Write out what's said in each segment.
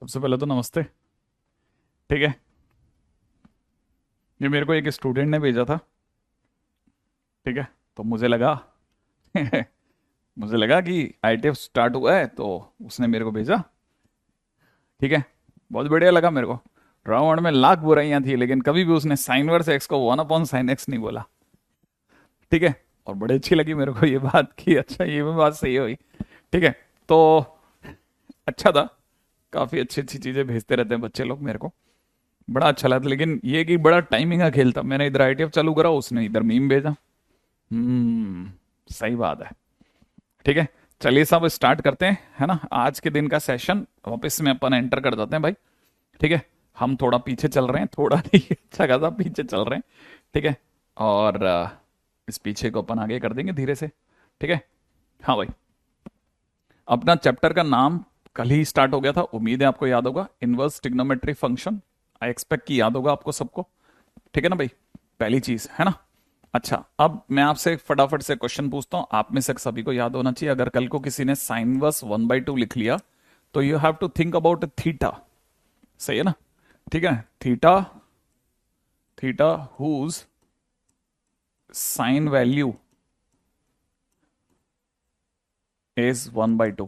सबसे पहले तो नमस्ते। ठीक है। ये मेरे को एक स्टूडेंट ने भेजा था। ठीक है। तो मुझे लगा मुझे लगा कि आईटीएफ स्टार्ट हुआ है तो उसने मेरे को भेजा। ठीक है। बहुत बढ़िया लगा मेरे को। राउंड में लाख बुराइयां थी लेकिन कभी भी उसने साइन वर्स एक्स को 1/sin x नहीं बोला। ठीक है। और बड़ी अच्छी लगी मेरे को ये बात कि अच्छा ये भी बात सही हुई। ठीक है। तो अच्छा था। काफी अच्छी अच्छी चीजें भेजते रहते हैं बच्चे लोग मेरे को। बड़ा अच्छा लगा था, लेकिन ये कि बड़ा टाइमिंग का खेल था। मैंने इधर आईटीएफ चालू करा, उसने इधर मीम भेजा। हम्म। सही बात है। ठीक है। चलिए साहब स्टार्ट करते हैं, है ना, आज के दिन का सेशन वापस में अपन एंटर कर जाते हैं भाई। ठीक है। हम थोड़ा पीछे चल रहे हैं, थोड़ा नहीं अच्छा खासा पीछे चल रहे हैं। ठीक है। और इस पीछे को अपन आगे कर देंगे धीरे से। ठीक है। हाँ भाई। अपना चैप्टर का नाम कल ही स्टार्ट हो गया था, उम्मीद है आपको याद होगा, इनवर्स ट्रिग्नोमेट्री फंक्शन। आई एक्सपेक्ट कि याद होगा आपको सबको। ठीक है ना भाई। पहली चीज है ना। अच्छा, अब मैं आपसे एक फटाफट से क्वेश्चन पूछता हूं, आप में से सभी को याद होना चाहिए। अगर कल को किसी ने साइन वर्स 1/2 लिख लिया तो you have to think about theta. सही है ना। ठीक है। Theta. Theta whose sine value is 1/2।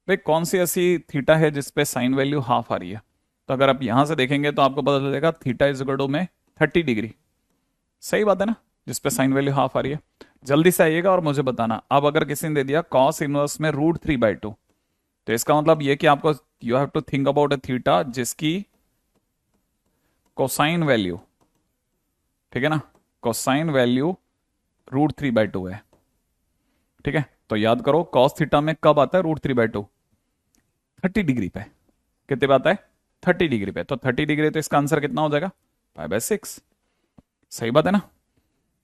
भाई कौन सी ऐसी थीटा है जिसपे साइन वैल्यू हाफ आ रही है? तो अगर आप यहां से देखेंगे तो आपको पता चलेगा थीटा इज इक्वल टू में 30 डिग्री। सही बात है ना। जिसपे साइन वैल्यू हाफ आ रही है। जल्दी से आइएगा और मुझे बताना। अब अगर किसी ने दे दिया कॉस इनवर्स में √3/2, तो इसका मतलब ये कि आपको you have to think about a theta जिसकी कोसाइन वैल्यू, ठीक है ना, कोसाइन वैल्यू √3/2 है। ठीक है। तो याद करो कॉस थीटा में कब आता है √3/2? 30 डिग्री पे। कितने पे आता है? 30 डिग्री पे। तो 30 डिग्री, तो इसका आंसर कितना हो जाएगा? 5/6। सही बात है ना।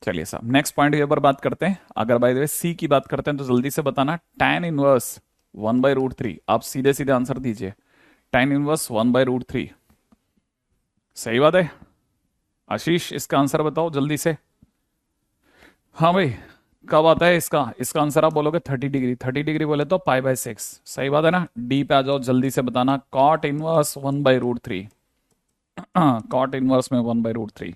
चलिए साहब नेक्स्ट पॉइंट के ऊपर बात करते हैं। अगर बाय द वे सी की बात करते हैं तो जल्दी से बताना, tan इनवर्स 1/√3। आप सीधे सीधे आंसर दीजिए। tan inverse 1/√3। सही बात है। आशीष इसका आंसर बताओ जल्दी से। हाँ भाई। कब आता है इसका? इसका आंसर आप बोलोगे 30 डिग्री। 30 डिग्री बोले तो 5/6। सही बात है ना। डी पे आ जाओ जल्दी से बताना, कॉट इनवर्स 1/√3। कॉट इनवर्स में 1/√3।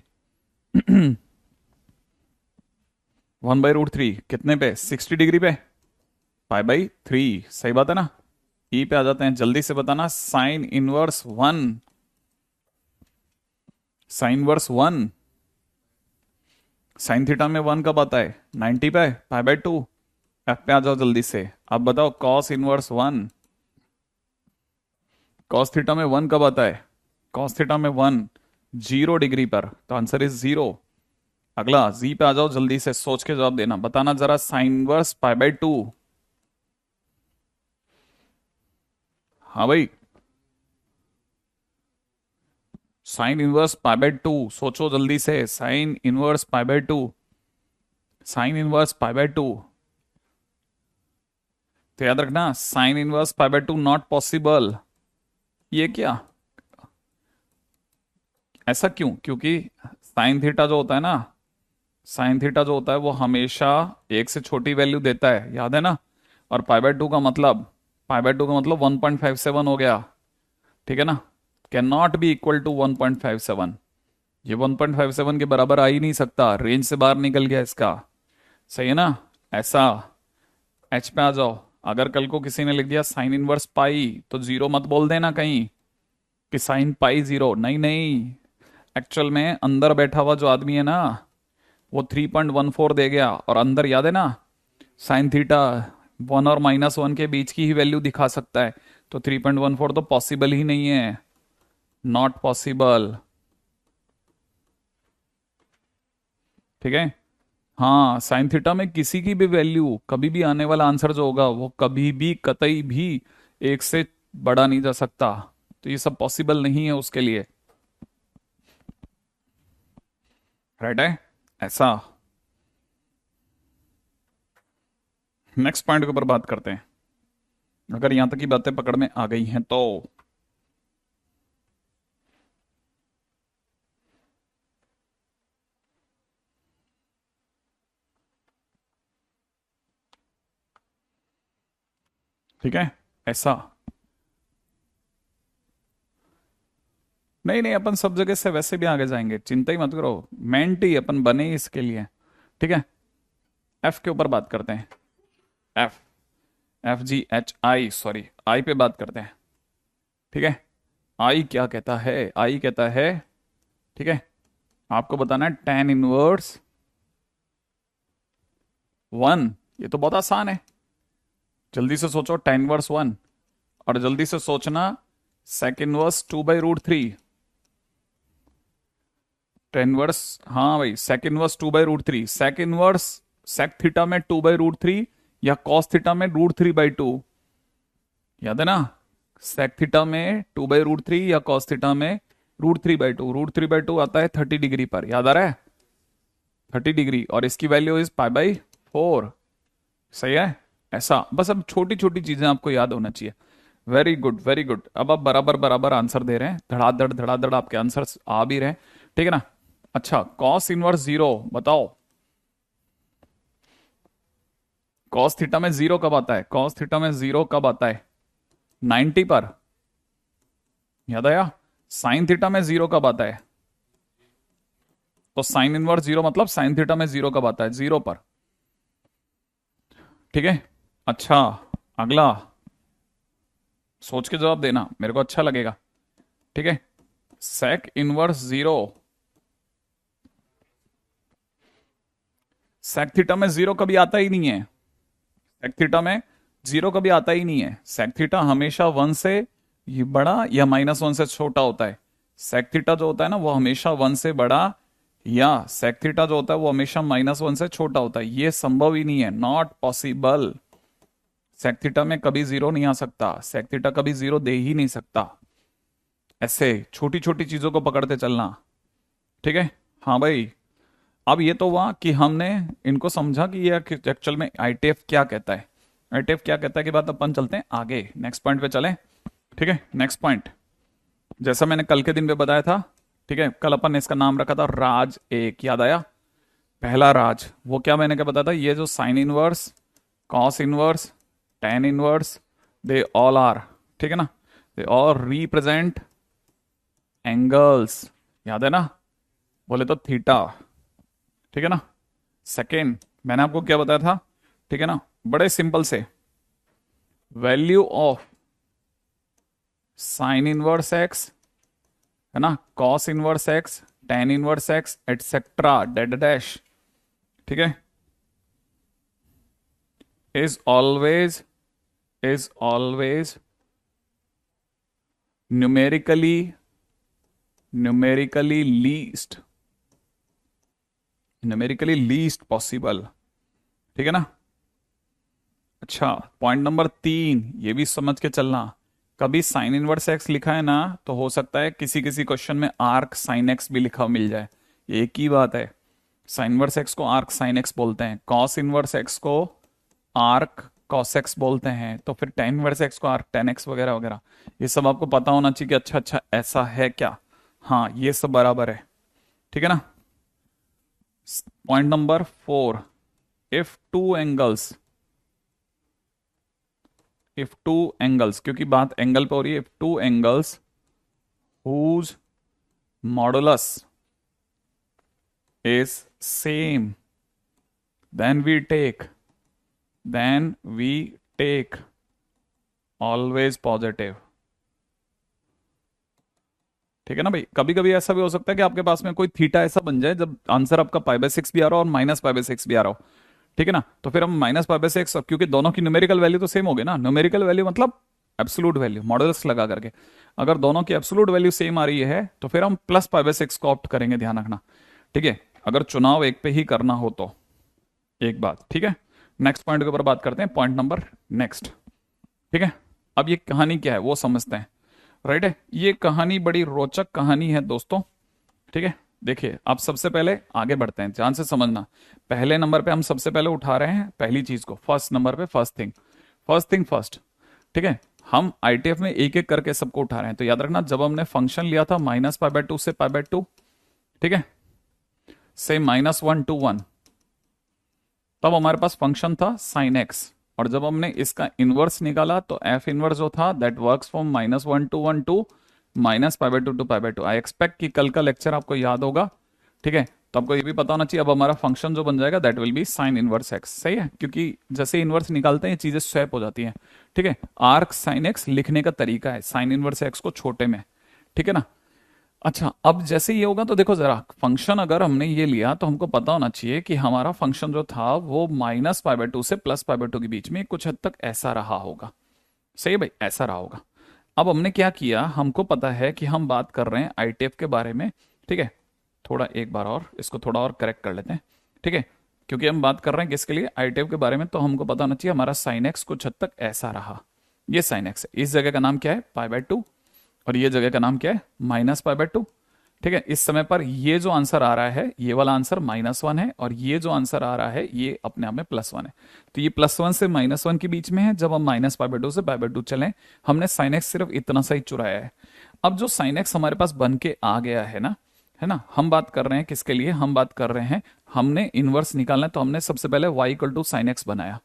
1/√3 कितने पे? 60 डिग्री पे। 5/3। सही बात है ना। ई पे आ जाते हैं, जल्दी से बताना, sine inverse 1। Sine inverse 1। Sine theta में 1 कब आता है? 90 पे। 5/2। एफ पे आ जाओ जल्दी से। अब बताओ कॉस इनवर्स 1। कॉस थीटा में 1 कब आता है? कॉस थीटा में 1 0 डिग्री पर, तो आंसर इज 0। अगला जी पे आ जाओ जल्दी से, सोच के जवाब देना, बताना जरा, साइन इनवर्स 5/2। हाँ भाई। साइन इनवर्स 5/2, सोचो जल्दी से, साइन इनवर्स 5/2। Sine inverse 5/2। तो याद रखना, साइन इनवर्स 5/2 नॉट पॉसिबल। ये क्या? ऐसा क्यों? क्योंकि साइन थीटा जो होता है ना, साइन थीटा जो होता है वो हमेशा एक से छोटी वैल्यू देता है, याद है ना। और पाई बाय टू का मतलब 1.57 हो गया। ठीक है ना। Can not be equal to 1.57। ये 1.57 के बराबर आ ही नहीं सकता, रेंज से बाहर निकल गया इसका। सही है ना। ऐसा। एच पे आ जाओ। अगर कल को किसी ने लिख दिया साइन इनवर्स पाई, तो जीरो मत बोल देना कहीं कि साइन पाई 0। नहीं नहीं। एक्चुअल में अंदर बैठा हुआ जो आदमी है ना, वो 3.14 दे गया, और अंदर याद है ना, साइन थीटा 1 और -1 के बीच की ही वैल्यू दिखा सकता है। तो 3.14 तो पॉसिबल ही नहीं है। Not possible. ठीक है। हाँ, साइन थीटा में किसी की भी वैल्यू, कभी भी आने वाला आंसर जो होगा वो कभी भी कतई भी एक से बढ़ा नहीं जा सकता। तो ये सब पॉसिबल नहीं है उसके लिए। राइट है। ऐसा। नेक्स्ट पॉइंट के ऊपर बात करते हैं। अगर यहां तक की बातें पकड़ में आ गई हैं तो। ठीक है। ऐसा। नहीं नहीं, अपन सब जगह से वैसे भी आगे जाएंगे, चिंता ही मत करो। मेंट ही अपन बने ही इसके लिए। ठीक है, एफ के ऊपर बात करते हैं। एफ, FGHI, सॉरी, आई पे बात करते हैं। ठीक है, आई क्या कहता है? आई कहता है, ठीक है, आपको बताना है tan इनवर्स 1। ये तो बहुत आसान है, जल्दी से सोचो। tan इनवर्स 1, और जल्दी से सोचना sec इनवर्स 2/√3। tan इनवर्स, हाँ भाई, sec inverse 2/√3। sec inverse sec theta में 2/√3 या cos थीटा में √3/2, याद है ना? sec थीटा में 2/√3 या cos थीटा में √3/2। √3/2 आता है 30 डिग्री पर, याद आ रहा है? 30 डिग्री, और इसकी वैल्यू इज π/4। सही है? ऐसा बस, अब छोटी छोटी चीजें आपको याद होना चाहिए। Very good, very good. अब आप बराबर बराबर आंसर दे रहे हैं, धड़ाधड़ धड़ाधड़ आपके आंसर आ भी रहे हैं। ठीक है ना? अच्छा, cos इनवर्स 0 बताओ। cos थीटा में 0 कब आता है? cos थीटा में 0 कब आता है? 90 पर, याद आया? sin थीटा में 0 कब आता है? तो sin इनवर्स 0 मतलब sin थीटा में 0 कब आता है? 0 पर। ठीक है, अच्छा, अगला सोच के जवाब देना, मेरे को अच्छा लगेगा। ठीक है, sec इनवर्स 0, sec थीटा में 0 कभी आता ही नहीं है। sec थीटा में 0 कभी आता ही नहीं है। sec थीटा हमेशा 1 से ये बड़ा या -1 से छोटा होता है। sec थीटा जो होता है ना, वो हमेशा 1 से बड़ा, या sec थीटा जो होता है वो हमेशा -1 से छोटा होता है। ये संभव ही नहीं है, नॉट पॉसिबल। sec थीटा में कभी 0 नहीं आ सकता, sec थीटा कभी 0 दे ही नहीं सकता। ऐसे छोटी छोटी चीजों को पकड़ते चलना। ठीक है, हाँ भाई। अब ये तो हुआ कि हमने इनको समझा कि ये एक्चुअल में ITF क्या कहता है। ITF क्या कहता है के बाद अपन चलते हैं आगे, नेक्स्ट पॉइंट पे चलें। ठीक है, नेक्स्ट पॉइंट, जैसा मैंने कल के दिन पे बताया था, ठीक है, कल अपन ने इसका नाम रखा था राज 1, याद आया? पहला राज, वो क्या मैंने क्या बताया था? ये जो sine inverse, cos inverse, tan inverse, they all are, ठीक है ना, दे ऑल रिप्रेजेंट एंगल्स, याद है ना? बोले तो थीटा। ठीक है ना? सेकेंड, मैंने आपको क्या बताया था? ठीक है ना, बड़े सिंपल से, value of sine inverse x, है ना, cos inverse x, tan inverse x, etcetera dead dash, ठीक है, is always numerically least possible. ठीक है ना? अच्छा, पॉइंट नंबर 3, ये भी समझ के चलना, कभी साइन इनवर्स एक्स लिखा है ना, तो हो सकता है किसी किसी क्वेश्चन में आर्क साइन एक्स भी लिखा मिल जाए। एक ही बात है, साइन इनवर्स एक्स को आर्क साइन एक्स बोलते हैं, कॉस इनवर्स एक्स को आर्क कॉस एक्स बोलते हैं, तो फिर tan इनवर्स एक्स को आर्क tan एक्स वगैरह वगैरह। ये सब आपको पता होना चाहिए कि अच्छा अच्छा ऐसा है क्या। हाँ, ये सब बराबर है। ठीक है ना? Point number 4, if two angles, क्योंकि बात एंगल पे हो रही है, if two angles whose modulus is same, then we take always positive। ठीक है ना भाई? कभी कभी ऐसा भी हो सकता है कि आपके पास में कोई थीटा ऐसा बन जाए जब आंसर आपका π/6 भी आ रहा हो और -π/6 भी आ रहा हो। ठीक है ना? तो फिर हम -π/6, क्योंकि दोनों की न्यूमेरिकल वैल्यू तो सेम हो गई ना, न्यूमेरिकल वैल्यू मतलब एब्सोलूट वैल्यू, मॉडुलस लगा करके, अगर दोनों की एब्सोलूट वैल्यू सेम आ रही है तो फिर हम +π/6 को ऑप्ट करेंगे, ध्यान रखना। ठीक है, अगर चुनाव एक पे ही करना हो तो। एक बात, ठीक है, नेक्स्ट पॉइंट के ऊपर बात करते हैं, पॉइंट नंबर नेक्स्ट। ठीक है, अब ये कहानी क्या है वो समझते हैं। राइट है, ये कहानी बड़ी रोचक कहानी है दोस्तों। ठीक है, देखिए, आप सबसे पहले आगे बढ़ते हैं, ध्यान से समझना। पहले नंबर पे हम सबसे पहले उठा रहे हैं पहली चीज को, फर्स्ट नंबर पे, फर्स्ट थिंग फर्स्ट। ठीक है, हम ITF में एक एक करके सबको उठा रहे हैं, तो याद रखना, जब हमने फंक्शन लिया था -π/2 से π/2, ठीक है, से -1 to 1, तब हमारे पास फंक्शन था sin x, और जब हमने इसका इनवर्स निकाला तो f इनवर्स जो था that works from -1 to 1 to minus pi by two to pi by two. I expect कि कल का लेक्चर आपको याद होगा, ठीक है। तो आपको ये भी पता होना चाहिए अब हमारा फंक्शन जो बन जाएगा that will be sign inverse x, सही है, क्योंकि जैसे इनवर्स निकालते हैं ये चीजें स्वैप हो जाती हैं, ठीक है। आर्क साइन एक्स लिखने का तरीका है, साइन इनवर्स एक्स को छोटे में, ठीक है ना। अच्छा, अब जैसे ये होगा तो देखो जरा, फंक्शन अगर हमने ये लिया तो हमको पता होना चाहिए कि हमारा फंक्शन जो था वो माइनस पाई बाय टू से प्लस पाई बाय टू के बीच में कुछ हद तक ऐसा रहा होगा, सही है भाई, ऐसा रहा होगा। अब हमने क्या किया, हमको पता है कि हम बात कर रहे हैं आईटीएफ के बारे में, ठीक है। थोड़ा एक बार और इसको थोड़ा और करेक्ट कर लेते हैं, ठीक है, क्योंकि हम बात कर रहे हैं किसके लिए, आईटीएफ के बारे में, तो हमको पता होना चाहिए हमारा साइन एक्स कुछ हद तक ऐसा रहा। ये साइन एक्स है, इस जगह का नाम क्या है, पाई बाय टू, और ये जगह का नाम क्या है, माइनस पाई बाय टू, ठीक है। इस समय पर ये जो आंसर आ रहा है ये वाला आंसर -1 है, और ये जो आंसर आ रहा है ये अपने आप में +1 है। तो ये +1 से -1 के बीच में है। जब हम माइनस पाई बाय टू से पाई बाय टू चलें, हमने साइन एक्स सिर्फ इतना सा ही चुराया है। अब जो साइन एक्स हमारे पास बन के आ गया है ना, है ना, हम बात कर रहे हैं किसके लिए, हम बात कर रहे हैं, हमने इनवर्स निकालना है, तो हमने सबसे पहले y equal to sine x बनाया,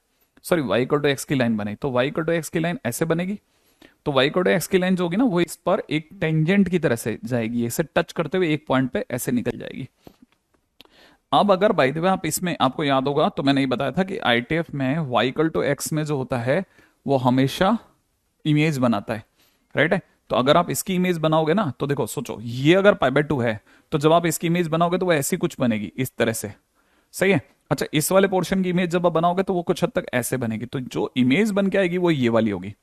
sorry y equal to x की लाइन बनाई। तो y इक्वल टू एक्स की लाइन ऐसे बनेगी, तो y इक्वल टू एक्स की लाइन जो होगी ना वो इस पर एक टेंजेंट की तरह से जाएगी, इसे टच करते हुए एक पॉइंट पे ऐसे निकल जाएगी। अब अगर बाय द वे आप इसमें, आपको याद होगा तो मैंने ये बताया था कि आईटीएफ में y इक्वल टू एक्स में जो होता है वो हमेशा इमेज बनाता है, राइट है। तो अगर आप इसकी इमेज बनाओगे ना, तो देखो सोचो, ये अगर पाई बाय टू है तो जब आप इसकी इमेज बनाओगे तो वो ऐसी कुछ बनेगी इस तरह से, सही है। अच्छा, इस वाले पोर्शन की इमेज जब आप बनाओगे तो वो कुछ हद तक ऐसे बनेगी, तो जो इमेज बन के आएगी वो ये वाली होगी,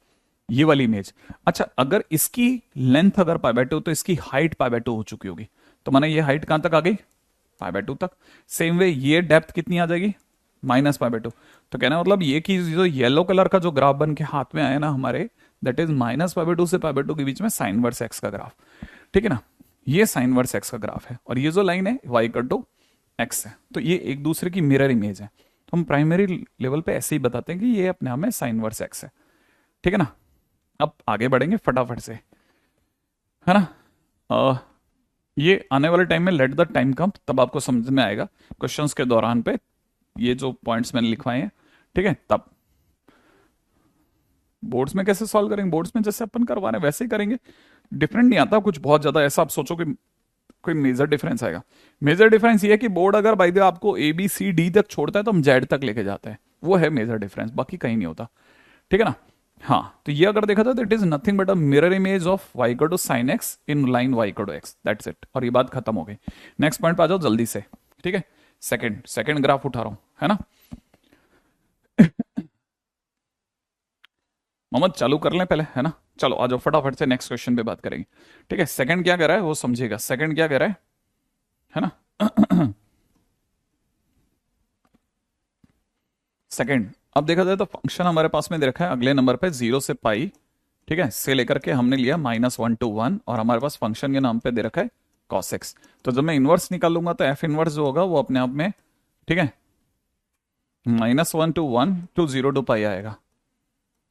ये वाली इमेज। अच्छा, अगर इसकी लेंथ अगर पाई बाय टू तो इसकी हाइट पाई बाय टू हो चुकी होगी, तो माना ये हाइट कहां तक आ गई, पाई बाय टू तक। सेम वे ये डेप्थ कितनी आ जाएगी, माइनस पाई बाय टू। तो कहना मतलब ये कि जो येलो कलर का जो ग्राफ बन के हाथ में आया ना हमारे, that is minus pi by to से पाई बाय टू के बीच में साइन वर्स एक्स का ग्राफ, ठीक है ना। ये साइन वर्स एक्स का ग्राफ है, और ये जो लाइन है वाई इक्वल टू एक्स है, तो ये एक दूसरे की मिरर इमेज है। तो हम प्राइमरी लेवल पे ऐसे ही बताते हैं कि ये अपने आप में साइन वर्स एक्स है, ठीक है ना। अब आगे बढ़ेंगे फटाफट से, है ना। ये आने वाले टाइम में लेट द टाइम कम, तब आपको समझ में आएगा क्वेश्चंस के दौरान पे ये जो पॉइंट्स मैंने लिखवाए हैं, ठीक है। तब बोर्ड्स में कैसे सॉल्व करेंगे, बोर्ड्स में जैसे अपन करवा रहे हैं वैसे ही करेंगे, डिफरेंट नहीं आता कुछ बहुत ज्यादा ऐसा आप सोचो कि कोई मेजर डिफरेंस आएगा। मेजर डिफरेंस ये है कि बोर्ड अगर बाई द आपको ABCD तक छोड़ता है तो हम Z तक लेके जाते हैं, वो है मेजर डिफरेंस, बाकी कहीं नहीं होता, ठीक है ना। हाँ, तो ये अगर देखा जाए तो it is nothing but a mirror image of y equal to sine x in line y equal to x, that's it, और ये बात खत्म हो गई। नेक्स्ट पॉइंट पे आ जाओ जल्दी से, ठीक है। सेकंड ग्राफ उठा रहा हूं, है ना। मोहम्मद चालू कर लें पहले, है ना। चलो आ जाओ फटाफट से नेक्स्ट क्वेश्चन पे बात करेंगे, ठीक है। सेकंड क्या कह रहा है वो समझिएगा, सेकंड क्या कह रहा है ना। सेकंड, अब देखा जाए तो फंक्शन हमारे पास में दे रखा है अगले नंबर पे 0 से पाई, ठीक है, से लेकर के हमने लिया -1 to 1, और हमारे पास फंक्शन के नाम पे दे रखा है cos x। तो जब मैं इनवर्स निकालूंगा तो f इनवर्स जो होगा वो अपने आप में, ठीक है, -1 to 1 to 0 to पाई आएगा,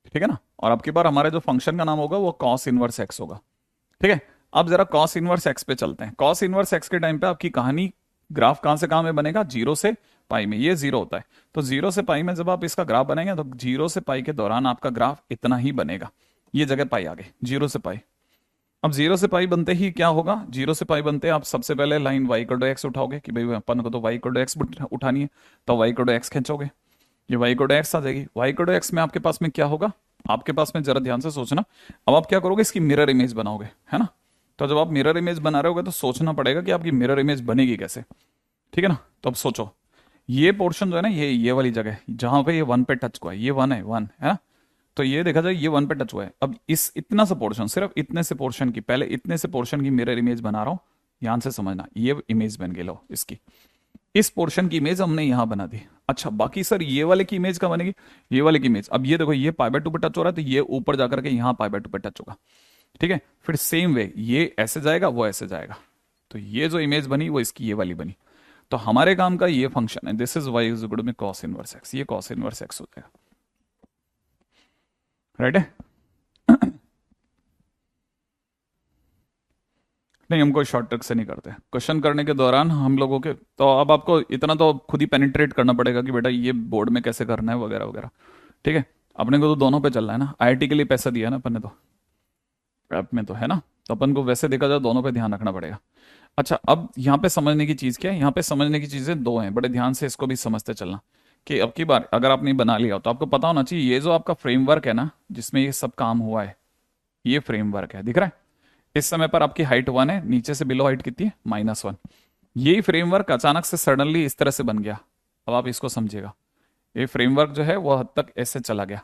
ठीक है ना। और अब की बार हमारे जो फंक्शन का नाम होगा वो cos इनवर्स x होगा, ठीक है। अब जरा cos इनवर्स x पे चलते हैं। cos इनवर्स x के टाइम पे आपकी कहानी, ग्राफ कहां से कहां में बनेगा, 0 से पाई में, ये 0 होता है, तो 0 से पाई में जब आप इसका ग्राफ बनाएंगे तो 0 से पाई के दौरान आपका ग्राफ इतना ही बनेगा, ये जगह पाई आ गई, 0 से पाई। अब 0 से पाई बनते ही क्या होगा, 0 से पाई बनते आप सबसे पहले line y equal to x उठाओगे कि भाई अपन को तो y इक्वल टू एक्स उठानी है, तो y इक्वल टू एक्स खींचोगे, ये y इक्वल टू एक्स आ जाएगी। y इक्वल टू एक्स में आपके पास में क्या होगा, आपके पास में जरा ध्यान से सोचना, अब आप क्या करोगे, इसकी मिरर इमेज बनाओगे, है ना। तो जब आप मिरर इमेज बना रहे होगे तो सोचना पड़ेगा कि आपकी मिरर इमेज बनेगी कैसे, ठीक है ना। तो अब सोचो, ये पोर्शन जो है ना, ये वाली जगह जहां पे ये 1 पे टच हुआ है, ये 1 है, 1 है ना। तो ये देखा जाए ये 1 पे टच हुआ है। अब इस इतना सा पोर्शन, सिर्फ इतने से पोर्शन की, पहले इतने से पोर्शन की मिरर इमेज बना रहा हूं, ध्यान से समझना, ये इमेज बन गई, लो इसकी, इस पोर्शन की इमेज हमने यहां बना दी। अच्छा, बाकी सर ये वाले की इमेज कब बनेगी, ये वाले की इमेज, अब ये देखो ये पाई बाय टू पे टच हो रहा है, तो ये ऊपर जाकर के यहाँ पाई बाय टू पे टच होगा, ठीक है। फिर सेम वे ये ऐसे जाएगा, वो ऐसे जाएगा, तो ये जो इमेज बनी वो इसकी ये वाली बनी। तो हमारे काम का ये फंक्शन है, this is y is equal to cos inverse x, ये कॉस इनवर्स एक्स हो जाएगा, राइट है। नहीं, हम कोई शॉर्ट ट्रिक से नहीं करते, क्वेश्चन करने के दौरान हम लोगों के, तो अब आपको इतना तो खुद ही पेनिट्रेट करना पड़ेगा कि बेटा ये बोर्ड में कैसे करना है वगैरह वगैरह, ठीक है। अपने को तो दोनों पे चलना है ना, IIT के लिए पैसा दिया ना अपन ने, तो ऐप में तो है ना, तो अपन को वैसे देखा जाए दोनों पे ध्यान रखना पड़ेगा। अच्छा, अब यहाँ पे समझने की चीज क्या है, यहाँ पे समझने की चीजें दो हैं, बड़े ध्यान से इसको भी समझते चलना। कि अब की बार अगर आपने बना लिया तो आपको पता होना चाहिए ये जो आपका फ्रेमवर्क है ना जिसमें ये सब काम हुआ है, ये फ्रेमवर्क है, दिख रहा है। इस समय पर आपकी हाइट 1 है, नीचे से बिलो हाइट कितनी है, -1। यही फ्रेमवर्क अचानक से सडनली इस तरह से बन गया। अब आप इसको समझिएगा, ये फ्रेमवर्क जो है वो हद तक ऐसे चला गया,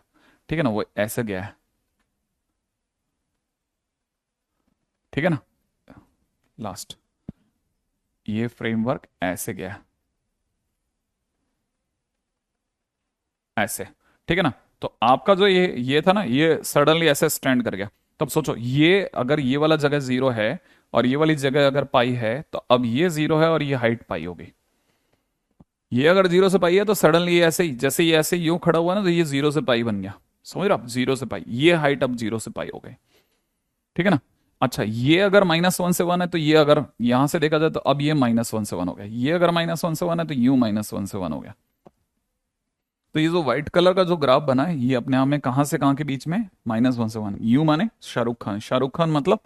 ठीक है ना, वो ऐसे गया है, ठीक है ना। लास्ट, ये फ्रेमवर्क ऐसे गया है, ऐसे, ठीक है ना। तो आपका जो ये था ना, ये सडनली ऐसे स्टैंड कर गया। तब सोचो, ये अगर ये वाला जगह 0 है और ये वाली जगह अगर पाई है, तो अब ये 0 है और ये हाइट पाई होगी। ये अगर 0 से पाई है तो सडनली ऐसे ही, जैसे ये ऐसे यूं खड़ा हुआ ना, तो ये 0 से पाई बन गया। समझ रहे हो आप, 0 से पाई, ये हाइट अब 0 से पाई हो गई, ठीक है ना। अच्छा, ये अगर -1 से 1 है, तो ये अगर यहां से देखा जाए तो अब ये -1 से 1 हो गया। ये अगर -1 से 1 है तो यू -1 से 1 हो गया। तो ये जो व्हाइट कलर का जो ग्राफ बना है, ये अपने आप में कहां से कहां के बीच में, -1 से 1। यू माने शाहरुख खान, शाहरुख खान मतलब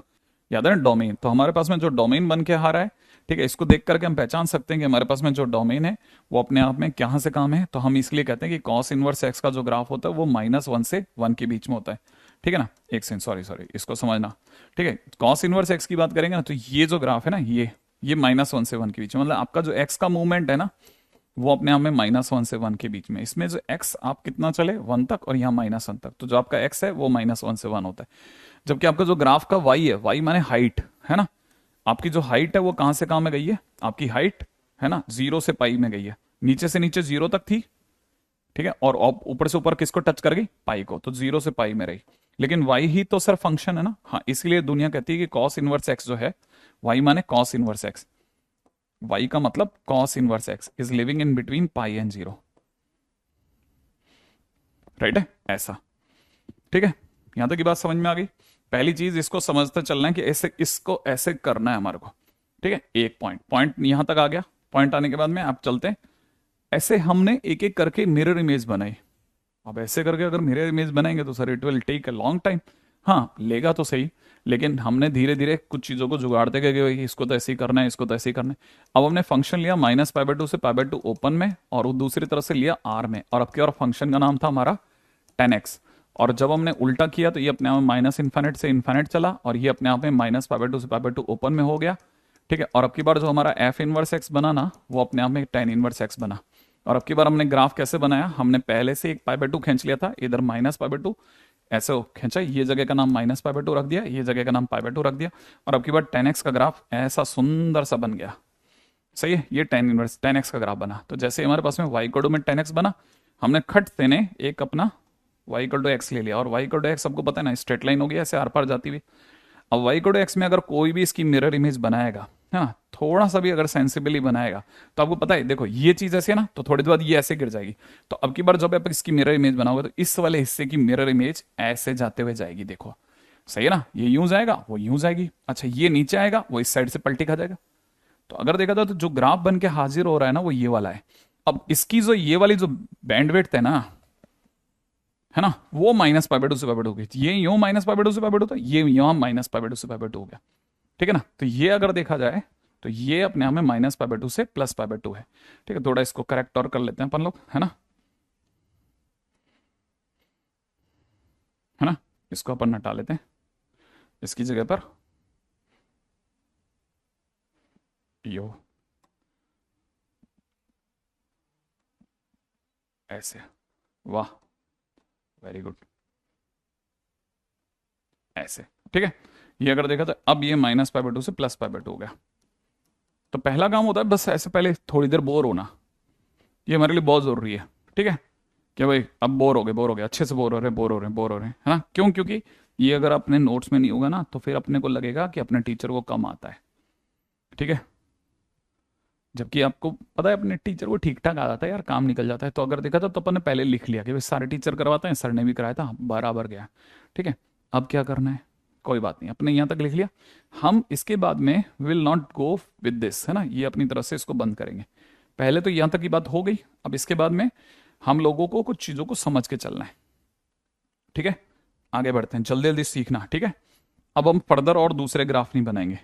याद है ना, डोमेन। तो हमारे पास में जो डोमेन बन के आ रहा है, ठीक है, इसको देख करके हम पहचान सकते हैं कि हमारे पास में जो डोमेन है वो अपने आप में कहां से कहां में है। तो हम इसलिए कहते हैं कि कॉस इनवर्स एक्स का जो ग्राफ होता है वो -1 से 1 के बीच में होता है, ठीक है ना। एक सेकंड, सॉरी सॉरी, इसको समझना, ठीक है। कॉस इनवर्स एक्स की बात करेंगे ना, तो ये जो ग्राफ है ना, ये -1 से 1 के बीच में, मतलब आपका जो एक्स का मूवमेंट है ना, वो अपने आप में -1 से 1 के बीच में। इसमें जो x आप कितना चले 1 तक, और यहाँ -1 तक, तो जो आपका x है वो -1 से 1 होता है। जबकि आपका जो ग्राफ का y है, y माने हाइट है ना, आपकी जो हाइट है वो कहां से कहां में गई है, आपकी हाइट है ना 0 से पाई में गई है। नीचे से नीचे 0 तक थी, ठीक है, और ऊपर से ऊपर किसको टच कर गई, पाई को, तो 0 से पाई में रही। लेकिन y ही तो सर फंक्शन है ना, हाँ, इसलिए दुनिया कहती है कि कॉस इनवर्स एक्स जो है, y माने कॉस इनवर्स एक्स, y का मतलब cos inverse x is living in between pi and 0, right है, ऐसा, ठीक है। यहां तक की बात समझ में आ गई। पहली चीज इसको समझते चलना है कि ऐसे इसको ऐसे करना है हमारे को, ठीक है। एक पॉइंट पॉइंट यहां तक आ गया। पॉइंट आने के बाद में आप चलते हैं, ऐसे हमने एक एक करके मिरर इमेज बनाई। अब ऐसे करके अगर मिरर इमेज बनाएंगे तो sir it will take a long time. हाँ, लेगा तो सही, लेकिन हमने धीरे धीरे कुछ चीज़ों को जुगाड़ते गए कि भाई इसको तो ऐसे ही करना है, इसको तो ऐसे ही करना है। अब हमने फंक्शन लिया -π/2 से π/2 ओपन में, और वो दूसरी तरफ से लिया आर में, और अब क्या, और फंक्शन का नाम था हमारा 10x। और जब हमने उल्टा किया तो ये अपने आप में -इन्फिनिट से इन्फिनिट चला, और ये अपने आप में -π/2 से π/2 ओपन में हो गया, ठीक है। और अब की बार जो हमारा एफ इनवर्स एक्स बना ना, वो अपने आप में tan इनवर्स एक्स बना। और अब की बार हमने ग्राफ कैसे बनाया, हमने पहले से एक π/2 खींच लिया था, इधर -π/2 ऐसे हो खींचा, ये जगह का नाम -π/2 रख दिया, ये जगह का नाम π/2 रख दिया, और अब की बार 10x का ग्राफ ऐसा सुंदर सा बन गया। सही है, ये tan इनवर्स 10x का ग्राफ बना। तो जैसे हमारे पास में y इक्वल टू में 10x बना, हमने खट से ने एक अपना y इक्वल टू x ले लिया, और y इक्वल टू x सबको पता है ना, स्ट्रेट लाइन होगी ऐसे आर पार जाती हुई। अब y इक्वल टू x में अगर कोई भी इसकी मिरर इमेज बनाएगा, हाँ, थोड़ा सा भी अगर सेंसिबली बनाएगा, तो आपको पता है, देखो ये चीज ऐसे है ना, तो थोड़ी देर बाद ये ऐसे गिर जाएगी। तो अब की बार जब आप इसकी मिरर इमेज बनाओगे तो इस वाले हिस्से की मिरर इमेज ऐसे जाते हुए जाएगी, देखो सही है ना, ये यूं जाएगा, वो यूं जाएगी। अच्छा, ये नीचे आएगा, वो इस साइड से पलटी खा जाएगा। तो अगर देखा जाए तो जो ग्राफ बन के हाजिर हो रहा है ना, वो ये वाला है। अब इसकी जो ये वाली जो बैंडविड्थ है ना, है ना, वो -π/2 से π/2 गई, ये यूं -π/2 से π/2 था, ये यहाँ -π/2 से π/2 हो गया, ठीक है ना। तो ये अगर देखा जाए तो ये अपने आप में -π/2 से +π/2 है, ठीक है। थोड़ा इसको करेक्ट और कर लेते हैं अपन लोग, है ना, है ना, इसको अपन हटा लेते हैं, इसकी जगह पर यो ऐसे, वाह, वेरी गुड, ऐसे, ठीक है। ये अगर देखा तो अब ये -π/2 से +π/2 हो गया। तो पहला काम होता है बस ऐसे पहले थोड़ी देर बोर होना, ये हमारे लिए बहुत जरूरी है, ठीक है। कि भाई अब बोर हो गए, अच्छे से बोर हो रहे हैं, बोर हो रहे हैं, है ना। क्यों, क्योंकि ये अगर अपने नोट्स में नहीं होगा ना, तो फिर अपने को लगेगा कि अपने टीचर को कम आता है, ठीक है। जबकि आपको पता है अपने टीचर को ठीक ठाक आ जाता है यार, काम निकल जाता है। तो अगर देखा था तो अपन ने पहले लिख लिया कि भाई सारे टीचर करवाते हैं, सर ने भी कराया था, बराबर गया, ठीक है। अब क्या करना है, कोई बात नहीं, अपने यहाँ तक लिख लिया। हम इसके बाद में will not go with this, है ना, ये अपनी तरफ से इसको बंद करेंगे। पहले तो यहाँ तक की बात हो गई। अब इसके बाद में हम लोगों को कुछ चीज़ों को समझ के चलना है, ठीक है। आगे बढ़ते हैं, जल्दी जल्दी सीखना, ठीक है। अब हम फर्दर और दूसरे ग्राफ नहीं बनाएंगे,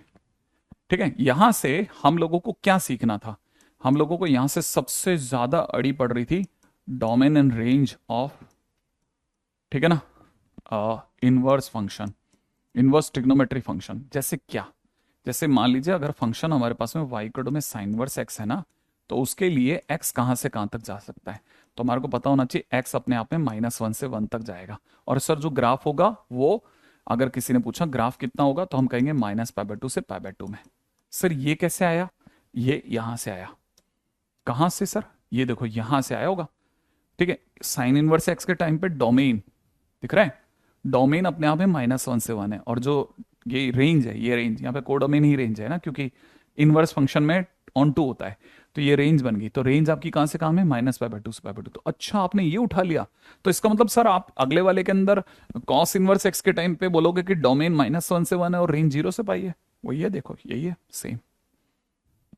ठीक है। यहां से हम लोगों को क्या सीखना था, हम लोगों को यहां से सबसे ज्यादा अड़ी पड़ रही थी डोमेन एंड रेंज ऑफ, ठीक है ना, inverse function, inverse trigonometry function. जैसे क्या, जैसे मान लीजिए अगर फंक्शन हमारे पास में y इक्वल टू में साइन इनवर्स x है ना, तो उसके लिए x कहां से कहां तक जा सकता है, तो हमारे को पता होना चाहिए x अपने आप में -1 से 1 तक जाएगा। और सर जो ग्राफ होगा वो, अगर किसी ने पूछा ग्राफ कितना होगा, तो हम कहेंगे -π/2 से π/2 में। सर ये कैसे आया, ये यहां से आया। कहां से सर, ये देखो यहां से आया होगा, ठीक है। साइन इनवर्स x के टाइम पे डोमेन दिख रहा है, डोमेन अपने आप में -1 से 1 है, और जो ये रेंज है, ये रेंज यहाँ पे कोडोमेन ही रेंज है ना, क्योंकि इनवर्स फंक्शन में ऑन टू होता है, तो ये रेंज बन गई। तो रेंज आपकी कहां से कहां है, -π/2 से π/2। तो अच्छा आपने ये उठा लिया, तो इसका मतलब सर आप अगले वाले के अंदर कॉस इनवर्स x के टाइम पे बोलोगे कि डोमेन -1 से 1 है और रेंज 0 से पाई है, वही है, देखो यही है सेम,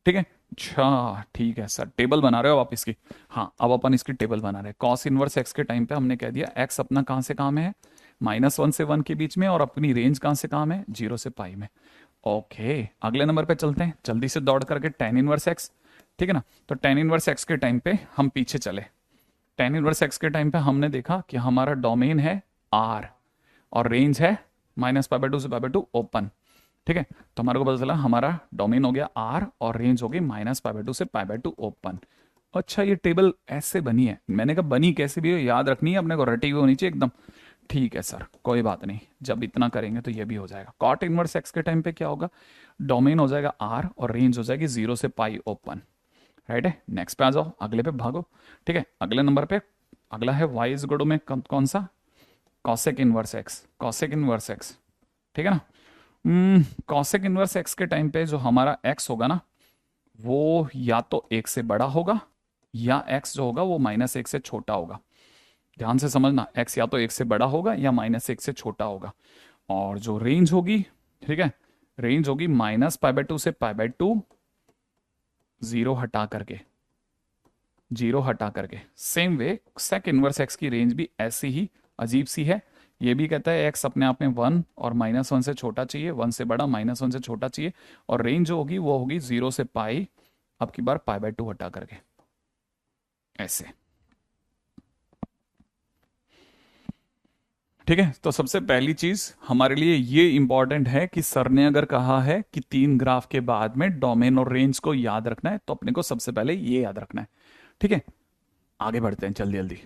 ठीक है। अच्छा ठीक है सर, टेबल बना रहे हो आप इसकी, हाँ अब अपन इसकी टेबल बना रहे हैं। कॉस इनवर्स x के टाइम पे हमने कह दिया x अपना कहां से कहां में है, -1 से 1 के बीच में, और अपनी रेंज कहां से कहां में, 0 से पाई में। ओके अगले नंबर पे चलते हैं जल्दी से दौड़ करके, tan इनवर्स x, ठीक है ना। तो tan इनवर्स x के टाइम पे हम पीछे चले, tan इनवर्स x के टाइम पे हमने देखा कि हमारा डोमेन है r और रेंज है -π/2 से π/2 ओपन, ठीक है। तो हमारे को पता चला हमारा डोमेन हो गया r और रेंज हो गई -π/2 से π/2 ओपन। अच्छा ये टेबल ऐसे बनी है, मैंने कहा बनी कैसे भी हो, याद रखनी है अपने को, रटी हुई होनी चाहिए एकदम, ठीक है सर कोई बात नहीं, जब इतना करेंगे तो ये भी हो जाएगा। कॉट इनवर्स x के टाइम पे क्या होगा, डोमेन हो जाएगा r और रेंज हो जाएगी 0 से पाई ओपन, राइट है। नेक्स्ट पे आ जाओ, अगले पे भागो, ठीक है। अगले नंबर पे अगला है y इज इक्वल टू में कौन सा, cosec inverse x, cosec inverse x, ठीक है ना। कॉसेक इनवर्स x के टाइम पे जो हमारा x होगा ना, वो या तो 1 से बड़ा होगा, या x जो होगा वो -1 से छोटा होगा। ध्यान से समझना, x या तो 1 से बड़ा होगा या -1 से छोटा होगा। और जो रेंज होगी, ठीक है, रेंज होगी -π/2 से π/2, 0 हटा करके, 0 हटा करके। Same way sec inverse x की रेंज भी ऐसी ही अजीब सी है, ये भी कहता है x अपने आप में 1 और -1 से छोटा चाहिए, 1 से बड़ा, -1 से छोटा चाहिए, और रेंज जो होगी वो होगी 0 से पाई, अब की बार π/2 हटा करके, ऐसे, ठीक है। तो सबसे पहली चीज हमारे लिए ये इंपॉर्टेंट है कि सर ने अगर कहा है कि 3 ग्राफ के बाद में डोमेन और रेंज को याद रखना है, तो अपने को सबसे पहले ये याद रखना है, ठीक है। आगे बढ़ते हैं जल्दी जल्दी,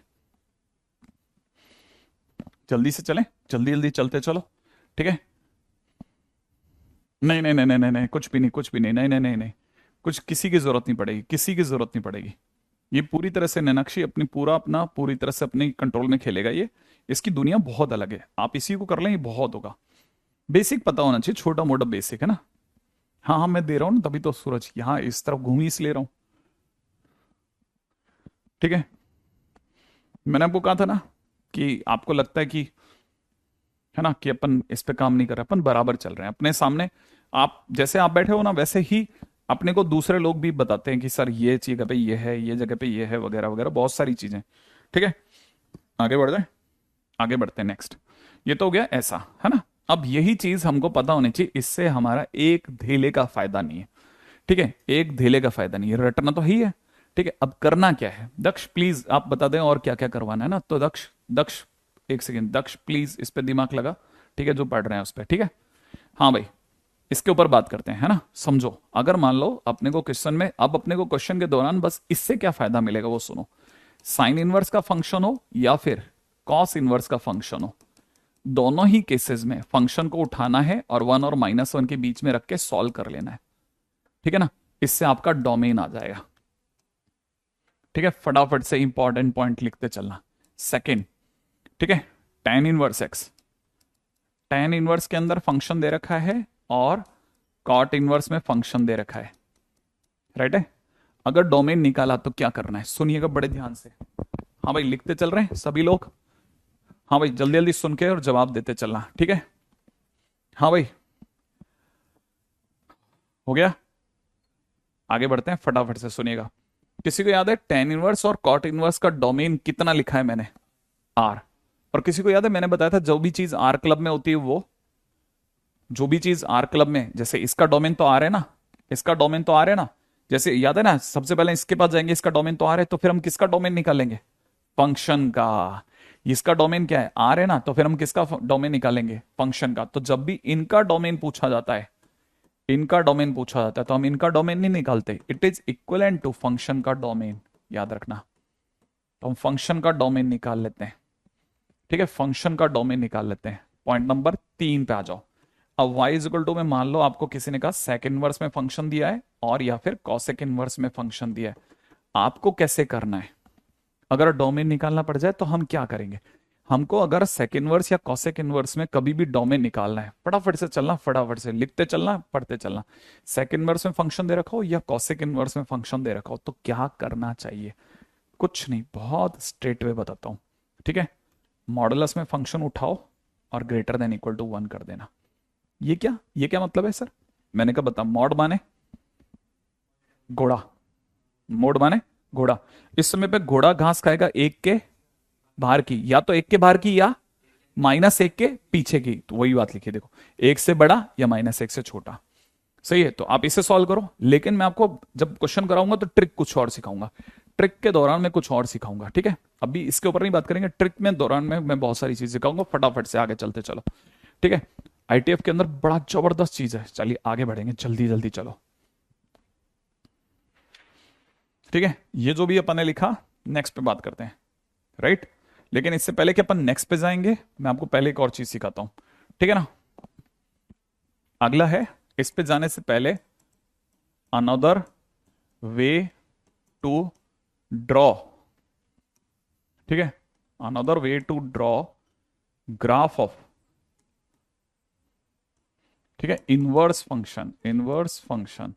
जल्दी से चलें, जल्दी जल्दी चलते चलो, ठीक है। नहीं नहीं नहीं नहीं नहीं नहीं, कुछ भी नहीं, कुछ भी नहीं, नहीं नहीं नहीं नहीं, कुछ किसी की जरूरत नहीं पड़ेगी, किसी की जरूरत नहीं पड़ेगी। ये पूरी तरह से नैनाक्षी अपनी पूरा अपना पूरी तरह से अपने कंट्रोल में खेलेगा ये, इसकी दुनिया बहुत अलग है, आप इसी को कर लें ये बहुत होगा। बेसिक पता होना चाहिए, छोटा मोटा बेसिक है ना। हाँ हाँ मैं दे रहा हूँ ना, तभी तो सूरज यहाँ इस तरफ घूमी इसलिए रहा हूँ, ठीक है। मैंने आपको कहा था ना कि आपको लगता है कि, है ना, कि अपन इस पे काम नहीं कर रहे, अपन बराबर चल रहे हैं अपने सामने। आप जैसे आप बैठे हो ना, वैसे ही अपने को दूसरे लोग भी बताते हैं कि सर ये जगह पे ये है, ये जगह पे ये है, वगैरह वगैरह बहुत सारी चीजें, ठीक है। आगे बढ़ जाए, आगे बढ़ते हैं नेक्स्ट। ये तो हो गया ऐसा, है ना। अब यही चीज हमको पता होनी चाहिए, इससे हमारा एक धेले का फायदा नहीं है, ठीक है, एक धेले का फायदा नहीं है, रटना तो ही है, ठीक है। अब करना क्या है, दक्ष प्लीज आप बता दें और क्या क्या करवाना है ना। तो दक्ष, दक्ष एक सेकेंड, दक्ष प्लीज इस पे दिमाग लगा, ठीक है, जो पढ़ रहे हैं उस पर, ठीक है। हाँ भाई इसके ऊपर बात करते हैं, है ना। समझो अगर मान लो अपने को क्वेश्चन में, अब अपने को क्वेश्चन के दौरान बस इससे क्या फायदा मिलेगा वो सुनो। साइन इनवर्स का फंक्शन हो या फिर कॉस इनवर्स का फंक्शन हो, दोनों ही केसेस में फंक्शन को उठाना है और 1 और -1 के बीच में रख के सॉल्व कर लेना है, ठीक है ना। इससे आपका डोमेन आ जाएगा, ठीक है। फटाफट से इंपॉर्टेंट पॉइंट लिखते चलना। सेकेंड, ठीक है, tan inverse x, tan inverse के अंदर फंक्शन दे रखा है और cot इनवर्स में फंक्शन दे रखा है, राइट है। अगर डोमेन निकाला तो क्या करना है, सुनिएगा बड़े ध्यान से। हाँ भाई लिखते चल रहे हैं सभी लोग, हाँ भाई जल्दी जल्दी सुन के और जवाब देते चलना, ठीक है। हाँ भाई हो गया, आगे बढ़ते हैं, फटाफट से सुनिएगा। किसी को याद है tan इनवर्स और cot इनवर्स का डोमेन कितना लिखा है मैंने, R। और किसी को याद है मैंने बताया था जो भी चीज R क्लब में होती है वो जो भी चीज आर क्लब में, जैसे इसका डोमेन तो आर है ना, इसका डोमेन तो आर है ना, जैसे याद है ना, सबसे पहले इसके पास जाएंगे, इसका डोमेन तो आर है, तो फिर हम किसका डोमेन निकालेंगे? फंक्शन का। इसका डोमेन क्या है? आर है ना, तो फिर हम किसका डोमेन निकालेंगे? फंक्शन का। तो जब भी इनका डोमेन पूछा जाता है, इनका डोमेन पूछा जाता है, तो हम इनका डोमेन नहीं निकालते, it is equivalent to function का डोमेन, याद रखना। तो हम फंक्शन का डोमेन निकाल लेते हैं, ठीक है, फंक्शन का डोमेन निकाल लेते हैं। पॉइंट नंबर 3 पे आ जाओ। अब y इज इक्वल टू में मान लो आपको किसी ने कहा सेक इनवर्स में फंक्शन दिया है और या फिर कॉसेक इनवर्स में फंक्शन दिया है, आपको कैसे करना है? अगर डोमेन निकालना पड़ जाए तो हम क्या करेंगे? हमको अगर सेक इनवर्स या कॉसेक इनवर्स में कभी भी डोमेन निकालना है, फटाफट से चलना, फटाफट से लिखते चलना, पढ़ते चलना। सेक इनवर्स में फंक्शन दे रखा हो या कॉसेक इनवर्स में फंक्शन दे रखा हो, तो क्या करना चाहिए? कुछ नहीं, बहुत स्ट्रेट वे बताता हूं, ठीक है। मॉडुलस में फंक्शन उठाओ और ग्रेटर देन इक्वल टू 1 कर देना। ये क्या मतलब है सर? मैंने कहा बता, मॉड माने घोड़ा, मोड माने घोड़ा। इस समय पे घोड़ा घास खाएगा एक के बाहर की, या तो एक के बाहर की या -1 के पीछे की, तो वही बात लिखी देखो, एक से बड़ा या -1 से छोटा। सही है, तो आप इसे सॉल्व करो, लेकिन मैं आपको जब क्वेश्चन कराऊंगा तो ट्रिक कुछ और सिखाऊंगा, ट्रिक के दौरान मैं कुछ और सिखाऊंगा, ठीक है। अभी इसके ऊपर नहीं बात करेंगे, ट्रिक में दौरान में मैं बहुत सारी चीज सिखाऊंगा। फटाफट से आगे चलते चलो, ठीक है। आईटीएफ के अंदर बड़ा जबरदस्त चीज है, चलिए आगे बढ़ेंगे, जल्दी जल्दी चलो, ठीक है। ये जो भी अपन ने लिखा, नेक्स्ट पे बात करते हैं, राइट। लेकिन इससे पहले कि अपन नेक्स्ट पे जाएंगे, मैं आपको पहले एक और चीज सिखाता हूं, ठीक है ना। अगला है, इस पे जाने से पहले अनदर वे टू ड्रॉ, ठीक है, another way to draw graph of, ठीक है, इनवर्स फंक्शन। इनवर्स फंक्शन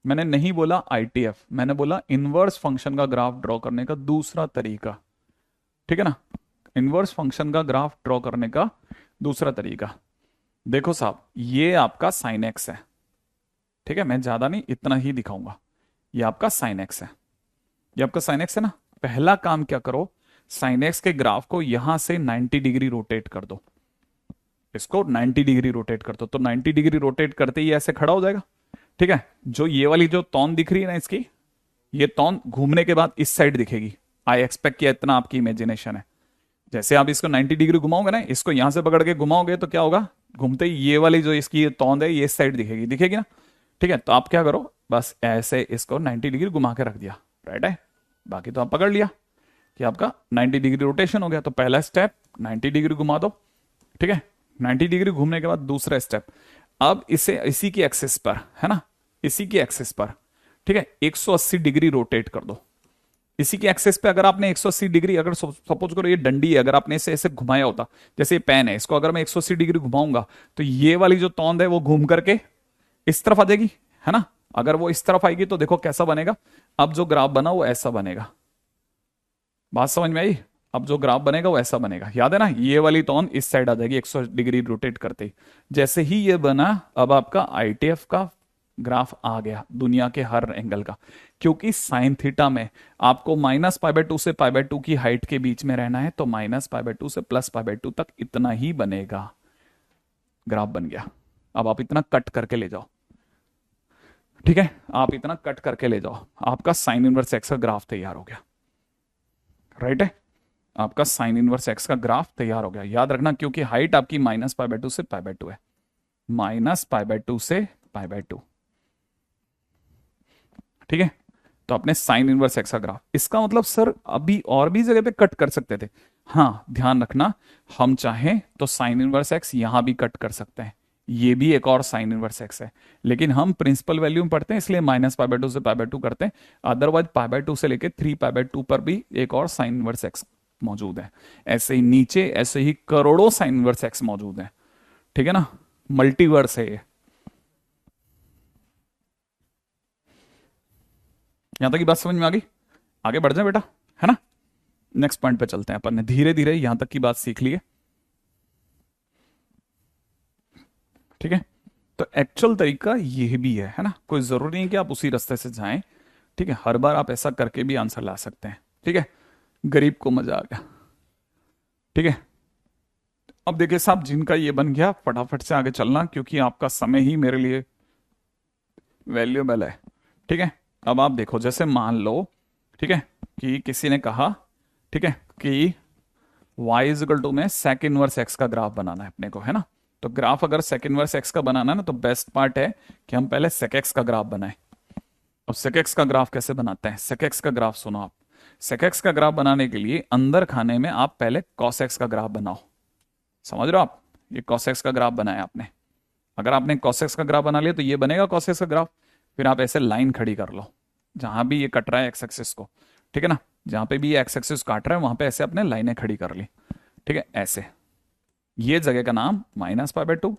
मैंने नहीं बोला आईटीएफ, मैंने बोला इनवर्स फंक्शन का ग्राफ ड्रॉ करने का दूसरा तरीका, ठीक है ना। इनवर्स फंक्शन का ग्राफ ड्रॉ करने का दूसरा तरीका, देखो साहब, ये आपका साइन एक्स है, ठीक है, मैं ज्यादा नहीं, इतना ही दिखाऊंगा। ये आपका साइन एक्स है, ये आपका साइन एक्स है ना। पहला काम क्या करो, साइन एक्स के ग्राफ को यहां से 90 डिग्री रोटेट कर दो, इसको 90 डिग्री रोटेट कर दो, तो 90 डिग्री रोटेट करते ही ऐसे खड़ा हो जाएगा, ठीक है। जो ये वाली जो तौन दिख रही है ना इसकी, ये तौन घूमने के बाद इस साइड दिखेगी। आई एक्सपेक्ट किया, इतना आपकी इमेजिनेशन है। जैसे आप इसको 90 डिग्री घुमाओगे ना, इसको यहां से पकड़ के घुमाओगे तो क्या होगा, घूमते ही ये वाली जो इसकी तौंद है ये इस साइड दिखेगी, दिखेगी ना, ठीक है। तो आप क्या करो, बस ऐसे इसको 90 डिग्री घुमा के रख दिया, राइट है। बाकी तो आप पकड़ लिया कि आपका 90 डिग्री रोटेशन हो गया। तो पहला स्टेप 90 डिग्री घुमा दो, ठीक है। 90 डिग्री घूमने के बाद दूसरा स्टेप, अब इसे इसी की एक्सिस पर, है ना, इसी की एक्सिस पर, ठीक है, 180 डिग्री रोटेट कर दो। इसी की एक्सेस पे अगर आपने 180 डिग्री, अगर सपोज करो ये डंडी है, अगर आपने इसे ऐसे घुमाया होता, जैसे ये पेन है, इसको अगर मैं 180 डिग्री घुमाऊंगा, तो ये वाली जो तौंद है वो घूम करके इस तरफ आ जाएगी, है ना। अगर वो इस तरफ आएगी तो देखो कैसा बनेगा, अब जो ग्राफ बना वो ऐसा बनेगा। बात समझ में आई? अब जो ग्राफ बनेगा वो ऐसा बनेगा, याद है ना, ये वाली तौन इस साइड आ जाएगी 180 डिग्री रोटेट करते ही। जैसे ही ये बना, अब आपका आईटीएफ का ग्राफ आ गया दुनिया के हर एंगल का, क्योंकि साइन थीटा में आपको -π/2 से π/2 की हाइट के बीच में रहना है, तो -π/2 से +π/2 तक इतना ही बनेगा। ग्राफ बन गया। अब आप इतना कट करके ले जाओ, ठीक है, आप इतना कट करके ले जाओ, आपका साइन इनवर्स एक्स का ग्राफ तैयार हो गया, राइट है। आपका साइन इनवर्स एक्स का ग्राफ तैयार हो गया, याद रखना, क्योंकि हाइट आपकी -π/2 से π/2 है, -π/2 से π/2, ठीक है। तो अपने साइन इनवर्स एक्स का ग्राफ, इसका मतलब सर अभी और भी जगह पे कट कर सकते थे, हाँ ध्यान रखना, हम चाहें तो साइन इनवर्स एक्स यहां भी कट कर सकते हैं, ये भी एक और साइन इनवर्स एक्स है, लेकिन हम प्रिंसिपल वैल्यू में पढ़ते हैं इसलिए -π/2 से π/2 करते हैं। अदरवाइज π/2 से लेके 3π/2 पर भी एक और साइन इनवर्स एक्स मौजूद है। ऐसे ही नीचे ऐसे ही करोड़ों साइन इनवर्स एक्स मौजूद हैं, ठीक है ना, मल्टीवर्स है ये। यहां तक की बात समझ में आ गई? आगे बढ़ जाए बेटा, है ना। नेक्स्ट पॉइंट पे चलते हैं, अपन ने धीरे धीरे यहां तक की बात सीख ली है, ठीक है। तो एक्चुअल तरीका ये भी है ना, कोई जरूरी नहीं कि आप उसी रास्ते से जाएं, ठीक है, हर बार आप ऐसा करके भी आंसर ला सकते हैं, ठीक है। गरीब को मजा आ गया, ठीक है। अब देखिए साहब, जिनका ये बन गया फटाफट से आगे चलना, क्योंकि आपका समय ही मेरे लिए वैल्यूएबल है। ठीक है, अब आप देखो, जैसे मान लो, ठीक है, कि किसी ने कहा, ठीक है, कि y इज इक्वल टू में सेक इनवर्स एक्स का ग्राफ बनाना है अपने को, है ना। तो ग्राफ अगर सेक इनवर्स एक्स का बनाना है ना, तो बेस्ट पार्ट है कि हम पहले सेक एक्स का ग्राफ बनाएं। अब सेक एक्स का ग्राफ कैसे बनाते हैं? सेक एक्स का ग्राफ सुनो आप। सेक एक्स का ग्राफ बनाने के लिए अंदर खाने में आप पहले कॉस एक्स का ग्राफ बनाओ। समझ रहे हो आप? ये कॉस एक्स का ग्राफ बनाया आपने। अगर आपने cos x का ग्राफ बना लिया तो ये बनेगा cos x का ग्राफ। फिर आप ऐसे लाइन खड़ी कर लो जहां भी ये कट रहा है एक्स एक्सिस को, ठीक है ना। जहां पे भी ये एक्स एक्सिस काट रहा है वहां पे ऐसे अपने लाइनें खड़ी कर ली, ठीक है, ऐसे। ये जगह का नाम -π/2,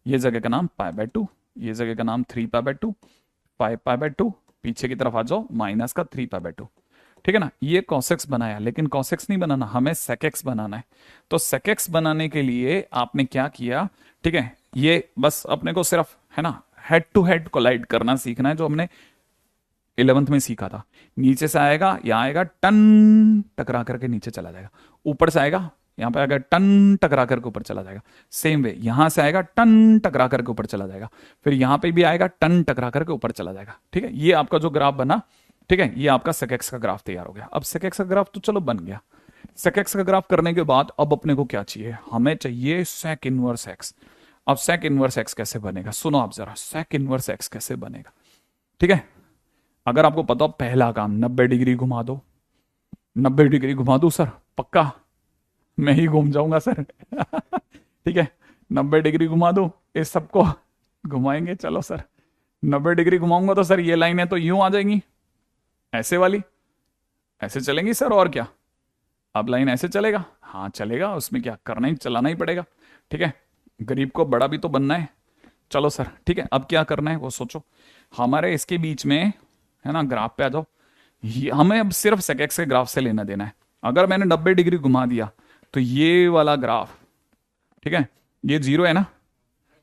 ये जगह का नाम π/2, ये जगह का नाम 3π/2, 5π/2, पीछे की तरफ आ जाओ माइनस का 3π/2, ठीक है ना। ये cos x बनाया, लेकिन cos x नहीं बनाना, हमें sec x बनाना है। तो sec x बनाने के लिए आपने क्या किया, ठीक है, ये बस अपने को सिर्फ, है ना, हेड टू हेड कोलाइड करना सीखना है, जो हमने 11th में सीखा था। नीचे से आएगा, यहाँ आएगा, टन टकरा करके नीचे चला जाएगा। ऊपर से आएगा, यहाँ पे आएगा, टन टकरा करके ऊपर चला जाएगा। सेम वे यहां से आएगा, टन टकरा करके ऊपर चला जाएगा। फिर यहां पे भी आएगा, टन टकरा करके ऊपर चला जाएगा। ठीक है, ये आपका जो ग्राफ बना, ठीक है, ये आपका sec x का ग्राफ तैयार हो गया। अब sec x का ग्राफ तो चलो बन गया। sec x का ग्राफ करने के बाद अब अपने को क्या चाहिए? हमें चाहिए sec इनवर्स x। अब sec इनवर्स x कैसे बनेगा? सुनो आप जरा, sec इनवर्स x कैसे बनेगा, ठीक है। अगर आपको पता हो, पहला काम 90 डिग्री घुमा दो। 90 डिग्री घुमा दो सर, पक्का मैं ही घूम जाऊंगा सर। ठीक है, 90 डिग्री घुमा दो, इस सबको घुमाएंगे। चलो सर, 90 डिग्री घुमाऊंगा तो सर ये लाइन है तो यूं आ जाएंगी, ऐसे वाली, ऐसे चलेंगी सर, और क्या। अब लाइन ऐसे चलेगा, हाँ चलेगा, उसमें क्या करना ही, चलाना ही पड़ेगा। ठीक है, गरीब को बड़ा भी तो बनना है। चलो सर, ठीक है, अब क्या करना है वो सोचो। हमारे इसके बीच में, है ना, ग्राफ पे आ जाओ। हमें अब सिर्फ sec x के ग्राफ से लेना देना है। अगर मैंने 90 डिग्री घुमा दिया तो ये वाला ग्राफ, ठीक है, ये 0 है ना,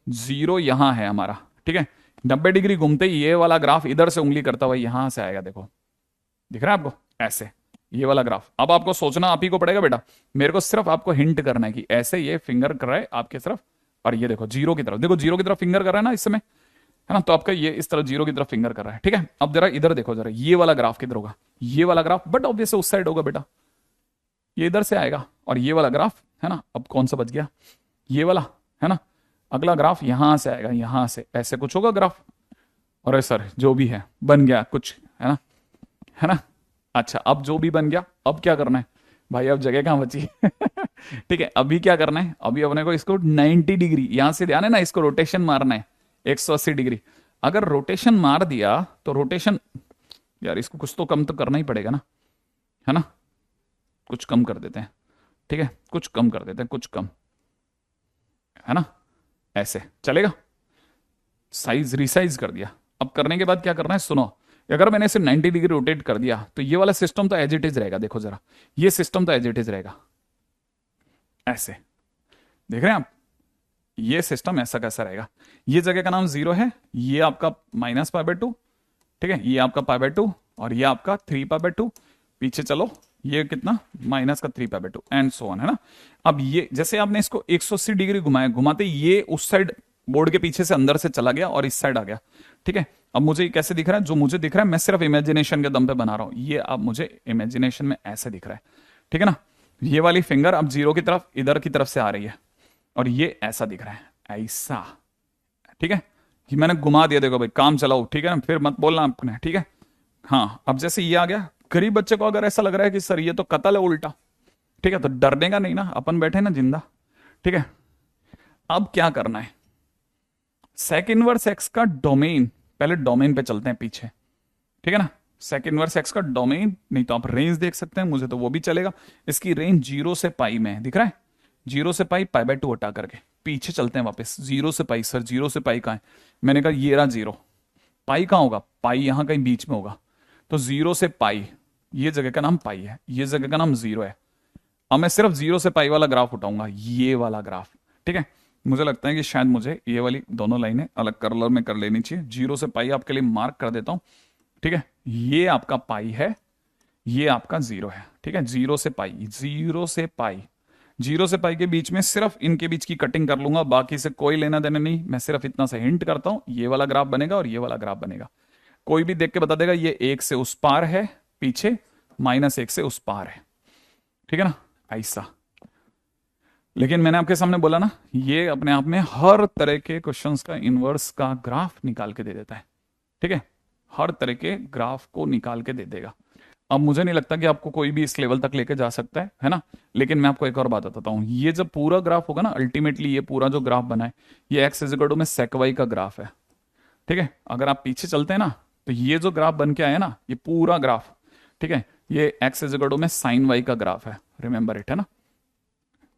0 यहां है हमारा, ठीक है। 90 डिग्री घूमते ही ये वाला ग्राफ इधर से उंगली करता हुआ यहां से आएगा, देखो दिख रहा है आपको, ऐसे ये वाला ग्राफ। अब आपको सोचना आप ही को पड़ेगा बेटा, मेरे को सिर्फ आपको हिंट करना है कि ऐसे ये फिंगर कर रहा है आपके तरफ, और ये देखो 0 की तरफ, देखो 0 की तरफ फिंगर कर रहा है ना इस समय, है ना। तो आपका ये इस तरह 0 की तरफ फिंगर कर रहा है, ठीक है। अब जरा इधर देखो, जरा ये वाला ग्राफ किधर होगा? ये वाला ग्राफ, बट ऑब्वियस उस साइड होगा बेटा, ये इधर से आएगा। और ये वाला ग्राफ, है ना, अब कौन सा बच गया? ये वाला, है ना। अगला ग्राफ यहां से आएगा, यहां से ऐसे कुछ होगा ग्राफ। अरे सर जो भी है बन गया कुछ, है ना, है ना। अच्छा, अब जो भी बन गया, अब क्या करना है भाई? अब जगह कहां बची? ठीक है, अभी क्या करना है? अभी अपने को इसको 90 डिग्री, यहां से ध्यान है ना, इसको रोटेशन मारना है 180 डिग्री। अगर रोटेशन मार दिया तो रोटेशन, यार इसको कुछ तो कम तो करना ही पड़ेगा ना, है ना। कुछ कम कर देते हैं, ठीक है, कुछ कम कर देते हैं, कुछ कम, है ना, ऐसे चलेगा। साइज रिसाइज कर दिया। अब करने के बाद क्या करना है सुनो, अगर मैंने इसे 90 डिग्री रोटेट कर दिया तो ये वाला सिस्टम तो एज इट इज रहेगा। देखो जरा, ये सिस्टम तो एज इट इज रहेगा, ऐसे देख रहे हैं आप, ये सिस्टम ऐसा कैसा रहेगा। ये जगह का नाम 0 है, ये आपका -π/2, ठीक है, ये आपका π/2, और ये आपका 3π/2। पीछे चलो, ये कितना, -3π/2 एंड सो ऑन, है ना। अब ये जैसे आपने इसको 180 डिग्री घुमाया, घुमाते ये उस साइड बोर्ड के पीछे से अंदर से चला गया और इस साइड आ गया, ठीक है। अब मुझे कैसे दिख रहा है? जो मुझे दिख रहा है मैं सिर्फ इमेजिनेशन के दम पे बना रहा हूं। ये अब मुझे इमेजिनेशन में ऐसे दिख रहा है, ठीक है ना। ये वाली फिंगर अब 0 की तरफ, इधर की तरफ से आ रही है, और ये ऐसा दिख रहा है, ऐसा, ठीक है। कि मैंने घुमा दिया, देखो भाई काम चलाओ, ठीक है ना, फिर मत बोलना आपने, ठीक है। हाँ, अब जैसे ये आ गया, गरीब बच्चे को अगर ऐसा लग रहा है कि सर ये तो कत्ल है उल्टा, ठीक है, तो डरने का नहीं ना, अपन बैठे ना जिंदा, ठीक है। अब क्या करना है? सेक इनवर्स एक्स का डोमेन, पहले डोमेन पे चलते हैं पीछे, ठीक है ना। सेक इनवर्स एक्स का डोमेन, नहीं तो आप रेंज देख सकते हैं, मुझे तो वो भी चलेगा। इसकी रेंज 0 से पाई में है, दिख रहा है, 0 से पाई, π/2 हटा करके पीछे चलते हैं वापस। 0 से पाई, सर 0 से पाई कहाँ है? मैंने कहा ये रहा 0, पाई कहाँ होगा? पाई यहां कहीं बीच में होगा। तो 0 से पाई, ये जगह का नाम पाई है, ये जगह का नाम 0 है। अब मैं सिर्फ 0 से पाई वाला ग्राफ उठाऊंगा, ये वाला ग्राफ, ठीक है। मुझे लगता है कि शायद मुझे ये वाली दोनों लाइनें अलग कलर में कर लेनी चाहिए। 0 से पाई आपके लिए मार्क कर देता हूं, ठीक है। ये आपका पाई है, ये आपका 0 है, ठीक है। 0 से पाई, 0 से पाई, 0 से पाई के बीच में सिर्फ इनके बीच की कटिंग कर लूंगा, बाकी से कोई लेना देना नहीं। मैं सिर्फ इतना सा हिंट करता हूं, ये वाला ग्राफ बनेगा और ये वाला ग्राफ बनेगा। कोई भी देख के बता देगा ये 1 से उस पार है पीछे, -1 से उस पार है, ठीक है ना, ऐसा। लेकिन मैंने आपके सामने बोला ना, ये अपने आप में हर तरह के क्वेश्चंस का इनवर्स का ग्राफ निकाल के दे देता है, ठीक है, हर तरह के ग्राफ को निकाल के दे देगा। अब मुझे नहीं लगता कि आपको कोई भी इस लेवल तक लेके जा सकता है ना। लेकिन मैं आपको एक और बात बताता हूँ, ये जब पूरा ग्राफ होगा ना, अल्टीमेटली ये पूरा जो ग्राफ बना है, ये एक्स इज इक्वल टू में सेक वाई का ग्राफ है, ठीक है। अगर आप पीछे चलते हैं ना, तो ये जो ग्राफ बन के आया ना, ये पूरा ग्राफ, ठीक है, ये एक्स इज इक्वल टू में साइन वाई का ग्राफ है, रिमेंबर इट, है ना।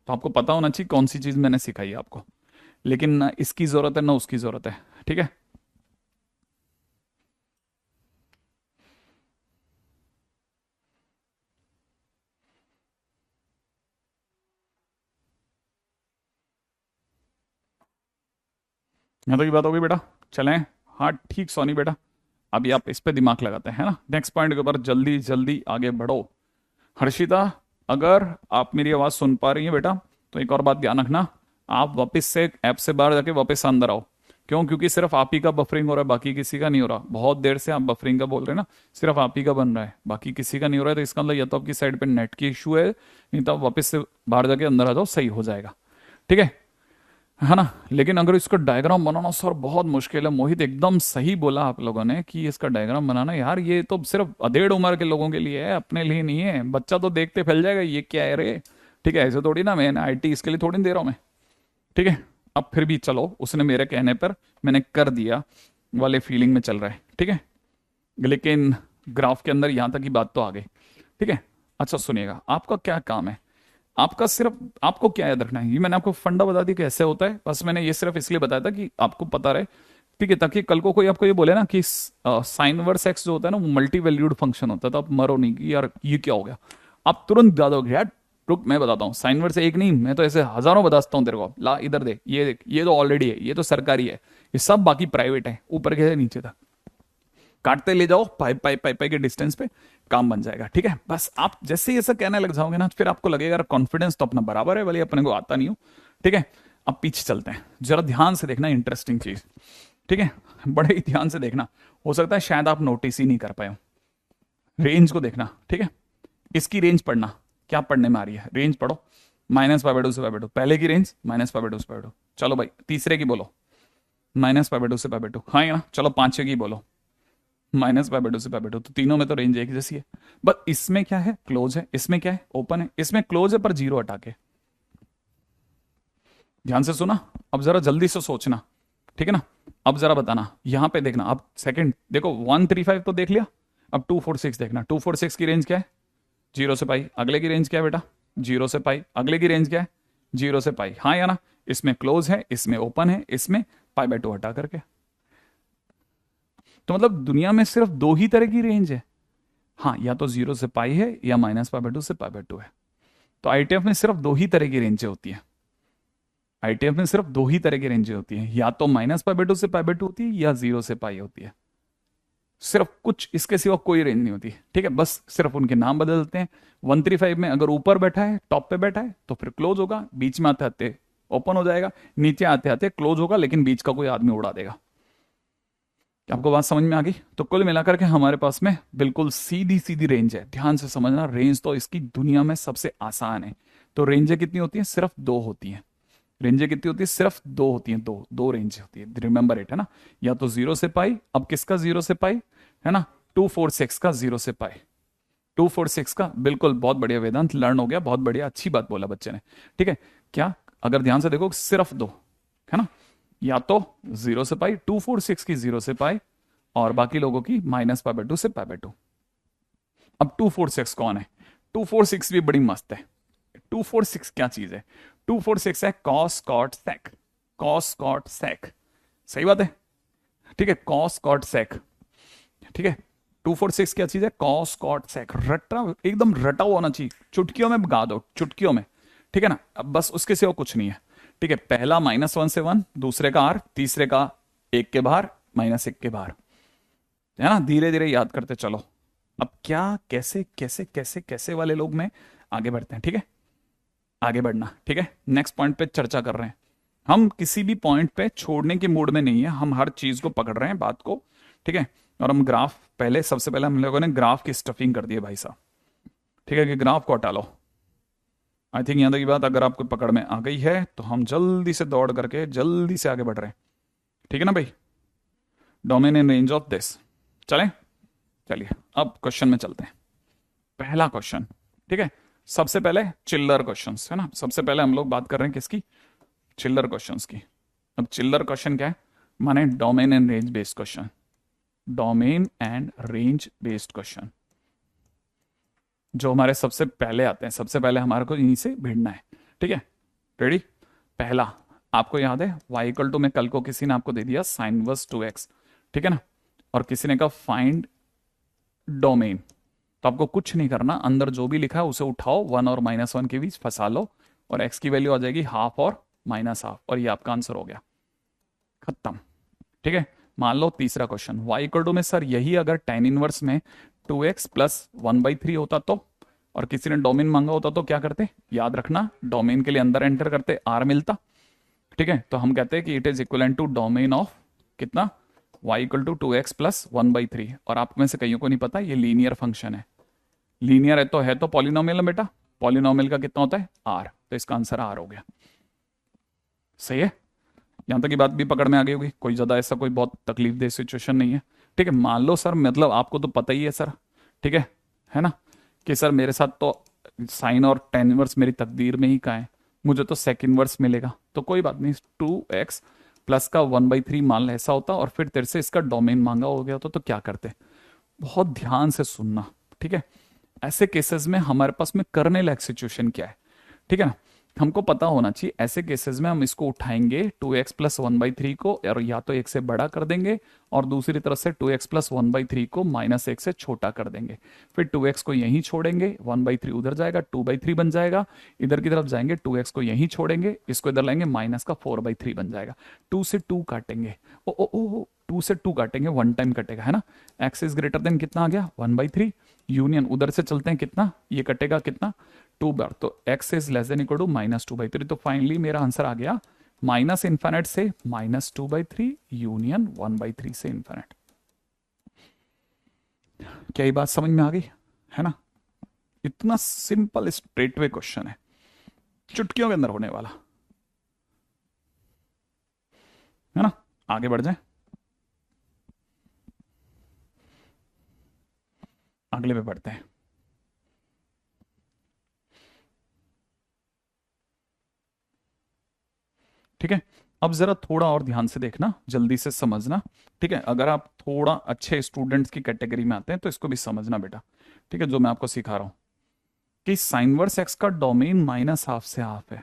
तो आपको पता होना चाहिए कौन सी चीज मैंने सिखाई है आपको, लेकिन ना इसकी जरूरत है ना उसकी जरूरत है, ठीक है। यहाँ तक की बात होगी बेटा, चलें। हाँ ठीक सोनी बेटा, अभी आप इस पे दिमाग लगाते हैं ना, नेक्स्ट पॉइंट के ऊपर जल्दी जल्दी आगे बढ़ो। हर्षिता, अगर आप मेरी आवाज सुन पा रही हैं बेटा, तो एक और बात ध्यान रखना, आप वापस से ऐप से बाहर जाके वापस अंदर आओ। क्यों? क्योंकि सिर्फ आप ही का बफरिंग हो रहा है, बाकी किसी का नहीं हो रहा। बहुत देर से आप बफरिंग का बोल रहे हैं ना, सिर्फ आप ही का बन रहा है, बाकी किसी का नहीं हो रहा है। तो इसका मतलब या तो आपकी साइड पे नेट की इशू है, नहीं तो आप वापस से बाहर जाके अंदर आ जाओ, सही हो जाएगा, ठीक है ना। लेकिन अगर इसका डायग्राम बनाना सर बहुत मुश्किल है, मोहित एकदम सही बोला आप लोगों ने कि इसका डायग्राम बनाना यार, ये तो सिर्फ अधेड़ उम्र के लोगों के लिए है, अपने लिए नहीं है। बच्चा तो देखते फैल जाएगा ये क्या है रे, ठीक है, ऐसे थोड़ी ना, मैंने आईटी इसके लिए थोड़ी दे रहा हूं मैं, ठीक है। अब फिर भी चलो, उसने मेरे कहने पर मैंने कर दिया वाले फीलिंग में चल रहा है, ठीक है। लेकिन ग्राफ के अंदर यहां तक की बात तो आ गई, ठीक है। अच्छा सुनिएगा, आपका क्या काम है, आपका सिर्फ, आपको क्या याद रखना है, ये मैंने आपको फंडा बता दी कैसे होता है, बस मैंने ये सिर्फ इसलिए बताया था कि आपको पता रहे, ठीक है, ताकि कल को कोई आपको ये बोले ना कि साइन वर्स एक्स जो होता है ना, वो मल्टी वैल्यूड फंक्शन होता है, तो आप मरो नहीं कि यार ये क्या हो गया, आप तुरंत बता दोगे यार रुक मैं बताता हूँ, साइन वर्स एक नहीं, मैं तो ऐसे हजारों बताता हूँ तेरे को, ला इधर देख, ये देख, ये तो ऑलरेडी है, ये तो सरकारी है, ये सब बाकी प्राइवेट है, ऊपर के नीचे तक काटते ले जाओ, पाइप पाइप पाइप के डिस्टेंस पे काम बन जाएगा, ठीक है। बस आप जैसे ही ऐसा कहने लग जाओगे ना, फिर आपको लगेगा कॉन्फिडेंस तो अपना बराबर है, भले अपने को आता नहीं हो, ठीक है। अब पीछे चलते हैं, जरा ध्यान से देखना इंटरेस्टिंग चीज, ठीक है, बड़े ही ध्यान से देखना, हो सकता है शायद आप नोटिस ही नहीं कर पाए हो। रेंज को देखना, ठीक है, इसकी रेंज पढ़ना, क्या पढ़ने में आ रही है, रेंज पढ़ो, -π/2 से π/2, पहले की रेंज -π/2 से π/2, चलो भाई तीसरे की बोलो -π/2 से π/2, हाँ या ना, चलो पांचवे की बोलो -π/2 से π/2, तो तीनों में तो रेंज एक जैसी है, बट इसमें क्या है, क्लोज है, इसमें क्या है, ओपन है, इसमें क्लोज है पर 0 हटा के। ध्यान से सुना, अब जरा जल्दी से सोचना, ठीक है ना। अब जरा बताना, यहां पे देखना, अब सेकंड देखो, 135 तो देख लिया, अब 246 देखना, 246 की रेंज क्या है, 0 से पाई, अगले की रेंज क्या है बेटा, 0 से पाई, अगले की रेंज क्या है, 0 से पाई, हाँ या ना, इसमें क्लोज है, इसमें ओपन है, इसमें π/2 हटा करके। तो मतलब दुनिया में सिर्फ दो ही तरह की रेंज है, हाँ, या तो 0 से पाई है या -π/2 से π/2 है। तो आईटीएफ में सिर्फ दो ही तरह की रेंजें होती है, आईटीएफ में सिर्फ दो ही तरह की रेंजें होती है, या तो -π/2 से π/2 होती है या 0 से पाई होती है, सिर्फ कुछ इसके सिवा कोई रेंज नहीं होती, ठीक है। बस सिर्फ उनके नाम बदलते हैं। 135 में अगर ऊपर बैठा है, टॉप पे बैठा है, तो फिर क्लोज होगा, बीच में आते आते ओपन हो जाएगा, नीचे आते आते क्लोज होगा, लेकिन बीच का कोई आदमी उड़ा देगा। क्या आपको बात समझ में आ गई? तो कुल मिलाकर के हमारे पास में बिल्कुल सीधी सीधी रेंज है, ध्यान से समझना, रेंज तो इसकी दुनिया में सबसे आसान है। तो रेंजें कितनी होती हैं? सिर्फ दो होती हैं। रेंजें कितनी होती है? सिर्फ दो होती हैं, दो दो रेंज होती है, रिमेंबर इट, है ना। या तो 0 से पाई, अब किसका 0 से पाई, है ना, 246 का 0 से पाई, 246 का, बिल्कुल, बहुत बढ़िया वेदांत, लर्न हो गया, बहुत बढ़िया, अच्छी बात बोला बच्चे ने, ठीक है। क्या, अगर ध्यान से देखो, सिर्फ दो, है ना, या तो 0 से पाई, 246 की 0 से पाई, और बाकी लोगों की -π/2 से π/2। अब 246 कौन है? 246 भी बड़ी मस्त है। 246 क्या चीज है? 246 है cos cot sec, cos cot sec, सही बात है, ठीक है, कॉस कॉट सेक, ठीक है। 246 क्या चीज है? कॉस कॉट सेक, रटा, एकदम रटा हुआ होना चाहिए, चुटकियों में गा दो, चुटकियों में, ठीक है ना। अब बस उसके सिवा कुछ नहीं है, ठीक है। पहला -1 से 1, दूसरे का r, तीसरे का 1 के बाहर, -1 के बाहर, है ना। धीरे धीरे याद करते चलो। अब क्या, कैसे कैसे कैसे कैसे वाले लोग में आगे बढ़ते हैं, ठीक है। आगे बढ़ना, ठीक है। नेक्स्ट पॉइंट पे चर्चा कर रहे हैं। हम किसी भी पॉइंट पे छोड़ने के मूड में नहीं है, हम हर चीज को पकड़ रहे हैं, बात को, ठीक है। और हम ग्राफ, पहले सबसे पहले हम लोगों ने ग्राफ की स्टफिंग कर दी है भाई साहब, ठीक है, कि ग्राफ को हटा लो। आई थिंक यहाँ तक की बात अगर आपको पकड़ में आ गई है तो हम जल्दी से दौड़ करके जल्दी से आगे बढ़ रहे हैं, ठीक है ना भाई। Domain in range of this, चलें। चलिए अब क्वेश्चन में चलते हैं। पहला क्वेश्चन, ठीक है। सबसे पहले चिल्लर क्वेश्चंस है ना, सबसे पहले हम लोग बात कर रहे हैं किसकी, चिल्लर क्वेश्चंस की। अब चिल्लर क्वेश्चन क्या है, माने domain and range based question, domain and range based question जो हमारे सबसे पहले आते हैं, सबसे पहले हमारे को यहीं से भिड़ना है, ठीक है। रेडी। पहला, आपको याद है y इक्वल टू में कल को किसी ने आपको दे दिया साइन वर्स 2x, ठीक है ना, और किसी ने कहा फाइंड डोमेन, तो आपको कुछ नहीं करना, अंदर जो भी लिखा है उसे उठाओ, 1 और -1 के बीच फंसा लो, और x की वैल्यू आ जाएगी हाफ और -हाफ, और ये आपका आंसर हो गया, खत्म, ठीक है। मान लो तीसरा क्वेश्चन, y इक्वल टू में सर यही अगर tan इनवर्स में 2x प्लस 1/3 होता तो, और किसी ने डोमेन मांगा होता तो क्या करते, याद रखना डोमेन के लिए अंदर एंटर करते r मिलता, ठीक है। तो हम कहते हैं कि it is equal to domain of कितना, y equal to 2x plus 1/3, और आप में से कईयों को नहीं पता ये लीनियर फंक्शन है, लीनियर है तो पॉलिनोमियल है बेटा, पॉलिनोमियल का कितना होता है r, तो इसका आंसर r हो गया, सही है। यहां तक की बात भी पकड़ में आ गई होगी, कोई ज्यादा ऐसा कोई बहुत तकलीफ दे सिचुएशन नहीं है, ठीक है। मान लो सर, मतलब आपको तो पता ही है सर, ठीक है ना, कि सर मेरे साथ तो साइन और टेन इनवर्स मेरी तकदीर में ही का है, मुझे तो सेक इनवर्स मिलेगा, तो कोई बात नहीं, 2x प्लस का 1/3 मान लो ऐसा होता, और फिर तेरे से इसका डोमेन मांगा हो गया तो क्या करते, बहुत ध्यान से सुनना, ठीक है। ऐसे केसेस में हमारे पास में करने लायक सिचुएशन क्या है, ठीक है ना, हमको पता होना चाहिए। ऐसे केसेस में हम इसको उठाएंगे 2x प्लस 1/3 को, और या तो एक से बड़ा कर देंगे, और दूसरी तरफ से 2x प्लस 1/3 को -1 से छोटा कर देंगे, फिर 2x को यहीं छोड़ेंगे, 1/3 उधर जाएगा, 2/3 बन जाएगा, इधर की तरफ जाएंगे 2x को यहीं छोड़ेंगे, इसको इधर लाएंगे, माइनस का 4/3 बन जाएगा, 2 से 2 काटेंगे, ओ ओ ओ 2 से 2 काटेंगे, वन टाइम कटेगा, है ना। x इज ग्रेटर देन कितना आ गया 1/3, यूनियन उधर से चलते हैं कितना, ये कटेगा कितना 2 बार, तो x is less than equal to -2/3, तो फाइनली मेरा आंसर आ गया माइनस इन्फिनिट से -2/3 यूनियन 1/3 से इन्फिनिट। क्या ये बात समझ में आ गई, है ना। इतना सिंपल स्ट्रेट वे क्वेश्चन है, चुटकियों के अंदर होने वाला, है ना। आगे बढ़ जाए, अगले पे बढ़ते हैं, ठीक है। अब जरा थोड़ा और ध्यान से देखना, जल्दी से समझना, ठीक है। अगर आप थोड़ा अच्छे स्टूडेंट्स की कैटेगरी में आते हैं तो इसको भी समझना बेटा, ठीक है, जो मैं आपको सिखा रहा हूं, कि साइनवर्स एक्स का डोमेन -हाफ से हाफ है,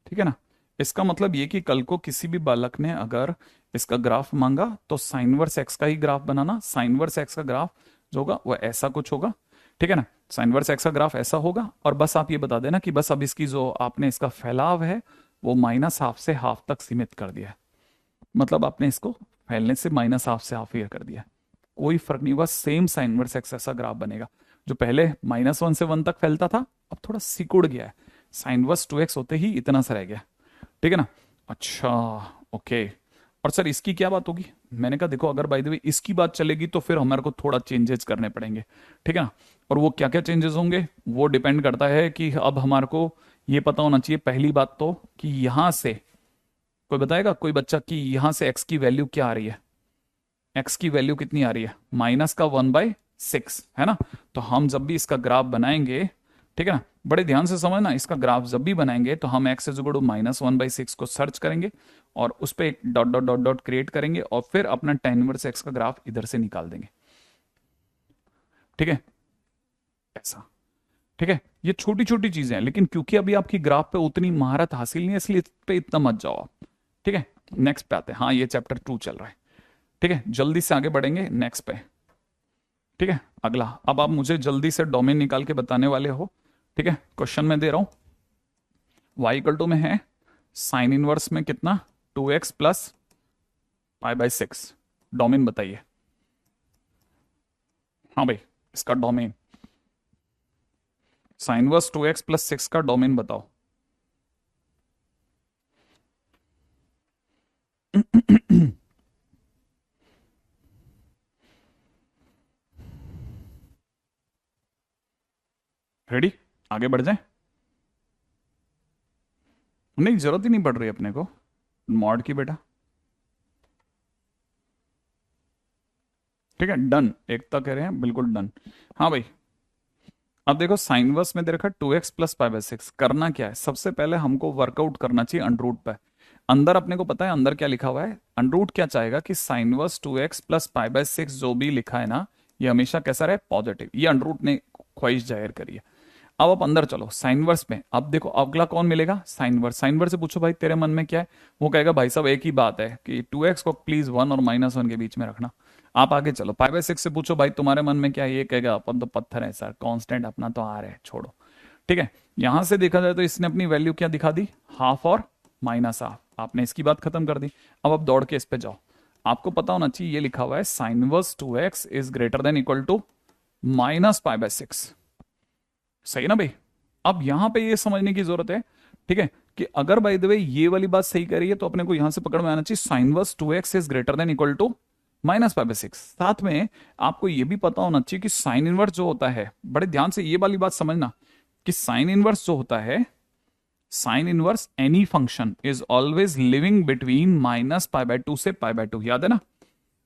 ठीक है ना। इसका मतलब ये कि कल को किसी भी बालक ने अगर इसका ग्राफ मांगा तो साइनवर्स एक्स का ही ग्राफ बनाना, साइनवर्स एक्स का ग्राफ जो होगा वो ऐसा कुछ होगा, ठीक है ना। साइनवर्स एक्स का ग्राफ ऐसा होगा, और बस आप ये बता देना कि बस अब इसकी जो आपने इसका फैलाव है वो -हाफ से हाफ तक सीमित कर दिया है, मतलब आपने इसको फैलने से -हाफ से हाफ ईयर कर दिया है, कोई फर्क नहीं हुआ, सेम साइनवर्स एक्स ऐसा ग्राफ बनेगा, जो पहले -1 से 1 तक फैलता था अब थोड़ा सिकुड़ गया है, साइनवर्स 2x होते ही इतना सा रह गया, ठीक है ना। अच्छा, ओके। और सर इसकी क्या बात होगी, मैंने कहा देखो अगर बाय द वे इसकी बात चलेगी तो फिर हमारे को थोड़ा चेंजेस करने पड़ेंगे, ठीक है ना। और वो क्या क्या चेंजेस होंगे वो डिपेंड करता है कि अब हमारे को ये पता होना चाहिए, पहली बात तो कि यहां से कोई बताएगा, कोई बच्चा, कि यहां से x की वैल्यू क्या आ रही है, x की वैल्यू कितनी आ रही है, -1/6, है ना। तो हम जब भी इसका ग्राफ बनाएंगे, ठीक है ना, बड़े ध्यान से समझना, इसका ग्राफ जब भी बनाएंगे तो हम x इज इक्वल टू -1/6 को सर्च करेंगे, और उस पर एक dot dot dot dot create करेंगे, और फिर अपना tan इनवर्स x का ग्राफ इधर से निकाल देंगे, ठीक है, ऐसा, ठीक है। ये छोटी छोटी चीजें हैं, लेकिन क्योंकि अभी आपकी ग्राफ पे उतनी महारत हासिल नहीं है इसलिए इस पे इतना मत जाओ आप, ठीक है। नेक्स्ट पे आते हैं, हाँ ये चैप्टर 2 चल रहा है, ठीक है, जल्दी से आगे बढ़ेंगे नेक्स्ट पे, ठीक है। अगला, अब आप मुझे जल्दी से डोमेन निकाल के बताने वाले हो, ठीक है। क्वेश्चन में दे रहा हूं, y इक्वल टू में है साइन इनवर्स में कितना 2x प्लस π/6, डोमेन बताइए, हाँ भाई इसका domain, sine inverse 2x plus 6 का डोमेन बताओ, रेडी, आगे बढ़ जाए। नहीं, जरूरत ही नहीं पड़ रही अपने को मॉड की बेटा। ठीक है, डन, एकता कह रहे हैं बिल्कुल डन। हाँ भाई, अब देखो साइन वर्स में दे रखा 2x + π/6। करना क्या है, सबसे पहले हमको वर्कआउट करना चाहिए अंडरूट पे। अंदर अपने को पता है अंदर क्या लिखा हुआ है। अंडरूट क्या चाहेगा कि साइन वर्स 2x + π/6 जो भी लिखा है ना, ये हमेशा कैसा रहे, पॉजिटिव। ये अंडरूट ने ख्वाहिश जाहिर करी है। अब आप अंदर चलो साइन वर्स में। अब देखो अगला कौन मिलेगा, साइन वर्स। साइन वर्स से पूछो भाई तेरे मन में क्या है, वो कहेगा भाई साहब एक ही बात है कि 2x को प्लीज 1 और -1 के बीच में रखना। आप आगे चलो π/6 से पूछो भाई तुम्हारे मन में क्या है, ये कहेगा अपन तो पत्थर है सर, कांस्टेंट अपना तो R है, छोड़ो। ठीक है, यहां से देखा जाए तो इसने अपनी वैल्यू क्या दिखा दी, हाफ और -हाफ। आपने इसकी बात खत्म कर दी। अब आप दौड़ के इस पे जाओ। आपको पता होना चाहिए ये लिखा हुआ है sine inverse 2x is greater than equal to -π/6। सही है ना भाई। अब यहां पे ये समझने की जरूरत है, ठीक है, कि अगर बाय द वे ये वाली बात सही करी है तो अपने को यहां से पकड़ में आना चाहिए sine inverse 2x is greater than equal to -π/6। साथ में आपको ये भी पता होना चाहिए कि साइन इनवर्स जो होता है, बड़े ध्यान से ये वाली बात समझना, कि साइन इनवर्स जो होता है, sine inverse any function is always living between -π/2 से π/2। याद है ना,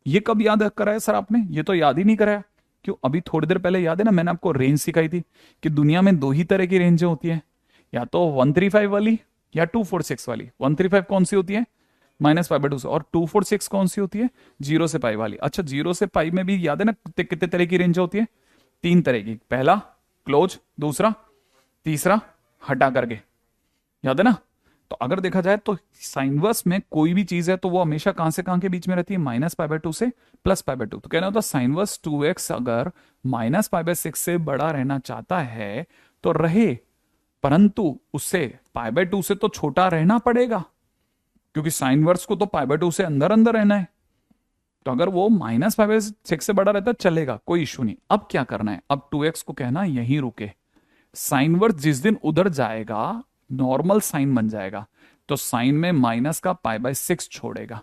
ये कब याद कराया सर आपने, ये तो याद ही नहीं कराया। क्यों, अभी थोड़ी देर पहले याद है ना मैंने आपको रेंज सिखाई थी कि दुनिया में दो ही तरह की रेंजें होती है, या तो 135 वाली या 246 वाली। 135 कौन सी होती है, -π/2 से, और 246 कौन सी होती है, 0 से पाई वाली। अच्छा 0 से पाई में भी याद है ना कितने तरह की रेंज होती है, 3 तरह की। पहला क्लोज, दूसरा, तीसरा हटा करके, याद है ना। तो अगर देखा जाए तो साइनवर्स में कोई भी चीज है तो वो हमेशा कहां से कहां के बीच में रहती है, -π/2 से +π/2। तो कहना होता है साइनवर्स 2x अगर -π/6 से बड़ा रहना चाहता है तो रहे, परंतु उससे π/2 से तो छोटा रहना पड़ेगा, क्योंकि साइनवर्स को तो π/2 से अंदर अंदर रहना है। तो अगर वो -π/6 से बड़ा रहता चलेगा, कोई इश्यू नहीं। अब क्या करना है, अब 2x को कहना यहीं रुके। साइनवर्स जिस दिन उधर जाएगा नॉर्मल साइन बन जाएगा, तो साइन में माइनस का π/6 छोड़ेगा,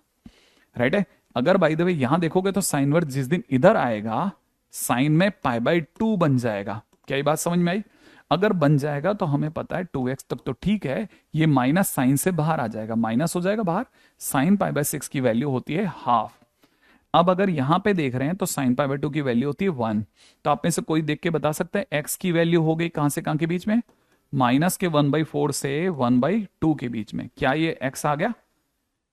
राइट है। अगर बाय द वे यहां देखोगे तो साइनवर्स जिस दिन इधर आएगा साइन में π/2 बन जाएगा। क्या ये बात समझ में आई। अगर बन जाएगा तो हमें पता है 2x तक तो ठीक है, ये माइनस साइन से बाहर आ जाएगा, माइनस हो जाएगा बाहर। साइन π/6 की वैल्यू होती है हाफ। अब अगर यहां पे देख रहे हैं तो साइन π/2 की वैल्यू होती है 1। तो आप में से कोई देख के बता सकता है x की वैल्यू हो गई कहां से कहां के बीच में, माइनस के 1/4 से 1/2 के बीच में। क्या ये x आ गया।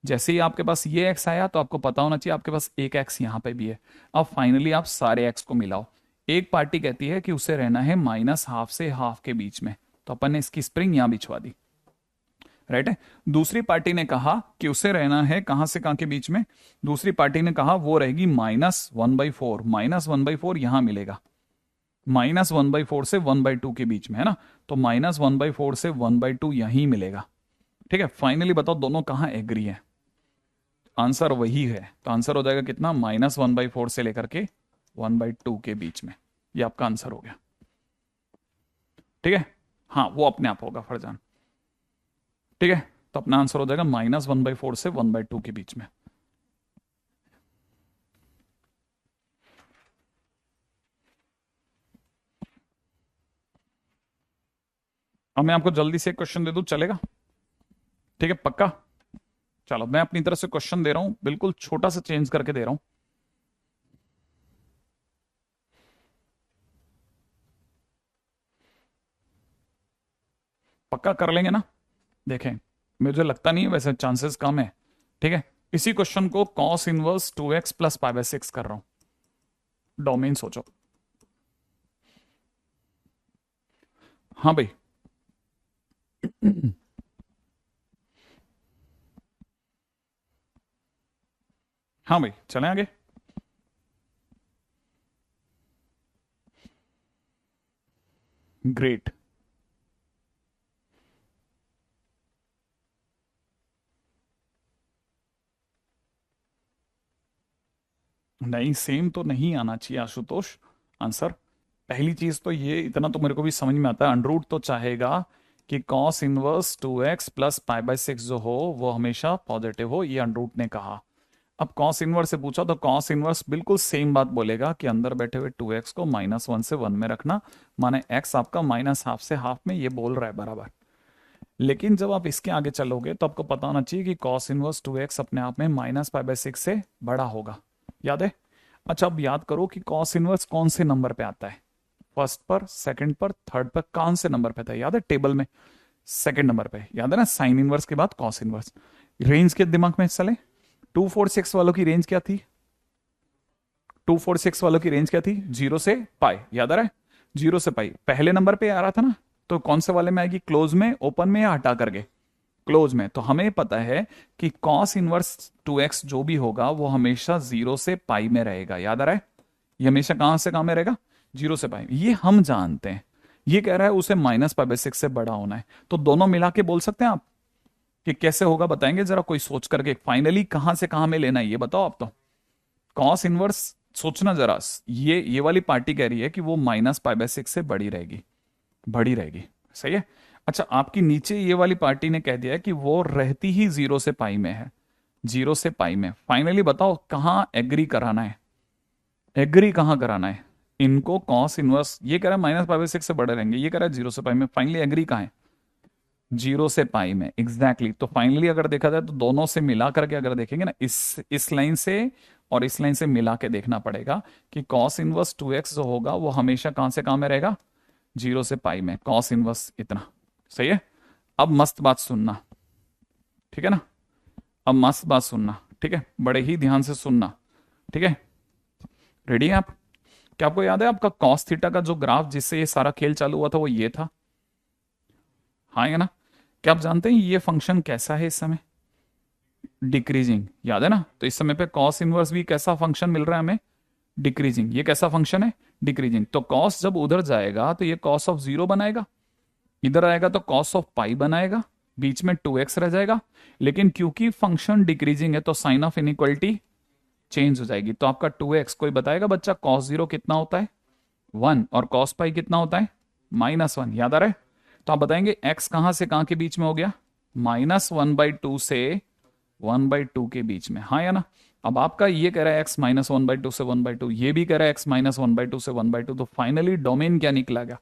जैसे ही आपके पास ये x आया तो आपको पता होना चाहिए आपके पास एक x यहां पे भी है। अब फाइनली आप सारे x को मिलाओ। एक पार्टी कहती है कि उसे रहना है -हाफ से हाफ के बीच में, तो अपन ने इसकी स्प्रिंग यहां बिछवा दी, राइट है। दूसरी पार्टी ने कहा कि उसे रहना है कहां से कहां के बीच में, दूसरी पार्टी ने कहा वो रहेगी -1/4। -1/4 यहां मिलेगा, -1/4 से 1/2 के बीच में, है ना। तो -1/4 से 1/2 यहीं मिलेगा, ठीक है। फाइनली बताओ दोनों कहां एग्री है, आंसर वही है। तो आंसर हो जाएगा कितना, -1/4 से लेकर के 1/2 के बीच में। ये आपका आंसर हो गया, ठीक है। हाँ वो अपने आप होगा फरजान, ठीक है। तो अपना आंसर हो जाएगा -1/4 से 1/2 के बीच में। अब मैं आपको जल्दी से एक क्वेश्चन दे दूं, चलेगा, ठीक है पक्का। चलो मैं अपनी तरफ से क्वेश्चन दे रहा हूं, बिल्कुल छोटा सा चेंज करके दे रहा हूं। पक्का कर लेंगे ना, देखें मुझे लगता नहीं है, वैसे चांसेस कम है, ठीक है। इसी क्वेश्चन को cos इनवर्स 2x + π/6 कर रहा हूं। डोमेन सोचो, हाँ भाई हाँ भाई चलें आगे। ग्रेट, नहीं सेम तो नहीं आना चाहिए आशुतोष आंसर। पहली चीज तो ये इतना तो मेरे को भी समझ में आता है, अंडरूट तो चाहेगा कि cos इनवर्स 2x + π/6 जो हो वो हमेशा पॉजिटिव हो, ये अंडरूट ने कहा। अब कॉस इनवर्स से पूछा तो कॉस इनवर्स बिल्कुल सेम बात बोलेगा कि अंदर बैठे हुए 2x को -1 से 1 में रखना, माने x आपका -हाफ से हाफ में, ये बोल रहा है बराबर। लेकिन जब आप इसके आगे चलोगे तो आपको पता होना चाहिए कि कॉस इनवर्स 2x अपने आप में -π/6 से बड़ा होगा, याद है? अच्छा, अब याद करो कि कॉस इनवर्स कौन से नंबर पे आता है, फर्स्ट पर, सेकंड पर, थर्ड पर, कौन से नंबर पे था, याद है? टेबल में सेकंड नंबर पे, याद है ना? साइन इनवर्स के बाद कॉस इनवर्स। रेंज के दिमाग में चले, 246 वालों की रेंज क्या थी? 246 वालों की रेंज क्या थी? 0 से π, याद आ रहा है? 0 से π पहले नंबर पे आ रहा था ना, तो कौन से वाले में आएगी? क्लोज में, ओपन में, या हटा करके? क्लोज में। तो हमें पता है कि कॉस इनवर्स 2x जो भी होगा वो हमेशा 0 से π में रहेगा, याद आ रहा है? ये हमेशा कहां से कहां में रहेगा? 0 से π, ये हम जानते हैं। ये कह रहा है उसे -π/6 से बड़ा होना है, तो दोनों मिला के बोल सकते हैं आप कि कैसे होगा, बताएंगे जरा कोई सोच करके? फाइनली कहां से कहां में लेना है ये बताओ आप तो। कॉस इनवर्स सोचना जरा, ये वाली पार्टी कह रही है कि वो -π/6 से बड़ी रहेगी, बड़ी रहेगी, सही है? अच्छा, आपकी नीचे ये वाली पार्टी ने कह दिया है कि वो रहती ही 0 से π में है, 0 से π में। फाइनली बताओ कहां एग्री कराना है, एग्री कहां कराना है इनको? कॉस इनवर्स ये कह रहा है -π/6 से बड़े रहेंगे, ये कह रहा है 0 से π में, फाइनली एग्री कहां है? 0 से π में, एग्जैक्टली exactly। तो फाइनली अगर देखा जाए तो दोनों से मिला करके अगर देखेंगे ना, इस लाइन से और इस लाइन से मिला के देखना पड़ेगा कि कॉस इनवर्स 2x जो होगा वो हमेशा कहां से कहां में रहेगा? 0 से π में, कॉस इनवर्स इतना, सही है? अब मस्त बात सुनना, ठीक है ना? अब मस्त बात सुनना, ठीक है? बड़े ही ध्यान से सुनना, ठीक है? रेडी है आप? क्या आपको याद है आपका कॉस थीटा का जो ग्राफ जिससे ये सारा खेल चालू हुआ था वो ये था, हाँ या ना? क्या आप जानते हैं ये फंक्शन कैसा है इस समय? डिक्रीजिंग, याद है ना? तो इस समय पे कॉस इनवर्स भी कैसा फंक्शन मिल रहा है हमें? डिक्रीजिंग। ये कैसा फंक्शन है? डिक्रीजिंग। तो कॉस जब उधर जाएगा तो ये कॉस ऑफ 0 बनाएगा, इधर आएगा तो कॉस ऑफ पाई बनाएगा, बीच में 2x रह जाएगा। लेकिन क्योंकि फंक्शन डिक्रीजिंग है तो साइन ऑफ इनइक्वलिटी चेंज हो जाएगी। तो आपका 2x, कोई बताएगा बच्चा कॉस 0 कितना होता है? 1, और कॉस पाई कितना होता है? -1, याद आ रहा है? तो आप बताएंगे x कहां से कहां के बीच में हो गया? -1/2 से 1/2 के बीच में, हाँ या ना? अब आपका ये कह रहा है x -1/2 से 1/2, ये भी कह रहा है x -1/2 से 1/2, तो फाइनली डोमेन क्या निकलेगा?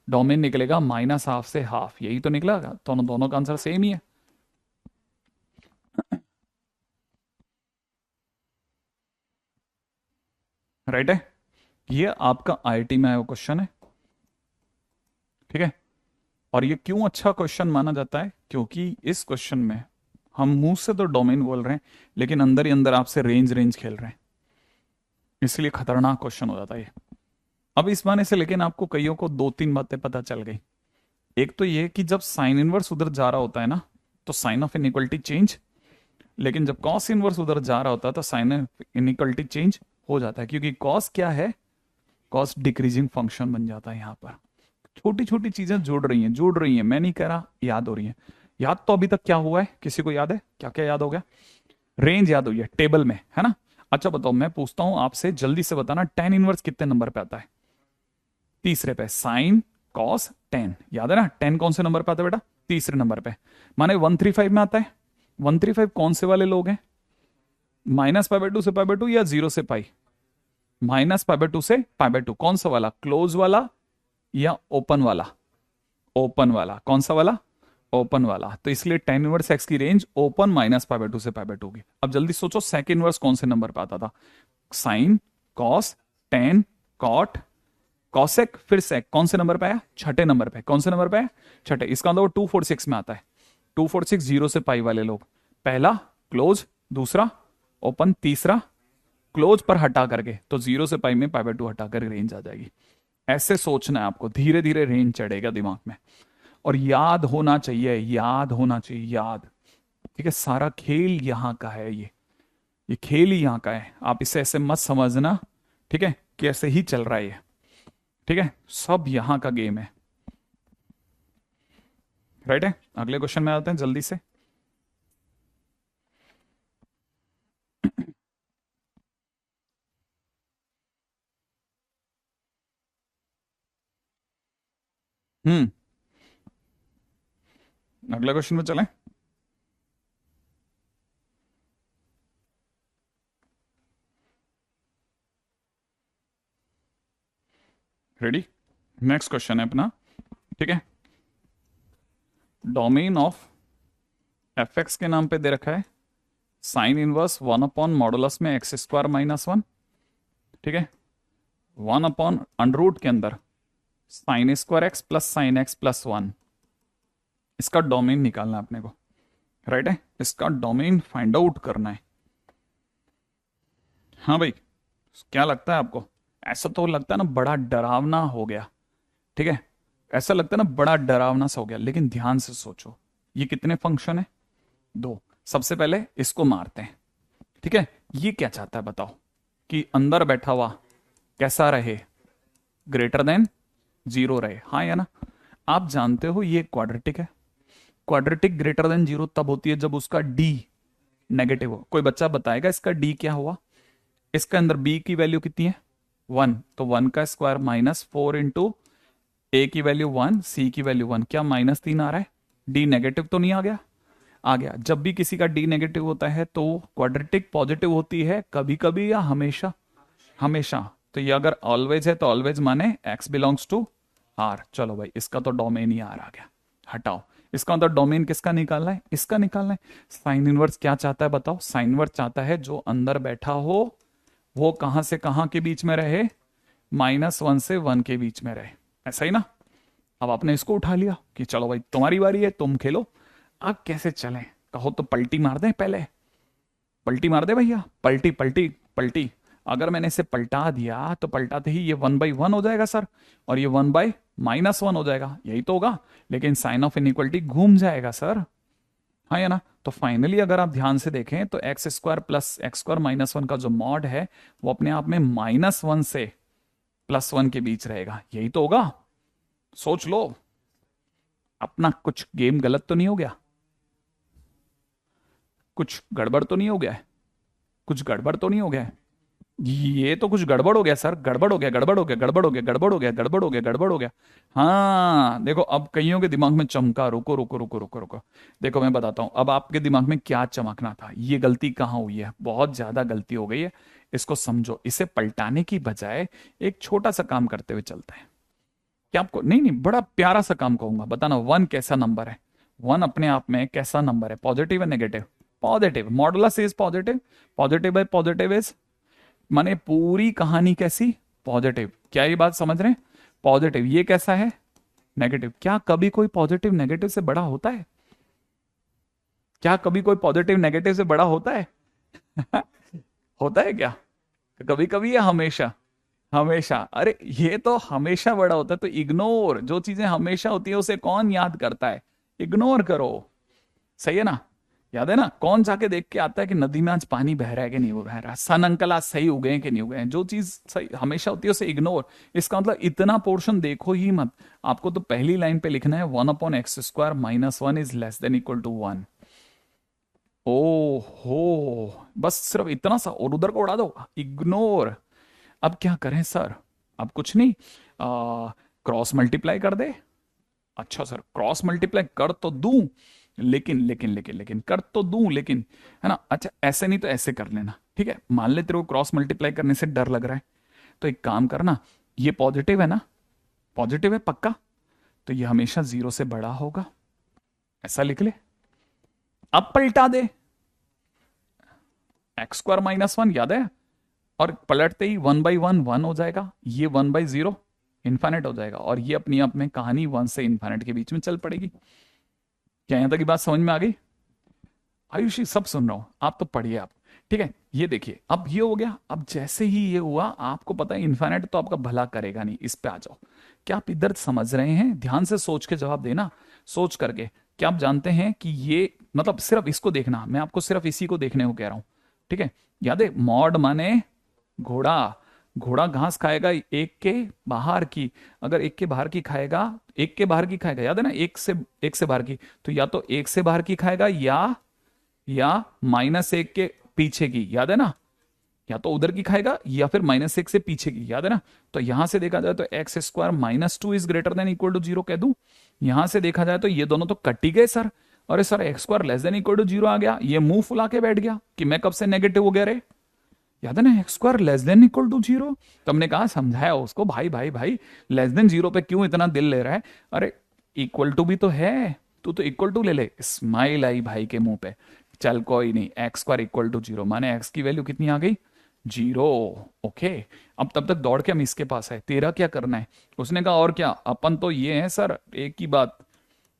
डोमेन निकलेगा -हाफ से हाफ, यही तो निकलेगा। दोनों दोनों का आंसर सेम ही है, राइट है? ये आपका आईआईटी में आया हुआ क्वेश्चन है, ठीक है? और ये क्यों अच्छा क्वेश्चन माना जाता है? क्योंकि इस क्वेश्चन में हम मुंह से तो डोमेन बोल रहे हैं लेकिन अंदर ही अंदर आपसे रेंज रेंज खेल रहे हैं, इसलिए खतरनाक क्वेश्चन हो जाता है ये। अब इस बहाने से लेकिन आपको कईयों को दो तीन बातें पता चल गई। एक तो ये कि जब साइन इनवर्स उधर जा रहा होता है ना तो साइन ऑफ इनइक्वलिटी चेंज, लेकिन जब कॉस इनवर्स उधर जा रहा होता है तो साइन ऑफ इनइक्वलिटी चेंज हो जाता है, क्योंकि कॉस क्या है? कॉस डिक्रीजिंग फंक्शन बन जाता है। यहाँ पर छोटी छोटी चीजें जुड़ रही हैं, जुड़ रही हैं, मैं नहीं कह रहा, याद हो रही हैं। याद तो अभी तक क्या हुआ है, किसी को याद है? क्या क्या याद हो गया? रेंज याद हुई है टेबल में, है ना? अच्छा बताओ, मैं पूछता हूं आपसे, जल्दी से बताना, टेन इनवर्स कितने नंबर पे आता है? तीसरे पे। साइन कॉस टेन, याद है ना? टेन कौन से नंबर पे आता है बेटा? तीसरे नंबर पे। माने 135 में आता है। 135 कौन से वाले लोग हैं? -π/2 से π/2 या 0 से π? -π/2 से π/2, कौन सा वाला? क्लोज वाला या ओपन वाला? ओपन वाला। कौन सा वाला? ओपन वाला। तो इसलिए टेन इनवर्स एक्स की रेंज ओपन -π/2 से π/2 की। अब जल्दी सोचो सेकंड इनवर्स कौन से नंबर पे आता था? Sine, cos, tan, cot, cosec, फिर सेक, कौन से नंबर पे आया? छठे नंबर पे। कौन से नंबर पे आया? छठे। इसका मतलब 246 में आता है। 246 0 से π वाले लोग, पहला क्लोज, दूसरा ओपन, तीसरा क्लोज पर हटा करके, तो 0 से π में π/2 हटा कर रेंज आ जाएगी। ऐसे सोचना है आपको, धीरे धीरे रेंज चढ़ेगा दिमाग में। और याद होना चाहिए, याद होना चाहिए, याद, ठीक है? सारा खेल यहां का है, ये खेल ही यहां का है। आप इसे ऐसे मत समझना, ठीक है? कैसे ही चल रहा है ये, ठीक है? सब यहां का गेम है, राइट है? अगले क्वेश्चन में आते हैं जल्दी से। हम्म, अगले क्वेश्चन में चलें। रेडी? नेक्स्ट क्वेश्चन है अपना, ठीक है। डोमेन ऑफ एफ एक्स के नाम पे दे रखा है साइन इनवर्स 1/मॉडुलस में x² - 1, ठीक है। 1/√, के अंदर sin² x plus sin x plus 1। इसका डोमेन निकालना है अपने को, राइट है। इसका डोमेन फाइंड आउट करना है। हाँ भाई, क्या लगता है आपको? ऐसा तो लगता है ना बड़ा डरावना हो गया, ठीक है। ऐसा लगता है ना बड़ा डरावना सा हो गया, लेकिन ध्यान से सोचो, ये कितने फंक्शन है? 2। सबसे पहले इसको मारते हैं, ठीक है। ये क्या चाहता है बताओ? कि अंदर बैठा हुआ कैसा रहे? ग्रेटर देन 0 रहे, हाँ या ना? आप जानते हो ये क्वाड्रेटिक है। क्वाड्रेटिक ग्रेटर देन 0 तब होती है जब उसका डी नेगेटिव हो। कोई बच्चा बताएगा इसका डी क्या हुआ? इसके अंदर बी की वैल्यू कितनी है? 1, तो 1 का स्क्वायर -4 इंटू ए की वैल्यू 1, सी की वैल्यू 1। क्या -3 आ रहा है? डी नेगेटिव तो नहीं आ गया? आ गया। जब भी किसी का डी नेगेटिव होता है तो क्वाड्रेटिक पॉजिटिव होती है, कभी कभी या हमेशा? हमेशा। तो ये अगर ऑलवेज है तो ऑलवेज माने x बिलोंग्स टू r। चलो भाई, इसका तो डोमेन ही r आ गया, हटाओ। इसका मतलब डोमेन किसका निकालना है? इसका निकालना है। साइन इनवर्स क्या चाहता है बताओ? साइन इनवर्स चाहता है जो अंदर बैठा हो वो कहां से कहां के बीच में रहे? -1 से 1 के बीच में रहे, ऐसा ही ना? अब आपने इसको उठा लिया कि चलो भाई तुम्हारी बारी है, तुम खेलो। अब कैसे चलें? कहो तो पलटी मार दें पहले। पलटी मार दे भैया, पलटी पलटी पलटी। अगर मैंने इसे पलटा दिया तो पलटाते ही ये 1/1 हो जाएगा सर, और ये 1/-1 हो जाएगा, यही तो होगा। लेकिन साइन ऑफ इनइक्वलिटी घूम जाएगा सर, हाँ या ना? तो फाइनली अगर आप ध्यान से देखें तो x² प्लस x² -1 का जो मॉड है वो अपने आप में -1 से +1 के बीच रहेगा, यही तो होगा। सोच लो, अपना कुछ गेम गलत तो नहीं हो गया? कुछ गड़बड़ तो नहीं हो गया है? कुछ गड़बड़ तो नहीं हो गया है? ये तो कुछ गड़बड़ हो गया सर, गड़बड़ हो गया, गड़बड़ हो गया, गड़बड़ हो गया, गड़बड़ हो गया, गड़बड़ हो गया, गड़बड़ हो गया। हाँ देखो, अब कईयों के दिमाग में चमका। रुको रुको रुको रुको रुको, देखो मैं बताता हूं अब आपके दिमाग में क्या चमकना था। ये गलती कहाँ हुई है? बहुत ज्यादा गलती हो गई है, इसको समझो। इसे पलटाने की बजाय एक छोटा सा काम करते हुए चलते हैं। क्या आपको? नहीं नहीं, बड़ा प्यारा सा काम कहूंगा। बताना 1 कैसा नंबर है? 1 अपने आप में कैसा नंबर है? पॉजिटिव है negative? Positive. Modulus is positive, positive bye positive is, माने पूरी कहानी कैसी? पॉजिटिव। क्या ये बात समझ रहे हैं? पॉजिटिव। ये कैसा है? नेगेटिव। क्या कभी कोई पॉजिटिव नेगेटिव से बड़ा होता है? क्या कभी कोई पॉजिटिव नेगेटिव से बड़ा होता है? होता है क्या? कभी कभी या हमेशा? हमेशा। अरे ये तो हमेशा बड़ा होता है, तो इग्नोर। जो चीजें हमेशा होती है उसे कौन याद करता है? इग्नोर करो, सही है ना? याद है ना? कौन जाके देख के आता है कि नदी में आज पानी बह रहा है कि नहीं बह रहा, सन अंकल आज सही उगे हैं कि नहीं उगे हैं? जो चीज सही हमेशा होती है उसे इग्नोर। इसका मतलब इतना पोर्शन देखो ही मत। आपको तो पहली लाइन पे लिखना है 1/x² - 1 is less than equal to 1। ओ हो, बस सिर्फ इतना सा, और उधर को उड़ा दो, इग्नोर। अब क्या करें सर? अब कुछ नहीं, क्रॉस मल्टीप्लाई कर दे। अच्छा सर, क्रॉस मल्टीप्लाई कर तो दूं, लेकिन लेकिन लेकिन लेकिन कर तो दूं, लेकिन, है ना? अच्छा ऐसे नहीं तो ऐसे कर लेना, ठीक है। मान ले तेरे को क्रॉस मल्टीप्लाई करने से डर लग रहा है, तो एक काम करना, ये पॉजिटिव है ना? पॉजिटिव है पक्का? तो ये हमेशा 0 से बड़ा होगा, ऐसा लिख ले। अब पलटा दे, x² -1 याद है? और पलटते ही 1/1 1 हो जाएगा, ये 1/0 इन्फाइनेट हो जाएगा, और ये अपनी आप में कहानी 1 से इन्फाइनेट के बीच में चल पड़ेगी। क्या यहां तक की बात समझ में आ गई? आयुषी सब सुन रहा हूं, आप तो पढ़िए आप, ठीक है। ये देखिए, अब ये हो गया। अब जैसे ही ये हुआ, आपको पता है इन्फाइनेट तो आपका भला करेगा नहीं। इस पे आ जाओ। क्या आप इधर समझ रहे हैं? ध्यान से सोच के जवाब देना, सोच करके। क्या आप जानते हैं कि ये, मतलब सिर्फ इसको देखना, मैं आपको सिर्फ इसी को देखने को कह रहा हूं, ठीक है। याद है, मॉड माने घोड़ा। घोड़ा घास खाएगा एक के बाहर की, अगर एक के बाहर की खाएगा, एक के बाहर की खाएगा, याद है ना? एक से बाहर की, तो या तो एक से बाहर की खाएगा या -1 के पीछे की, याद है ना? या तो उधर की खाएगा या फिर -1 से पीछे की, याद है ना? तो यहां से देखा जाए तो x² - 2 is greater than equal to 0 कह दूं। यहां से देखा जाए तो ये दोनों तो कट ही गए सर। अरे sir, x² less than equal to 0 आ गया, ये मुंह फुला के बैठ गया कि मैं कब से नेगेटिव हो गया रे। याद है ना, x square less than equal to zero. तो हमने कहा, समझाया उसको, भाई भाई भाई लेस देन जीरो पे क्यों इतना दिल ले रहा है, अरे इक्वल टू भी तो है, तू तो इक्वल टू ले ले। स्माइल आई भाई के मुंह पे। चल कोई नहीं, x square equal to zero, माने एक्स की वैल्यू कितनी आ गई, जीरो। ओके, अब तब तक दौड़ के हम इसके पास है, तेरा क्या करना है। उसने कहा और क्या, अपन तो ये है सर एक ही बात,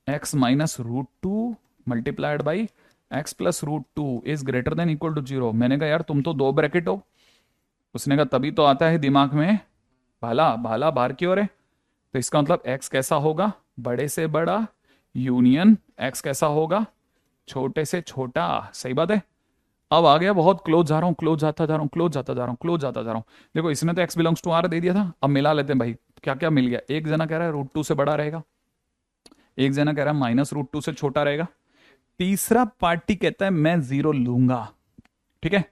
x minus root two multiplied by x plus root two is greater than equal to zero. मैंने कहा यार तुम तो दो ब्रैकेट हो। उसने कहा तभी तो आता है दिमाग में भाला, भाला बाहर की ओर है। तो इसका मतलब एक्स कैसा होगा, बड़े से बड़ा यूनियन एक्स कैसा होगा, छोटे से छोटा। सही बात है। अब आ गया, बहुत क्लोज जा रहा हूँ, क्लोज जाता जा रहा हूँ, क्लोज जाता जा रहा हूँ, क्लोज जाता जा रहा हूँ। देखो इसने तो एक्स बिलोंग्स टू आर दे दिया था, अब मिला लेते हैं भाई। क्या क्या मिल गया, एक जना कह रहा है रूट टू से बड़ा रहेगा, एक जना कह रहा है माइनस रूट टू से छोटा रहेगा, तीसरा पार्टी कहता है मैं जीरो लूंगा। ठीक है,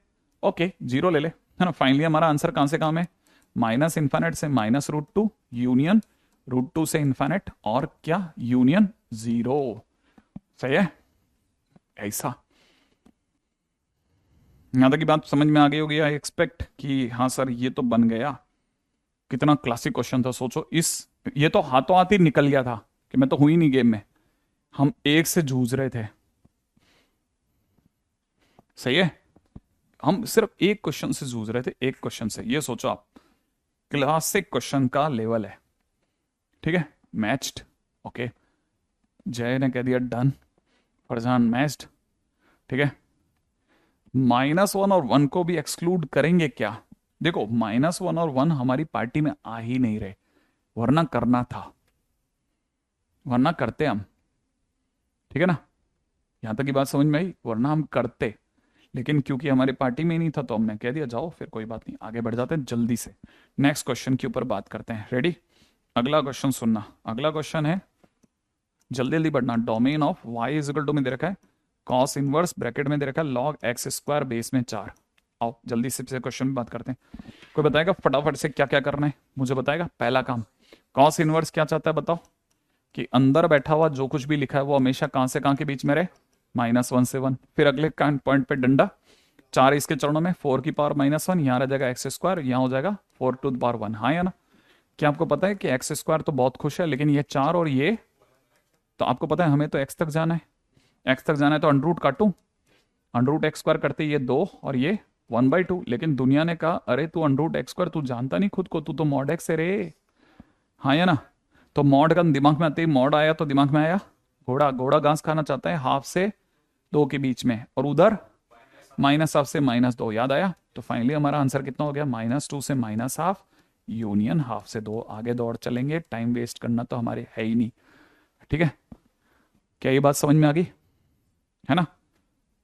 ओके जीरो ले ले, है ना। फाइनली हमारा आंसर कहां से कहां है, माइनस इन्फानेट से minus root two, union root two से इन्फानेट, और क्या, यूनियन जीरो। सही है, ऐसा। यहां तक की बात समझ में आ गई होगी आई एक्सपेक्ट कि हाँ सर ये तो बन गया। कितना क्लासिक क्वेश्चन था, सोचो इस, ये तो हाथों हाथ ही निकल गया था कि मैं तो हुई नहीं गेम में, हम एक से जूझ रहे थे। सही है, हम सिर्फ एक क्वेश्चन से जूझ रहे थे, एक क्वेश्चन से। ये सोचो आप, क्लासिक क्वेश्चन का लेवल है। ठीक है, मैच्ड। ओके, जय ने कह दिया डन, फरजान मैच्ड। ठीक है, माइनस वन और वन को भी एक्सक्लूड करेंगे क्या। देखो माइनस वन और वन हमारी पार्टी में आ ही नहीं रहे, वरना करना था, वरना करते हम। ठीक है ना, यहां तक की बात समझ में आई, वरना हम करते, लेकिन क्योंकि हमारी पार्टी में ही नहीं था तो हमने कह दिया जाओ फिर कोई बात नहीं, आगे बढ़ जाते हैं जल्दी से। नेक्स्ट क्वेश्चन के ऊपर बात करते हैं, रेडी। अगला क्वेश्चन सुनना, अगला क्वेश्चन है, जल्दी जल्दी बढ़ना। Domain of y is equal to में दे रखा है कॉस इनवर्स ब्रैकेट में दे रखा है लॉग एक्स स्क्वायर बेस में 4। आओ जल्दी से क्वेश्चन में बात करते हैं। कोई बताएगा फटाफट से क्या क्या करना है, मुझे बताएगा। पहला काम, कॉस इनवर्स क्या चाहता है बताओ, कि अंदर बैठा हुआ जो कुछ भी लिखा है वो हमेशा कहां से कहां के बीच में रहे, माइनस वन से वन। फिर अगले पॉइंट पे डंडा, 4 इसके चरणों में, 4 की पावर माइनस वन, यहाँ रह जाएगा एक्स स्क्वायर, यहाँ हो जाएगा 4 टू द पावर वन। हाँ या ना। क्या आपको पता है कि एक्स स्क्वायर तो बहुत खुश है, लेकिन ये 4 और ये, तो आपको पता है हमें तो एक्स तक जाना है, एक्स तक जाना है तो अंडरूट काटूं, अंडरूट एक्स स्क्वायर करते ये 2 और ये 1/2। लेकिन दुनिया ने कहा अरे तू अंडरूट एक्स स्क्वायर, तू जानता नहीं खुद को, तू तो मॉड एक्स है रे। हाँ या ना। तो मॉड का दिमाग में आते ही मॉड आया तो दिमाग में आया घोड़ा, घोड़ा घास खाना चाहता है हाफ से 2 के बीच में, और उधर माइनस हाफ से माइनस 2, याद आया। तो फाइनली हमारा आंसर कितना हो गया, -2 से -हाफ, यूनियन हाफ से 2। आगे दौड़ चलेंगे, टाइम वेस्ट करना तो हमारे है ही नहीं। ठीक है, क्या ये बात समझ में आ गई, है ना।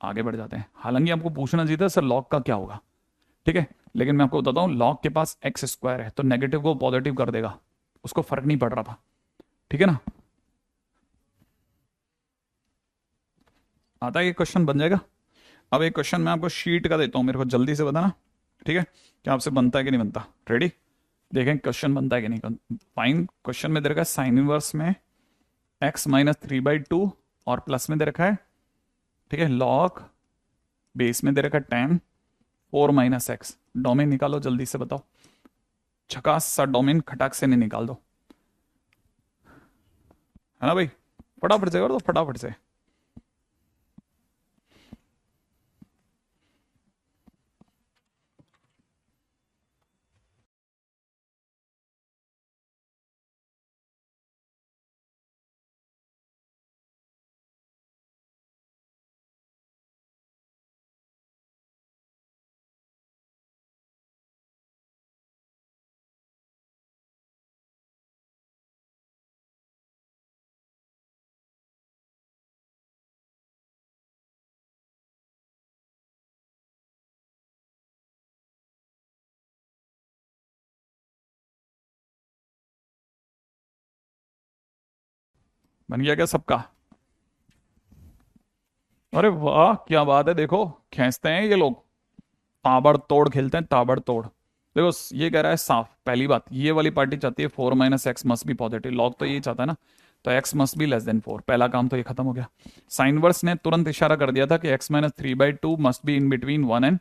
आगे बढ़ जाते हैं। हालांकि आपको पूछना चाहिए था सर लॉग का क्या होगा, ठीक है, लेकिन मैं आपको बताता हूं लॉग के पास एक्स स्क्वायर है तो नेगेटिव को पॉजिटिव कर देगा, उसको फर्क नहीं पड़ रहा था। ठीक है ना, आता है ये क्वेश्चन बन जाएगा। अब एक क्वेश्चन मैं आपको शीट का देता हूं, मेरे को जल्दी से बताना। ठीक है, क्या आपसे बनता है कि नहीं बनता, रेडी। देखें क्वेश्चन बनता है कि नहीं। फाइन, क्वेश्चन में दे रखा है साइन इनवर्स में x -3/2 और प्लस में दे रखा है, ठीक है, लॉग बेस में दे रखा है 10 4 - x। डोमेन निकालो जल्दी से, बताओ। झकास सा डोमेन खटाक से नहीं निकाल दो, है ना भाई, फटाफट से कर दो, फटाफट से। बन गया क्या सबका, अरे वाह क्या बात है, देखो खींचते हैं ये लोग, ताबड़तोड़ खेलते हैं, ताबड़तोड़। देखो ये कह रहा है साफ, पहली बात ये वाली पार्टी चाहती है 4 - x must be positive, log तो यही चाहता है ना, तो x must be less then 4। पहला काम तो ये खत्म हो गया। साइनवर्स ने तुरंत इशारा कर दिया था कि x -3/2 must be in between 1 and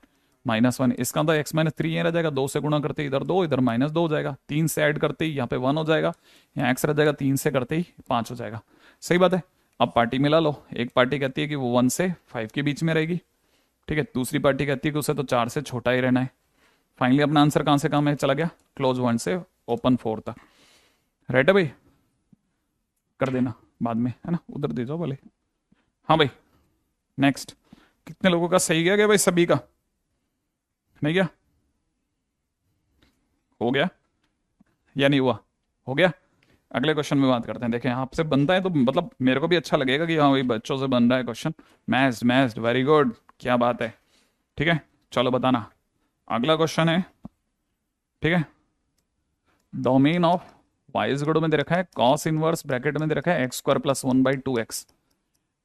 -1, इसका तो x-3 ये रह जाएगा, 2 से गुणा करते ही इधर 2, इधर -2 हो जाएगा, 3 से ऐड करते ही यहाँ पे 1 हो जाएगा, यहाँ x रह जाएगा, 3 से करते ही 5 हो जाएगा। सही बात है। अब पार्टी मिला लो, एक पार्टी कहती है कि वो 1 से 5 के बीच में रहेगी, ठीक है, दूसरी पार्टी कहती है कि उसे तो 4 से छोटा ही रहना है। फाइनली अपना आंसर कहाँ से कहाँ में चला गया, क्लोज 1 से ओपन 4 तक। राइट है भाई, कर देना बाद में, है ना, उधर दे जाओ भले। हाँ भाई नेक्स्ट, कितने लोगों का सही गया भाई, सभी का नहीं गया, हो गया या नहीं हुआ, हो गया। अगले क्वेश्चन में बात करते हैं। देखें आपसे बनता है तो मतलब मेरे को भी अच्छा लगेगा कि हाँ भाई बच्चों से बन रहा है question. Maths maths very good, क्या बात है, ठीक है चलो बताना। अगला क्वेश्चन है, ठीक है, domain of y is good में दे रखा है कॉस इनवर्स ब्रैकेट में दे रखा है x² + 1/2x,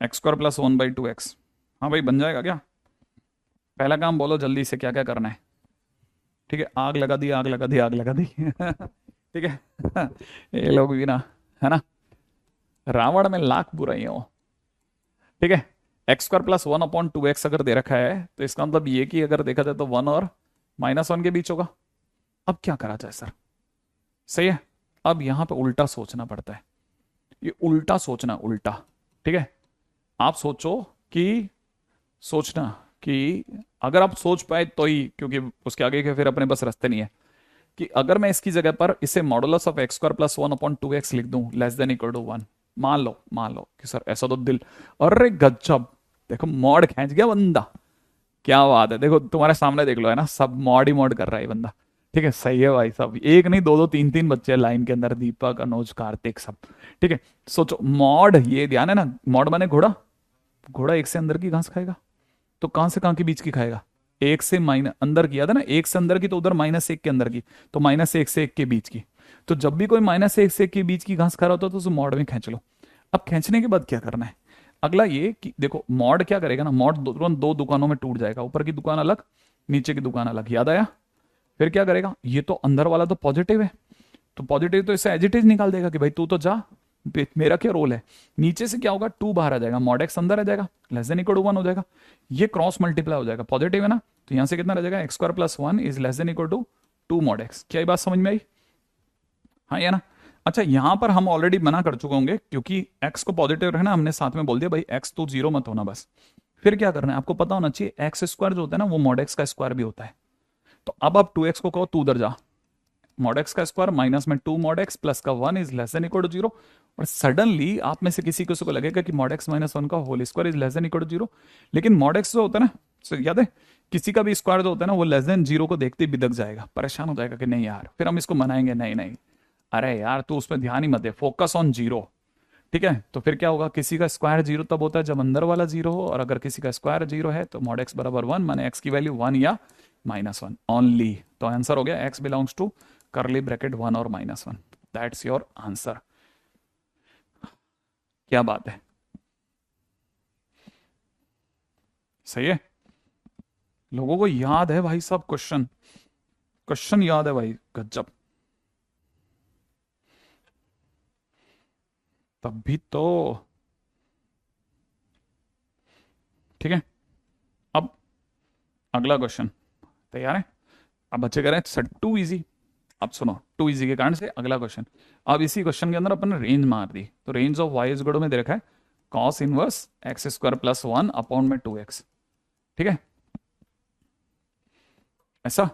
x² + 1/2x। हाँ भाई बन जाएगा क्या, पहला काम बोलो जल्दी से क्या क्या करना है। ठीक है, आग लगा दी आग लगा दी आग लगा दी ठीक है ये लोग भी ना, है ना, रावण में लाख बुराई हो। ठीक है, x² + 1/2x अगर दे रखा है तो इसका मतलब ये कि अगर देखा जाए तो 1 और -1 के बीच होगा। अब क्या करा जाए सर, सही है, अब यहां पे उल्टा सोचना पड़ता है, ये उल्टा सोचना, उल्टा। ठीक है, आप सोचो कि सोचना कि अगर आप सोच पाए तो ही, क्योंकि उसके आगे के फिर अपने बस रास्ते नहीं है, कि अगर मैं इसकी जगह पर इसे मॉडुलस ऑफ x² + 1/2x लिख दूं << 1। मान लो कि सर ऐसा तो दिल, अरे गजब, देखो मॉड खींच गया बंदा, क्या बात है, देखो तुम्हारे सामने देख लो, है ना, सब मॉड ही मॉड कर रहा है बंदा। ठीक है, सही है भाई, सब एक नहीं दो दो तीन तीन बच्चे लाइन के अंदर, दीपक अनुज कार्तिक सब। ठीक है, सोचो मॉड, ये ध्यान है ना, मॉड माने घोड़ा, घोड़ा एक से अंदर की घास खाएगा तो कहां से कहां के बीच की खाएगा, एक से माइनस अंदर की, याद है ना, एक से अंदर की तो उधर -1 के अंदर की, तो -1 से 1 के बीच की। तो जब भी कोई -1 से 1 के बीच की घास खा रहा होता है तो उसे मॉड में खींच लो। अब खींचने के बाद क्या करना है, अगला ये कि देखो मॉड क्या करेगा ना, मॉड तुरंत दो दुकानों में टूट जाएगा, ऊपर की दुकान अलग नीचे की दुकान अलग, याद आया। फिर क्या करेगा, ये तो अंदर वाला तो पॉजिटिव है, तो पॉजिटिव तो इसे एज इट इज निकाल देगा कि भाई तू तो जा, मेरा क्या रोल है। नीचे से क्या होगा, 2 बाहर आ जाएगा, मॉड x अंदर आ जाएगा, << 1 हो जाएगा, ये क्रॉस मल्टीप्लाई हो जाएगा, पॉजिटिव है ना, तो यहां से कितना रह जाएगा, x² + 1 << 2 मॉड x। क्या ये बात समझ में आई, हाँ या ना। अच्छा यहां पर हम ऑलरेडी मना कर चुके होंगे क्योंकि x को पॉजिटिव रहना, हमने साथ में बोल दिया भाई x तो 0 मत होना बस। फिर क्या करना है, आपको पता होना चाहिए x² जो होता है ना वो मॉड x का स्क्वायर भी होता है। तो अब आप 2x को कहो तू उधर जा, मॉड x का स्क्वायर माइनस में 2 मॉड x प्लस का 1 << 0। और सडनली आप में से किसी को लगेगा कि मॉड x - 1 का होल स्क्वायर << 0। लेकिन मॉड x जो होता है ना, याद है, किसी का भी स्क्वायर जो होता है ना वो <0 को देखते ही बिदक जाएगा, परेशान हो जाएगा कि नहीं यार, फिर हम इसको मनाएंगे, नहीं नहीं, अरे यार तू उस पर ध्यान ही मत दे, फोकस ऑन 0। ठीक है, तो फिर क्या होगा, किसी का स्क्वायर 0 तब होता है जब अंदर वाला 0 हो, और अगर किसी का स्क्वायर 0 है तो मॉड x बराबर 1, माने x की वैल्यू 1 या -1 ओनली। तो आंसर हो गया x belongs to curly bracket 1 और -1, दैट्स योर आंसर। क्या बात है, सही है, लोगों को याद है भाई सब, क्वेश्चन क्वेश्चन याद है भाई, गजब, तब भी तो। ठीक है, अब अगला क्वेश्चन, तैयार है। अब बच्चे कह रहे हैं सर टू इजी, अब सुनो, टू इजी के कारण से अगला क्वेश्चन। अब इसी क्वेश्चन के अंदर अपन ने रेंज मार दी, तो range of y is good में दे रखा है कॉस इनवर्स x² + 1/2x। ठीक है, ऐसा।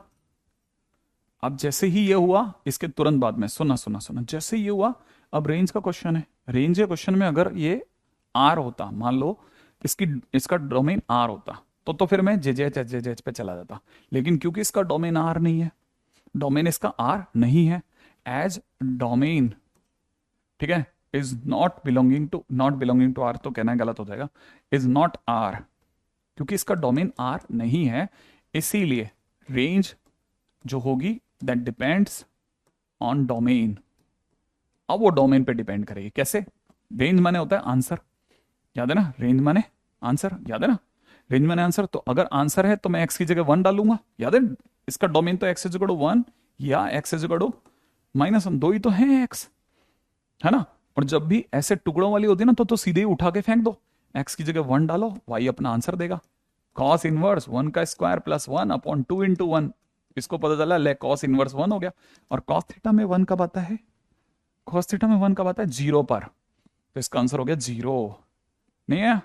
अब जैसे ही ये हुआ इसके तुरंत बाद में, सुना सुना सुना, जैसे ये हुआ अब रेंज का क्वेश्चन है, रेंज के क्वेश्चन में अगर ये आर होता, मान लो इसकी इसका डोमेन आर होता तो फिर मैं जे पे चला जाता, लेकिन क्योंकि इसका डोमेन आर नहीं है, डोमेन इसका आर नहीं है, एज डोमेन, ठीक है, is not belonging to R, तो कहना गलत हो जाएगा, इज नॉट आर, क्योंकि इसका डोमेन आर नहीं है, इसीलिए रेंज जो होगी दैट डिपेंड्स ऑन डोमेन। अब वो डोमेन पे डिपेंड करेगी, कैसे, रेंज माने होता है आंसर, याद है ना, रेंज माने आंसर, याद है ना, रेंज माने आंसर। तो अगर आंसर है तो मैं x की जगह 1 डालूंगा, याद है, इसका डोमेन तो x = 1 या x = -1, दो ही तो है x, है ना। और जब भी ऐसे टुकड़ों वाली होती है ना तो सीधे ही उठा के फेंक दो, x की जगह 1 डालो, y अपना आंसर देगा। कॉस इनवर्स 1 का स्क्वायर प्लस 1/2 इंटू 1, इसको पता चला, ले कॉस इनवर्स 1 हो गया। और कॉस थीटा में 1 कब आता है? कॉस थीटा में 1 कब आता है? 0 पर, तो इसका आंसर हो गया 0। नहीं है?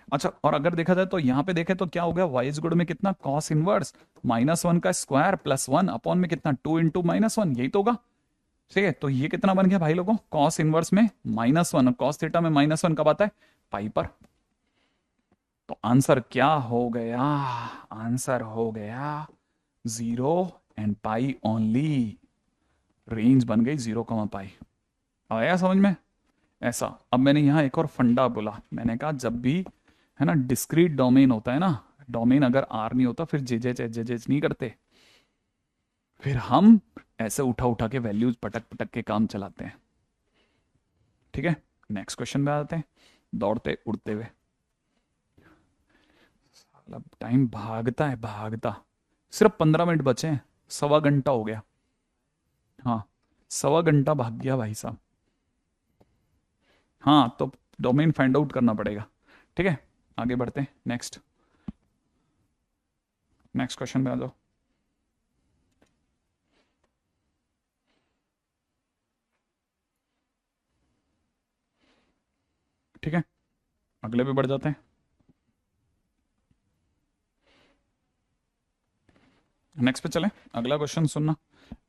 अच्छा, और अगर देखा जाए तो यहाँ पे देखे तो क्या हो गया, वाई इज गुड में कितना, कॉस इनवर्स -1 का स्क्वायर प्लस 1 अपॉन में कितना 2 इंटू -1, यही तो होगा। ठीक है, तो ये कितना बन गया भाई लोगों, कॉस इनवर्स में -1 और कॉस थीटा में -1 कब आता है, पाई पर। तो आंसर क्या हो गया, आंसर हो गया 0 एंड पाई ओनली। रेंज बन गई 0, पाई। आया समझ में? ऐसा। अब मैंने यहां एक और फंडा बोला, मैंने कहा जब भी है ना डिस्क्रीट डोमेन होता है ना, डोमेन अगर आर नहीं होता फिर जेजेच नहीं करते, फिर हम ऐसे उठा उठा के वैल्यूज पटक पटक के काम चलाते हैं। ठीक है, नेक्स्ट क्वेश्चन पे आते हैं, दौड़ते उड़ते हुए। टाइम भागता है भागता, सिर्फ 15 मिनट बचे हैं, 1.25 घंटा हो गया। हाँ, 1.25 घंटा भाग गया भाई साहब। हाँ, तो डोमेन फाइंड आउट करना पड़ेगा। ठीक है, आगे बढ़ते हैं, नेक्स्ट क्वेश्चन पे आ जाओ। ठीक है, अगले पे बढ़ जाते हैं। नेक्स्ट पे चलें, अगला क्वेश्चन सुनना।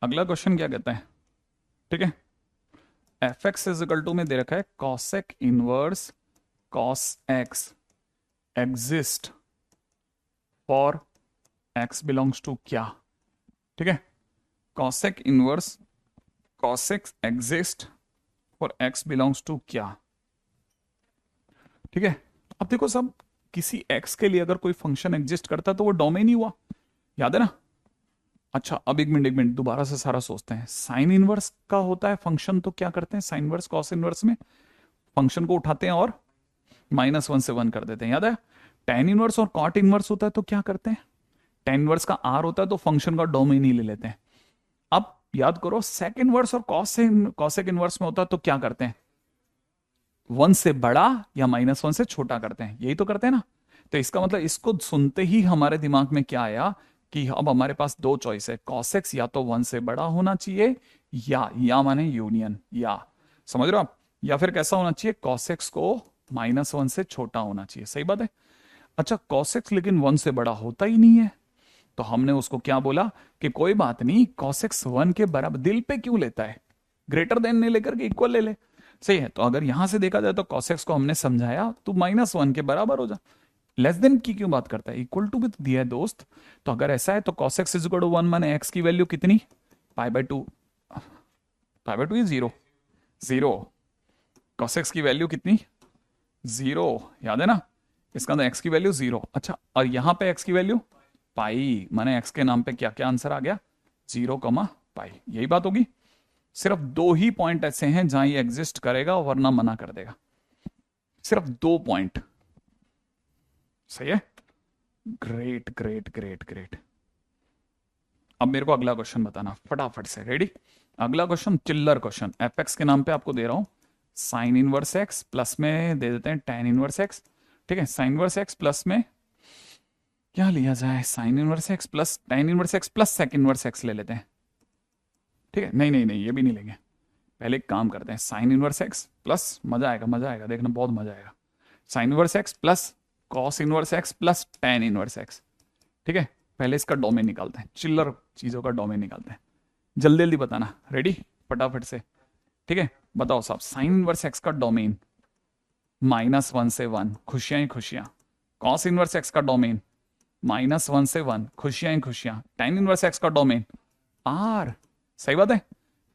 अगला क्वेश्चन क्या कहता है? ठीक है, f x is equal to में दे रखा है cosec inverse cos x exist for x belongs to क्या। ठीक है, cosec inverse cosec exist for x belongs to क्या। ठीक है, अब देखो सब, किसी एक्स के लिए अगर कोई फंक्शन एग्जिस्ट करता है तो वो डोमेन ही हुआ, याद है ना। अच्छा, अब एक मिनट दोबारा से सारा सोचते हैं। साइन इनवर्स का होता है फंक्शन, तो क्या करते हैं साइन इनवर्स कॉस इनवर्स में, फंक्शन को उठाते हैं और -1 से 1 कर देते हैं, याद है। टेन इनवर्स और कॉट इनवर्स होता है तो क्या करते हैं, टेन इनवर्स का आर होता है तो फंक्शन का डोमेन ही ले लेते हैं। अब याद करो, सेक इनवर्स और कॉसेक इनवर्स में होता है तो क्या करते हैं, 1 से बड़ा या -1 से छोटा करते हैं, यही तो करते हैं ना। तो इसका मतलब इसको सुनते ही हमारे दिमाग में क्या आया कि अब हमारे पास दो चॉइस है, कॉसेक्स या तो 1 से बड़ा होना चाहिए, या माने यूनियन, या समझ रहे हो आप, या फिर कैसा होना चाहिए, कॉसेक्स को -1 से छोटा होना चाहिए। सही बात है। अच्छा, कॉसेक्स लेकिन 1 से बड़ा होता ही नहीं है, तो हमने उसको क्या बोला कि कोई बात नहीं, कॉसेक्स 1 के बराबर, दिल पे क्यों लेता है, ग्रेटर देन नहीं लेकर के इक्वल ले ले। सही है, तो अगर यहां से देखा जाए तो कॉसेक्स को हमने समझाया तू -1 के बराबर हो जा, लेस देन की क्यों बात करता है, इक्वल टू भी तो दिया है दोस्त। तो अगर ऐसा है तो कॉसेक्स इज इक्वल टू 1 माने एक्स की वैल्यू कितनी, π/2, π/2 ये 0 कॉसेक्स की वैल्यू कितनी, 0, याद है ना। इसका अंदर एक्स की वैल्यू 0। अच्छा, और यहां पे एक्स की वैल्यू पाई, माने एक्स के नाम पे क्या क्या आंसर आ गया, 0, पाई, यही बात होगी। सिर्फ दो ही पॉइंट ऐसे हैं जहां ये एग्जिस्ट करेगा वरना मना कर देगा, सिर्फ 2 पॉइंट। सही है, ग्रेट ग्रेट ग्रेट ग्रेट। अब मेरे को अगला क्वेश्चन बताना फटाफट से, रेडी। अगला क्वेश्चन चिल्लर क्वेश्चन, एफ एक्स के नाम पे आपको दे रहा हूं साइन इनवर्स एक्स, प्लस में दे देते हैं टेन इनवर्स एक्स। ठीक है, साइन इनवर्स एक्स प्लस में क्या लिया जाए, sine inverse x plus tan inverse x plus sec inverse x ले लेते हैं। ठीक है, नहीं नहीं नहीं, ये भी नहीं लेंगे, पहले एक काम करते हैं, साइन इनवर्स एक्स प्लस, मजा आएगा देखना, बहुत मजा आएगा, sign inverse x plus cos inverse x plus tan inverse x. ठीक है, पहले इसका डोमेन निकालते हैं, चिल्लर चीजों का डोमेन निकालते हैं, जल्दी जल्दी बताना, रेडी, फटाफट से। ठीक है, बताओ साहब, साइन इनवर्स एक्स का डोमेन -1 से 1, खुशियां ही खुशियां। कॉस इनवर्स एक्स का डोमेन -1 से 1, खुशियां ही खुशियां। टेन इनवर्स एक्स का डोमेन आर, सही बात है।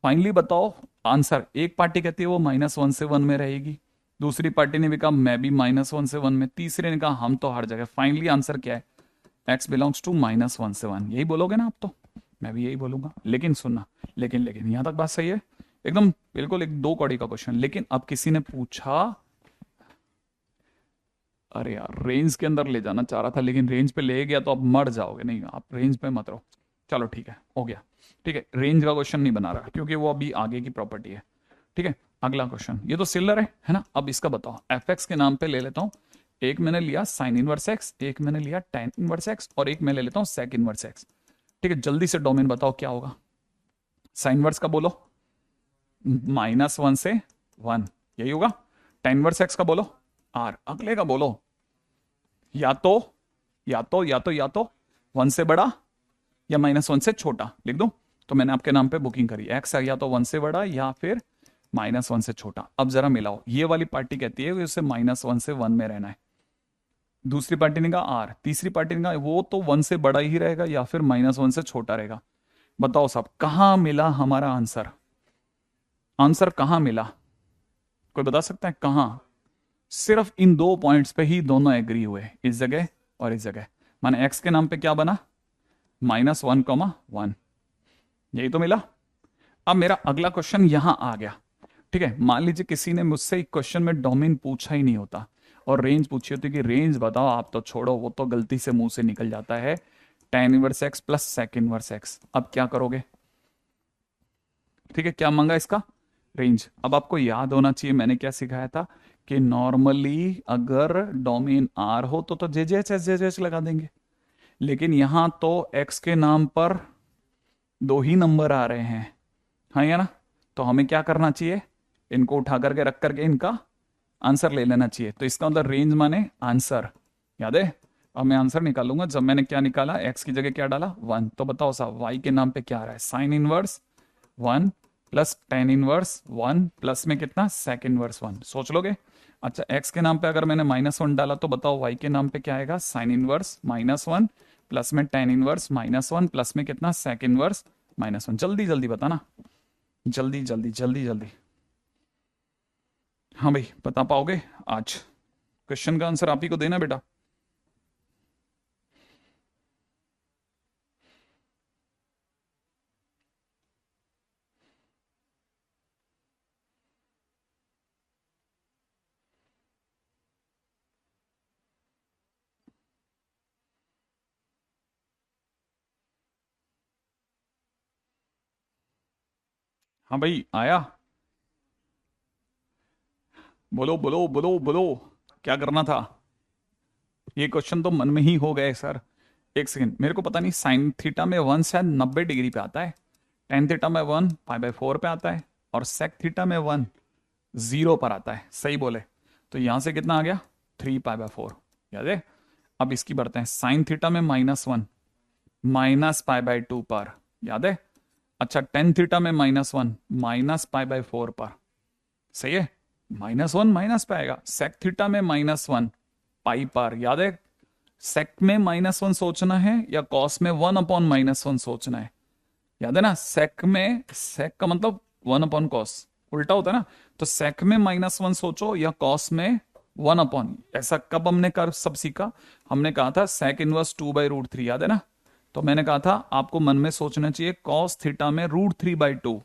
फाइनली बताओ आंसर, एक पार्टी कहती है वो -1 से 1 में रहेगी, दूसरी पार्टी ने भी कहा मैं भी -1 से 1 में, तीसरे ने कहा हम तो हर जगह। फाइनली आंसर क्या है, x बिलोंग्स टू -1 से 1, यही बोलोगे ना आप तो, मैं भी यही बोलूंगा। लेकिन सुनना, लेकिन यहां तक बात सही है एकदम, बिल्कुल एक दो कौड़ी का क्वेश्चन। लेकिन अब किसी ने पूछा, अरे यार रेंज के अंदर ले जाना चाह रहा था लेकिन रेंज पे ले गया तो अब मर जाओगे, नहीं आप रेंज पे मत रहो। चलो ठीक है, हो गया। ठीक है, रेंज का क्वेश्चन नहीं बना रहा क्योंकि वो अभी आगे की प्रॉपर्टी है। ठीक है, अगला क्वेश्चन, ये तो सिल्लर है ना। अब इसका बताओ, एफ एक्स के नाम पे ले लेता हूं एक मैंने लिया साइन इनवर्स एक्स, एक मैंने लिया टेन इनवर्स एक्स, और एक मैं ले लेता हूं सेक इनवर्स एक्स। ठीक है, जल्दी से डोमेन बताओ क्या होगा। साइन इनवर्स का बोलो, -1 से 1, यही होगा। टेन इनवर्स एक्स का बोलो आर, अगले का बोलो या तो या तो 1 से बड़ा या -1 से छोटा लिख दो। तो मैंने आपके नाम पे बुकिंग करी, एक्स या तो 1 से बड़ा या फिर -1 से छोटा। अब जरा मिलाओ, ये वाली पार्टी कहती है कि उसे -1 से 1 में रहना है, दूसरी पार्टी ने कहा आर, तीसरी पार्टी ने कहा वो तो 1 से बड़ा ही रहेगा या फिर -1 से छोटा रहेगा। बताओ साहब कहां मिला हमारा आंसर, आंसर कहां मिला, कोई बता सकता है कहां। सिर्फ इन दो पॉइंट्स पे ही दोनों एग्री हुए, इस जगह और इस जगह। माने एक्स के नाम पे क्या बना, -1, 1, यही तो मिला। अब मेरा अगला क्वेश्चन यहां आ गया। ठीक है, मान लीजिए किसी ने मुझसे एक क्वेश्चन में डोमेन पूछा ही नहीं होता और रेंज पूछी होती कि रेंज बताओ, आप तो छोड़ो, वो तो गलती से मुंह से निकल जाता है tan inverse x plus sec inverse x. अब क्या करोगे। ठीक है, क्या मांगा इसका, रेंज। अब आपको याद होना चाहिए मैंने क्या सिखाया था कि नॉर्मली अगर डोमेन आर हो तो जे जे एच लगा देंगे, लेकिन यहां तो एक्स के नाम पर दो ही नंबर आ रहे हैं, हाँ या ना। तो हमें क्या करना चाहिए, इनको उठा करके रख करके इनका आंसर ले लेना चाहिए। तो इसका मतलब रेंज माने आंसर, याद है। अब मैं आंसर निकालूंगा, जब मैंने क्या निकाला, एक्स की जगह क्या डाला 1। तो बताओ साहब वाई के नाम पे क्या आ रहा है, sine inverse 1 plus tan inverse 1 plus में कितना सेक इनवर्स 1, सोच लोगे। अच्छा, एक्स के नाम पे अगर मैंने -1 डाला तो बताओ वाई के नाम पे क्या आएगा, साइन इनवर्स -1 प्लस में टेन इनवर्स -1 प्लस में कितना सेक इनवर्स -1। जल्दी जल्दी बताना, जल्दी जल्दी जल्दी जल्दी। हाँ भाई बता पाओगे आज, क्वेश्चन का आंसर आप ही को देना बेटा। हाँ भाई आया, बोलो बोलो बोलो बोलो, क्या करना था। ये क्वेश्चन तो मन में ही हो गए सर। एक सेकंड, मेरे को पता नहीं, साइन थीटा में 1 शायद 90 डिग्री पे आता है, टेन थीटा में 1 π/4 पे आता है, और सेक थीटा में 1 0 पर आता है, सही बोले। तो यहां से कितना आ गया 3π/4, याद है। अब इसकी बढ़ते हैं, साइन थीटा में -1 -π/2 पर, याद है। अच्छा, टेन थीटा में -1 -π/4 पर, सही है। -1 माइनस पे आएगा, सेक थीटा में -1 पाई पर, याद है। सेक में -1 सोचना है या कॉस में 1/-1 सोचना है, याद है ना। सेक में, सेक का मतलब 1/cos, उल्टा होता है ना। तो सेक में -1 सोचो या कॉस में 1/, ऐसा कब हमने कर सब सीखा, हमने कहा था सेक इनवर्स 2/√3, याद है ना। तो मैंने कहा था आपको मन में सोचना चाहिए कॉस थीटा में √3/2,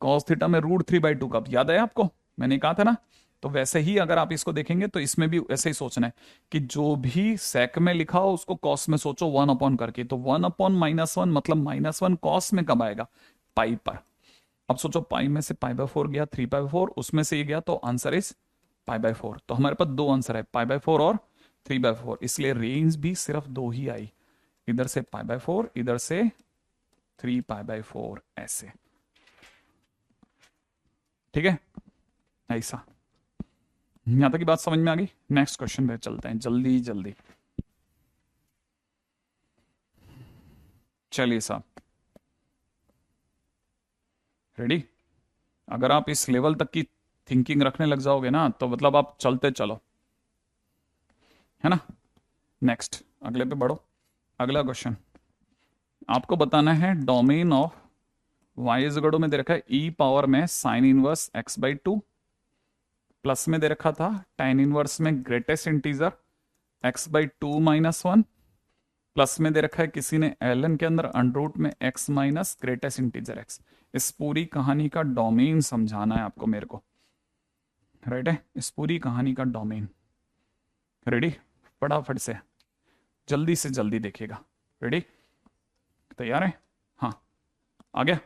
कॉस थीटा में √3/2 कब, याद है आपको, मैंने कहा था ना। तो वैसे ही अगर आप इसको देखेंगे तो इसमें भी ऐसे ही सोचना है कि जो भी सेक में लिखा हो उसको कॉस में सोचो 1/, करके। तो 1/-1 मतलब -1 कॉस में कब आएगा, पाई पर। अब सोचो पाई में से π/4 गया 3/4, उसमें से ये गया, तो आंसर इज π/4। तो हमारे पास दो आंसर है, π/4 और 3/4, इसलिए रेंज भी सिर्फ दो ही आई, इधर से π/4 इधर से 3π/4, ऐसे। ठीक है, ऐसा। यहां तक की बात समझ में आ गई। नेक्स्ट क्वेश्चन पे चलते हैं जल्दी जल्दी। चलिए साहब, रेडी। अगर आप इस लेवल तक की थिंकिंग रखने लग जाओगे ना तो मतलब आप चलते चलो, है ना। नेक्स्ट, अगले पे बढ़ो। अगला क्वेश्चन आपको बताना है, domain of y is equal to में दे रखा है e पावर में साइन इनवर्स x/2, प्लस में दे रखा था tan इनवर्स में ग्रेटेस्ट इंटीजर x/2 -1, प्लस में दे रखा है किसी ने ln के अंदर अंडरूट में x minus greatest integer x। इस पूरी कहानी का डोमेन समझाना है आपको मेरे को, राइट है। इस पूरी कहानी का डोमेन, रेडी, फटाफट से जल्दी से जल्दी देखिएगा। रेडी, तैयार है, हाँ आ गया,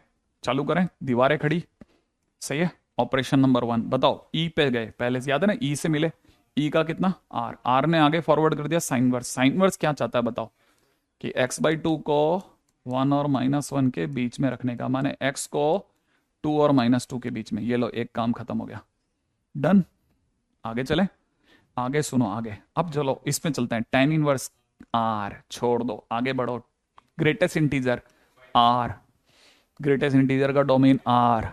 चालू करें। दीवारें खड़ी, सही है। ऑपरेशन नंबर 1 बताओ, ई पे गए पहले से, याद है ना, ई से मिले, ई का कितना आर, आर ने आगे फॉरवर्ड कर दिया साइन वर्स। साइन वर्स क्या चाहता है बताओ, कि x/2 को 1 और -1 के बीच में रखने का, माने x को 2 और -2 के बीच में। ये लो, एक काम खत्म हो गया, डन। आगे चले, आगे सुनो आगे। अब चलो इसमें चलते हैं, tan इनवर्स आर छोड़ दो, आगे बढ़ो। Greatest integer R, greatest integer का डोमेन आर,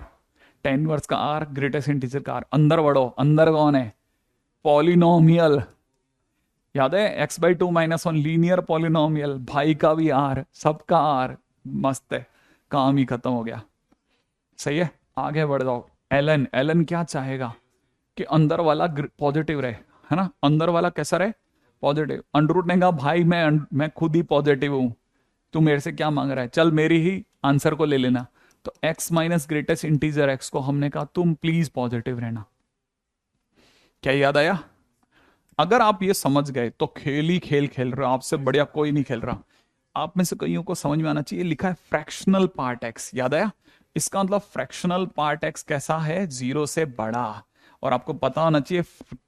tan इनवर्स का आर, ग्रेटेस्ट इंटीजर का आर। अंदर बढ़ो, अंदर कौन है, पॉलिनोमियल। याद है x/2 -1 लीनियर पॉलिनोमियल, भाई का भी आर, सबका आर, मस्त है, काम ही खत्म हो गया। सही है, आगे बढ़ जाओ। एलन, एलन क्या चाहेगा कि अंदर वाला पॉजिटिव रहे, है ना, अंदर वाला कैसा रहे, पॉजिटिव। अंडरूट ने कहा भाई मैं खुद ही पॉजिटिव हूं, तू मेरे से क्या मांग रहा है, चल मेरी ही आंसर को ले लेना। तो x minus greatest integer x को हमने कहा तुम प्लीज पॉजिटिव रहना। क्या याद आया? अगर आप ये समझ गए तो खेल ही खेल खेल रहे हो, आपसे बढ़िया कोई नहीं खेल रहा। आप में से कईयों को समझ में आना चाहिए, लिखा है फ्रैक्शनल पार्ट एक्स, याद आया? इसका मतलब फ्रैक्शनल पार्ट एक्स कैसा है, 0 से बड़ा। और आपको पता होना चाहिए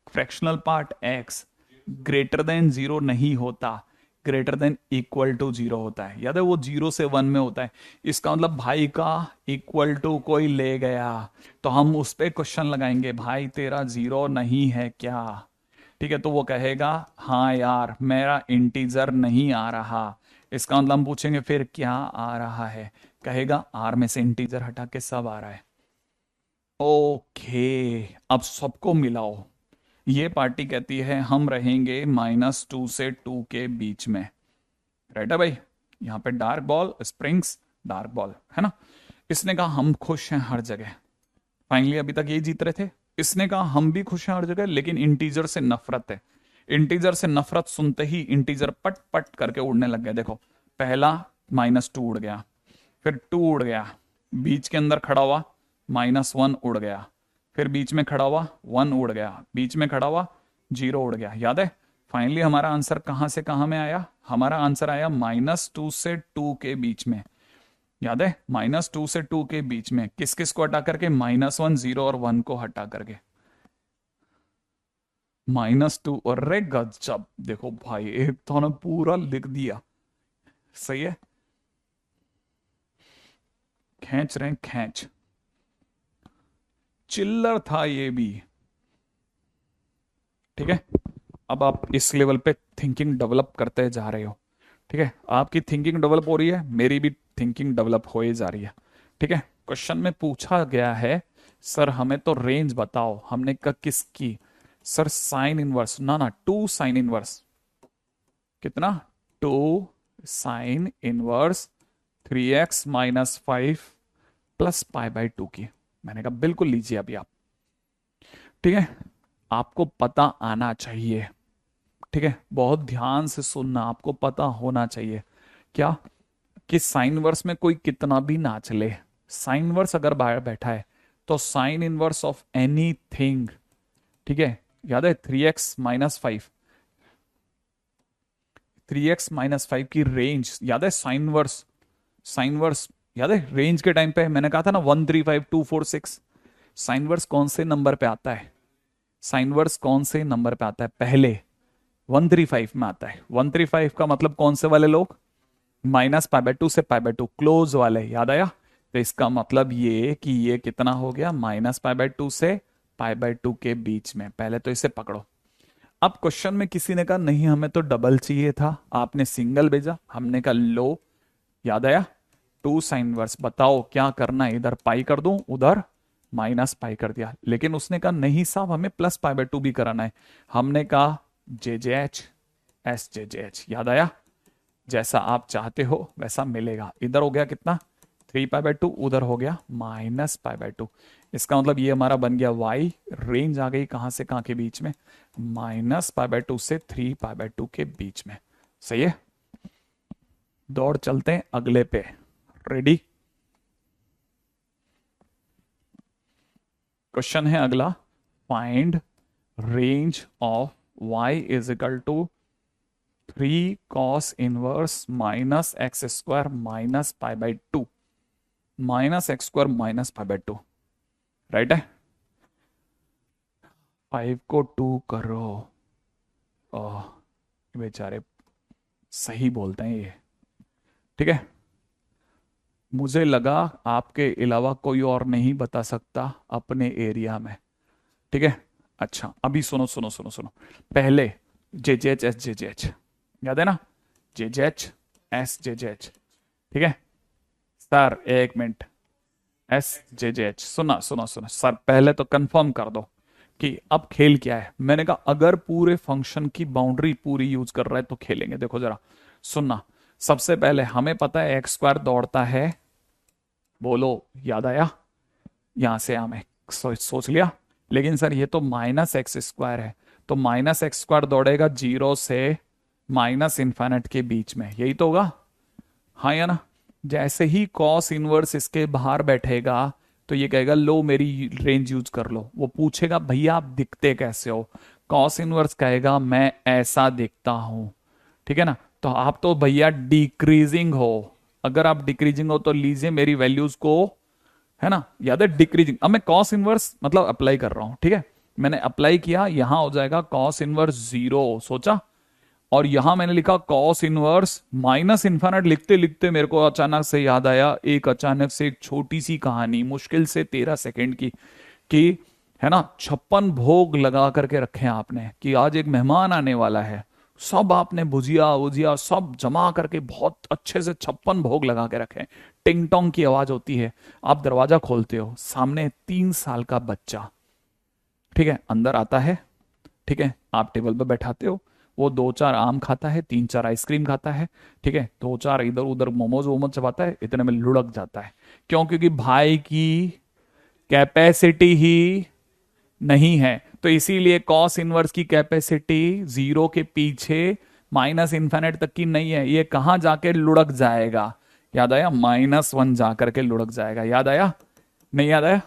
fractional part x greater than 0 नहीं होता, ग्रेटर देन इक्वल टू 0 होता है। याद है, वो 0 से 1 में होता है। इसका मतलब भाई का इक्वल टू कोई ले गया तो हम उस पर क्वेश्चन लगाएंगे, भाई तेरा 0 नहीं है क्या? ठीक है, तो वो कहेगा हाँ यार मेरा इंटीजर नहीं आ रहा। इसका मतलब हम पूछेंगे फिर क्या आ रहा है, कहेगा आर में से इंटीजर हटा के सब आ रहा है। ओके, अब सबको मिलाओ। ये पार्टी कहती है हम रहेंगे -2 से 2 के बीच में, राइट है भाई? यहाँ पे dark ball springs, dark ball है ना। इसने कहा हम खुश हैं हर जगह, फाइनली अभी तक यही जीत रहे थे। इसने कहा हम भी खुश हैं हर जगह, लेकिन इंटीजर से नफरत है। इंटीजर से नफरत सुनते ही इंटीजर पट पट करके उड़ने लग गए। देखो, पहला -2 उड़ गया, फिर 2 उड़ गया, बीच के अंदर खड़ा हुआ -1 उड़ गया, फिर बीच में खड़ा हुआ 1 उड़ गया, बीच में खड़ा हुआ 0 उड़ गया। याद है? फाइनली हमारा आंसर कहां से कहां में आया? हमारा आंसर आया -2 से 2 के बीच में। याद है, -2 से 2 के बीच में किस किस को हटा करके, -1, 0 और 1 को हटा करके। -2, अरे गजब, देखो भाई एक तो ने पूरा लिख दिया। सही है, खींच रहे हैं, खींच, चिल्लर था ये भी। ठीक है, अब आप इस लेवल पे थिंकिंग डेवलप करते जा रहे हो। ठीक है, आपकी थिंकिंग डेवलप हो रही है, मेरी भी थिंकिंग डेवलप हो ही जा रही है। ठीक है, क्वेश्चन में पूछा गया है सर हमें तो रेंज बताओ, हमने कहा किसकी? सर साइन इनवर्स, ना ना 2 साइन इनवर्स, कितना? 2 साइन इनवर्स 3x-5 प्लस π/2 की। मैंने कहा बिल्कुल लीजिए अभी आप। ठीक है, आपको पता आना चाहिए। ठीक है, बहुत ध्यान से सुनना, आपको पता होना चाहिए क्या, कि साइन वर्स में कोई कितना भी ना चले, साइन वर्स अगर बाहर बैठा है तो sine inverse of any thing. ठीक है, याद है 3x-5, 3x-5 की रेंज याद है, साइन वर्स, साइन वर्स याद है, रेंज के टाइम पे मैंने कहा था ना 1 3 5 2 4 6। साइन वर्स कौन से नंबर पे आता है, साइन वर्स कौन से नंबर पे आता है? पहले 135 में आता है। 135 का मतलब कौन से वाले लोग? -π/2 से π/2 क्लोज वाले, याद आया? तो इसका मतलब ये कि ये कितना हो गया, -π/2 से π/2 के बीच में। पहले तो इसे पकड़ो। अब क्वेश्चन में किसी ने कहा नहीं हमें तो डबल चाहिए था, आपने सिंगल भेजा, हमने कहा लो, याद आया? 2 साइन वर्स, बताओ क्या करना है, इधर पाई कर दूं, उधर -π कर दिया। लेकिन उसने कहा नहीं साहब हमें +π/2 भी कराना है। हमने कहा JJH SJJH, याद आया? जैसा आप चाहते हो वैसा मिलेगा। इधर हो गया कितना, 3π/2, उधर हो गया -π/2। इसका मतलब ये हमारा बन गया y, रेंज आ गई कहां से कहां के बीच में, -π/2 से 3π/2 के बीच में। सही है, दौड़ चलते हैं अगले पे। रेडी? क्वेश्चन है अगला, find range of y is equal to 3 cos inverse -x² minus π/2, -x² minus π/2, right है? 5 को 2 करो। ओह, बेचारे सही बोलते हैं ये। ठीक है, मुझे लगा आपके अलावा कोई और नहीं बता सकता अपने एरिया में। ठीक है, अच्छा अभी सुनो सुनो सुनो सुनो। पहले J J H S J J H, याद है ना? J J H S J J H. ठीक है सर, एक minute. S J J H, सुना सुना सुना सर, पहले तो कंफर्म कर दो कि अब खेल क्या है। मैंने कहा अगर पूरे फंक्शन की बाउंड्री पूरी यूज कर रहा है तो खेलेंगे। देखो जरा सुनना, सबसे पहले हमें पता है एक्स स्क्वायर दौड़ता है, बोलो याद आया? यहां से हमें सोच लिया। लेकिन सर ये तो माइनस एक्स स्क्वायर है, तो माइनस एक्स स्क्वायर दौड़ेगा 0 से माइनस इन्फाइनेट के बीच में, यही तो होगा। हाँ या ना? जैसे ही कॉस इनवर्स इसके बाहर बैठेगा तो ये कहेगा लो मेरी रेंज यूज कर लो। वो पूछेगा भैया आप दिखते कैसे हो? कॉस इनवर्स कहेगा मैं ऐसा दिखता हूं। ठीक है ना? तो आप तो भैया डिक्रीजिंग हो। अगर आप डिक्रीजिंग हो तो लीजिए मेरी वैल्यूज को, है ना? याद है डिक्रीजिंग। अब मैं कॉस इनवर्स मतलब अप्लाई कर रहा हूं। ठीक है, मैंने अप्लाई किया, यहां हो जाएगा कॉस इनवर्स 0, सोचा। और यहां मैंने लिखा कॉस इनवर्स माइनस इन्फाइनाइट। लिखते लिखते मेरे को अचानक से याद आया, एक अचानक से एक छोटी सी कहानी, मुश्किल से 13 सेकेंड की, कि है ना 56 भोग लगा करके रखे हैं आपने कि आज एक मेहमान आने वाला है। सब आपने भुजिया वुजिया सब जमा करके बहुत अच्छे से 56 भोग लगा के रखे हैं। टिंग टोंग की आवाज होती है, आप दरवाजा खोलते हो, सामने 3 साल का बच्चा, ठीक है, अंदर आता है। ठीक है, आप टेबल पर बैठाते हो, वो 2-4 आम खाता है, 3-4 आइसक्रीम खाता है। ठीक है, 2-4 इधर उधर मोमोज वोमोज चबाता है, इतने में लुढ़क जाता है। क्यों? क्योंकि भाई की कैपेसिटी ही नहीं है। तो इसीलिए कॉस इनवर्स की कैपेसिटी 0 के पीछे माइनस इन्फिनिट तक की नहीं है। ये कहां जाके लुढ़क जाएगा? याद आया? -1 जाकर के लुढ़क जाएगा। याद आया? नहीं याद आया?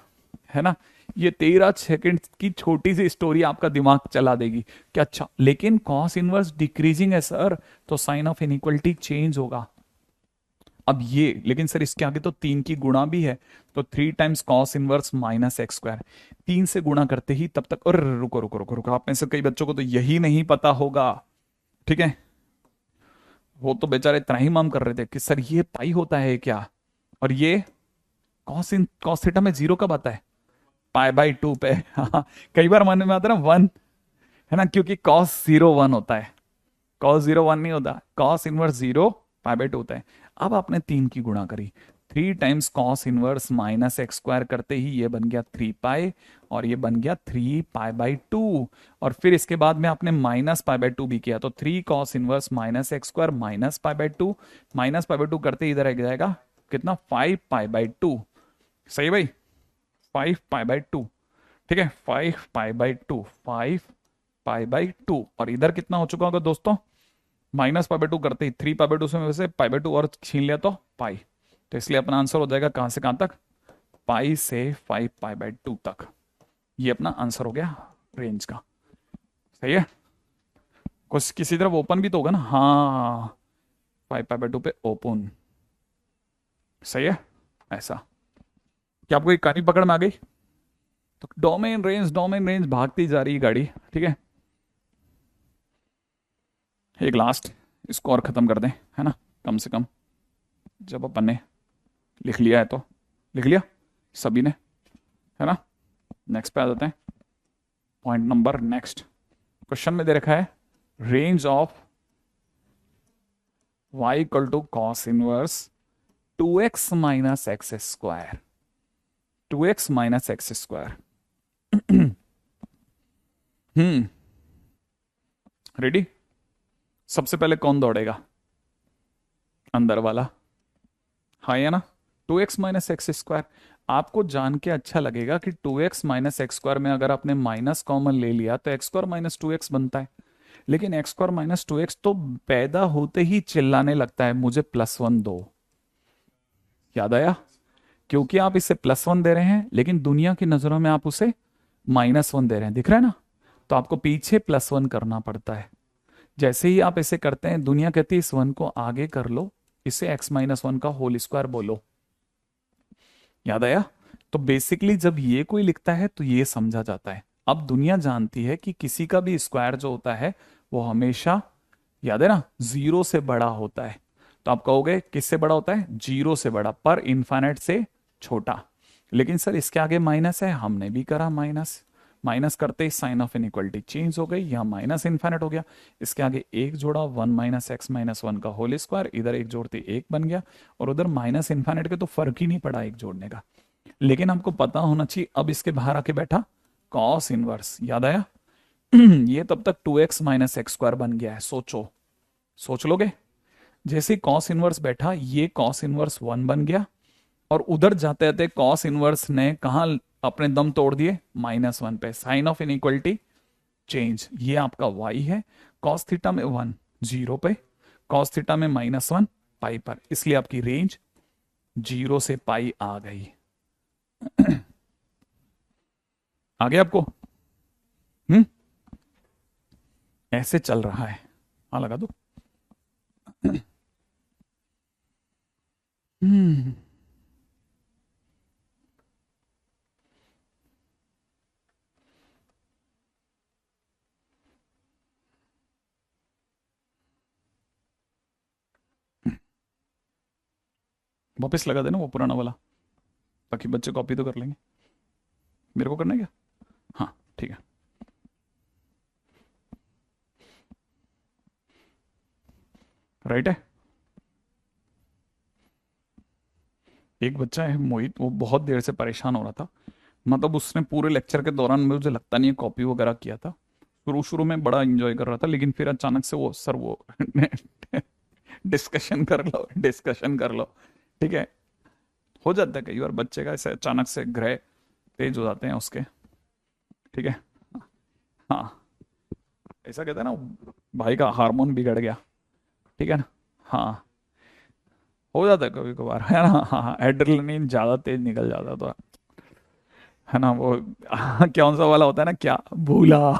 है ना? ये 13 सेकंड की छोटी सी स्टोरी आपका दिमाग चला देगी कि अच्छा लेकिन कॉस इनवर्स डिक्रीजिंग है सर, तो साइन ऑफ इनइक्वलिटी चेंज होगा। अब ये लेकिन सर इसके आगे तो 3 की गुणा भी है, तो 3 times cos inverse minus x square. 3 से गुणा करते ही तब तक, और रुको रुको रुको रुको, आप में से कई बच्चों को तो यही नहीं पता होगा। ठीक है, वो तो बेचारे त्राहिमाम कर रहे थे कि सर ये पाई होता है क्या, और ये कॉस थीटा में 0 कब आता है? पाई/2 पे। हाँ, कई बार मन में आता है ना 1, है ना? क्योंकि कॉस 0 1 होता है, कॉस 0 1 नहीं होता, कॉस इनवर्स 0 पाई/2 होता है। अब आपने 3 की गुणा करी, 3 times cos inverse minus x square करते ही ये बन गया 3 पाई, और ये बन गया 3 पाई/2। और फिर इसके बाद में आपने माइनस पाई/2 भी किया, तो 3 cos inverse minus x square minus pi, minus pi करते इधर आ जाएगा कितना? 5 पाई/2। सही भाई, 5 पाई/2। ठीक है, 5 पाई/2, 5 पाई/2। और इधर कितना हो चुका होगा दोस्तों? -पाई/2 करते ही 3 पाई/2 से वैसे पाई/2 और छीन लिया तो पाई। तो इसलिए अपना आंसर हो जाएगा कहां से कहां तक? पाई से 5 पाई/2 तक। ये अपना आंसर हो गया रेंज का। सही है? कुछ किसी तरफ ओपन भी तो होगा ना? हाँ, 5 पाई/2 पे ओपन। सही है? ऐसा क्या आपको एक कहानी पकड़ में आ गई? तो डोमेन रेंज भागती जा रही है गाड़ी। ठीक है, एक लास्ट इसको और खत्म कर दें, है ना? कम से कम जब अपन ने लिख लिया है तो, लिख लिया सभी ने, है ना? नेक्स्ट पे आ जाते हैं। पॉइंट नंबर नेक्स्ट, क्वेश्चन में दे रखा है range of y equal to cos inverse 2x minus x square, 2x minus x square. Ready? सबसे पहले कौन दौड़ेगा? अंदर वाला, हाँ या ना? 2x minus x square. आपको जान के अच्छा लगेगा कि 2x माइनस एक्स स्क्वायर में अगर आपने माइनस कॉमन ले लिया तो एक्स स्क्वायर माइनस 2x बनता है। लेकिन एक्स स्क्वायर माइनस 2x तो पैदा होते ही चिल्लाने लगता है मुझे +1 दो। याद आया? क्योंकि आप इसे +1 दे रहे हैं लेकिन दुनिया की नजरों में आप उसे -1 दे रहे हैं, दिख रहा है ना? तो आपको पीछे +1 करना पड़ता है। जैसे ही आप इसे करते हैं दुनिया कहती है इस 1 को आगे कर लो, इसे x-1 का होल स्क्वायर बोलो। याद आया? तो बेसिकली जब ये कोई लिखता है तो ये समझा जाता है। अब दुनिया जानती है कि किसी का भी स्क्वायर जो होता है वो हमेशा, याद है ना, जीरो से बड़ा होता है। तो आप कहोगे किससे बड़ा होता है? जीरो से बड़ा, पर इनफाइनाइट से छोटा। लेकिन सर इसके आगे माइनस है, हमने भी करा माइनस, माइनस करते ही साइन ऑफ इनइक्वालिटी चेंज हो गई, यहाँ माइनस इनफाइनाइट हो गया। इसके आगे एक जोड़ा, 1 - x - 1 का होल स्क्वायर, इधर एक जोड़ते एक बन गया, और उधर माइनस इनफाइनाइट के तो फर्क ही नहीं पड़ा एक जोड़ने का। लेकिन हमको पता होना चाहिए अब इसके बाहर आके बैठा कॉस इनवर्स, याद आया? ये तब तक 2x - x² बन गया है, सोचो, सोच लोगे? जैसे कॉस इनवर्स बैठा, ये कॉस इनवर्स 1 बन गया, और उधर जाते जाते कॉस इनवर्स ने कहा अपने दम तोड़ दिए? -1 पे। साइन ऑफ इनइक्वलिटी चेंज, ये आपका y है। कॉस थीटा में 1 0 पे, कॉस थीटा में -1 पाई पर, इसलिए आपकी रेंज 0 से पाई आ गई। आ गया आपको? हम्म, ऐसे चल रहा है। हाँ लगा दो। हम्म, वापस लगा देना वो पुराना वाला, ताकि बच्चे कॉपी तो कर लेंगे। मेरे को करना है क्या? हाँ ठीक है। राइट है। एक बच्चा है मोहित, वो बहुत देर से परेशान हो रहा था। मतलब उसने पूरे लेक्चर के दौरान, मुझे लगता नहीं है कॉपी वगैरह किया था। शुरू शुरू में बड़ा एंजॉय कर रहा था, लेकिन फिर अचानक से वो सर वो डिस्कशन कर लो, डिस्कशन कर लो। ठीक है, हो जाता है कई बार बच्चे का ऐसे अचानक से ग्रह तेज हो जाते हैं उसके। ठीक है। हाँ, ऐसा कहते हैं ना, भाई का हार्मोन बिगड़ गया। ठीक है ना? हाँ, हो जाता है कभी कभार, है ना? हाँ, एड्रेनलिन ज्यादा तेज निकल जाता तो, है ना वो। कौन सा वाला होता है ना, क्या भूला?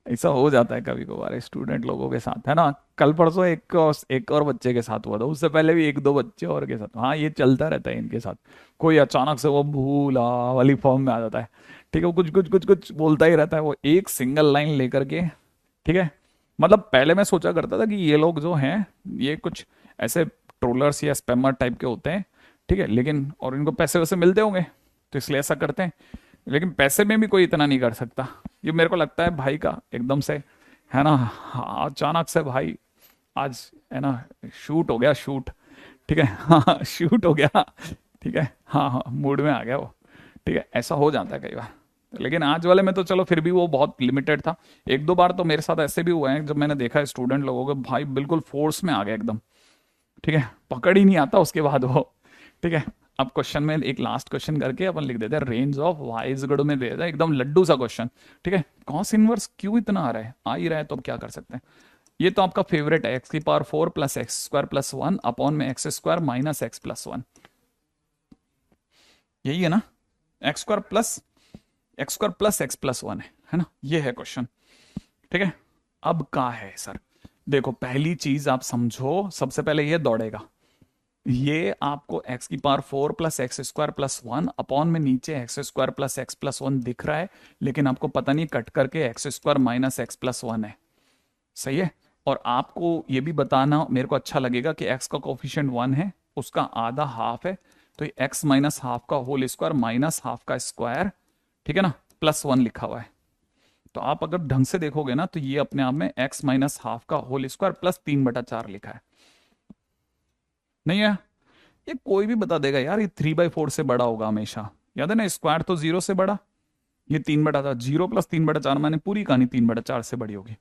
ऐसा हो जाता है कभी कभार स्टूडेंट लोगों के साथ, है ना? कल परसों एक और बच्चे के साथ हुआ था, उससे पहले भी एक दो बच्चे और के साथ। हाँ, ये चलता रहता है इनके साथ। कोई अचानक से वो भूला वाली फॉर्म में आ जाता है। ठीक है, वो कुछ कुछ कुछ कुछ बोलता ही रहता है, वो एक सिंगल लाइन लेकर के। ठीक है। मतलब पहले मैं सोचा करता था कि ये लोग जो हैं, ये कुछ ऐसे ट्रोलर्स या स्पैमर टाइप के होते हैं। ठीक है, लेकिन और इनको पैसे वैसे मिलते होंगे, तो इसलिए ऐसा करते हैं। लेकिन पैसे में भी कोई इतना नहीं कर सकता। ये मेरे को लगता है भाई का एकदम से, है ना, हाँ, अचानक से भाई आज, है ना, शूट हो गया, शूट। ठीक है, हाँ शूट हो गया। ठीक है, हाँ हाँ, मूड में आ गया वो। ठीक है, ऐसा हो जाता है कई बार। लेकिन आज वाले में तो चलो फिर भी वो बहुत लिमिटेड था। एक दो बार तो मेरे साथ ऐसे भी हुए हैं जब मैंने देखा है स्टूडेंट लोगों को, भाई बिल्कुल फोर्स में आ गया एकदम। ठीक है, पकड़ ही नहीं आता उसके बाद वो। ठीक है। अब क्वेश्चन में एक लास्ट क्वेश्चन करके अपन लिख देते हैं, range of y is equal to में दे देता है एकदम लड्डू सा क्वेश्चन। ठीक है, कॉस इनवर्स क्यों इतना आ रहा है, आ ही रहा है, तो अब क्या कर सकते हैं? ये तो आपका फेवरेट है, x⁴ प्लस x² + 1 अपॉन में x² - x+1। यही है ना? x² + x+1 है ना? ये है क्वेश्चन। ठीक है। अब क्या है सर? देखो, पहली चीज आप समझो, सबसे पहले ये दौड़ेगा, ये आपको x⁴ प्लस x² + 1 अपॉन में नीचे x² + x+1 दिख रहा है, लेकिन आपको पता नहीं कट करके x² - x+1 है। सही है। और आपको ये भी बताना मेरे को अच्छा लगेगा कि x का कोफिशिएंट 1 है, उसका आधा हाफ है, तो ये x - हाफ का होल स्क्वायर माइनस हाफ का स्क्वायर, ठीक है ना, +1 लिखा हुआ है। तो आप अगर ढंग से देखोगे ना, तो ये अपने आप में x - हाफ का होल स्क्वायर प्लस 3/4 लिखा है। नहीं है? ये कोई भी बता देगा यार, ये 3/4 से बड़ा होगा हमेशा। याद है ना, स्क्वायर तो 0 से बड़ा, ये 3/4, 0 + 3/4 मैंने पूरी कहानी 3/4 से बड़ी होगी।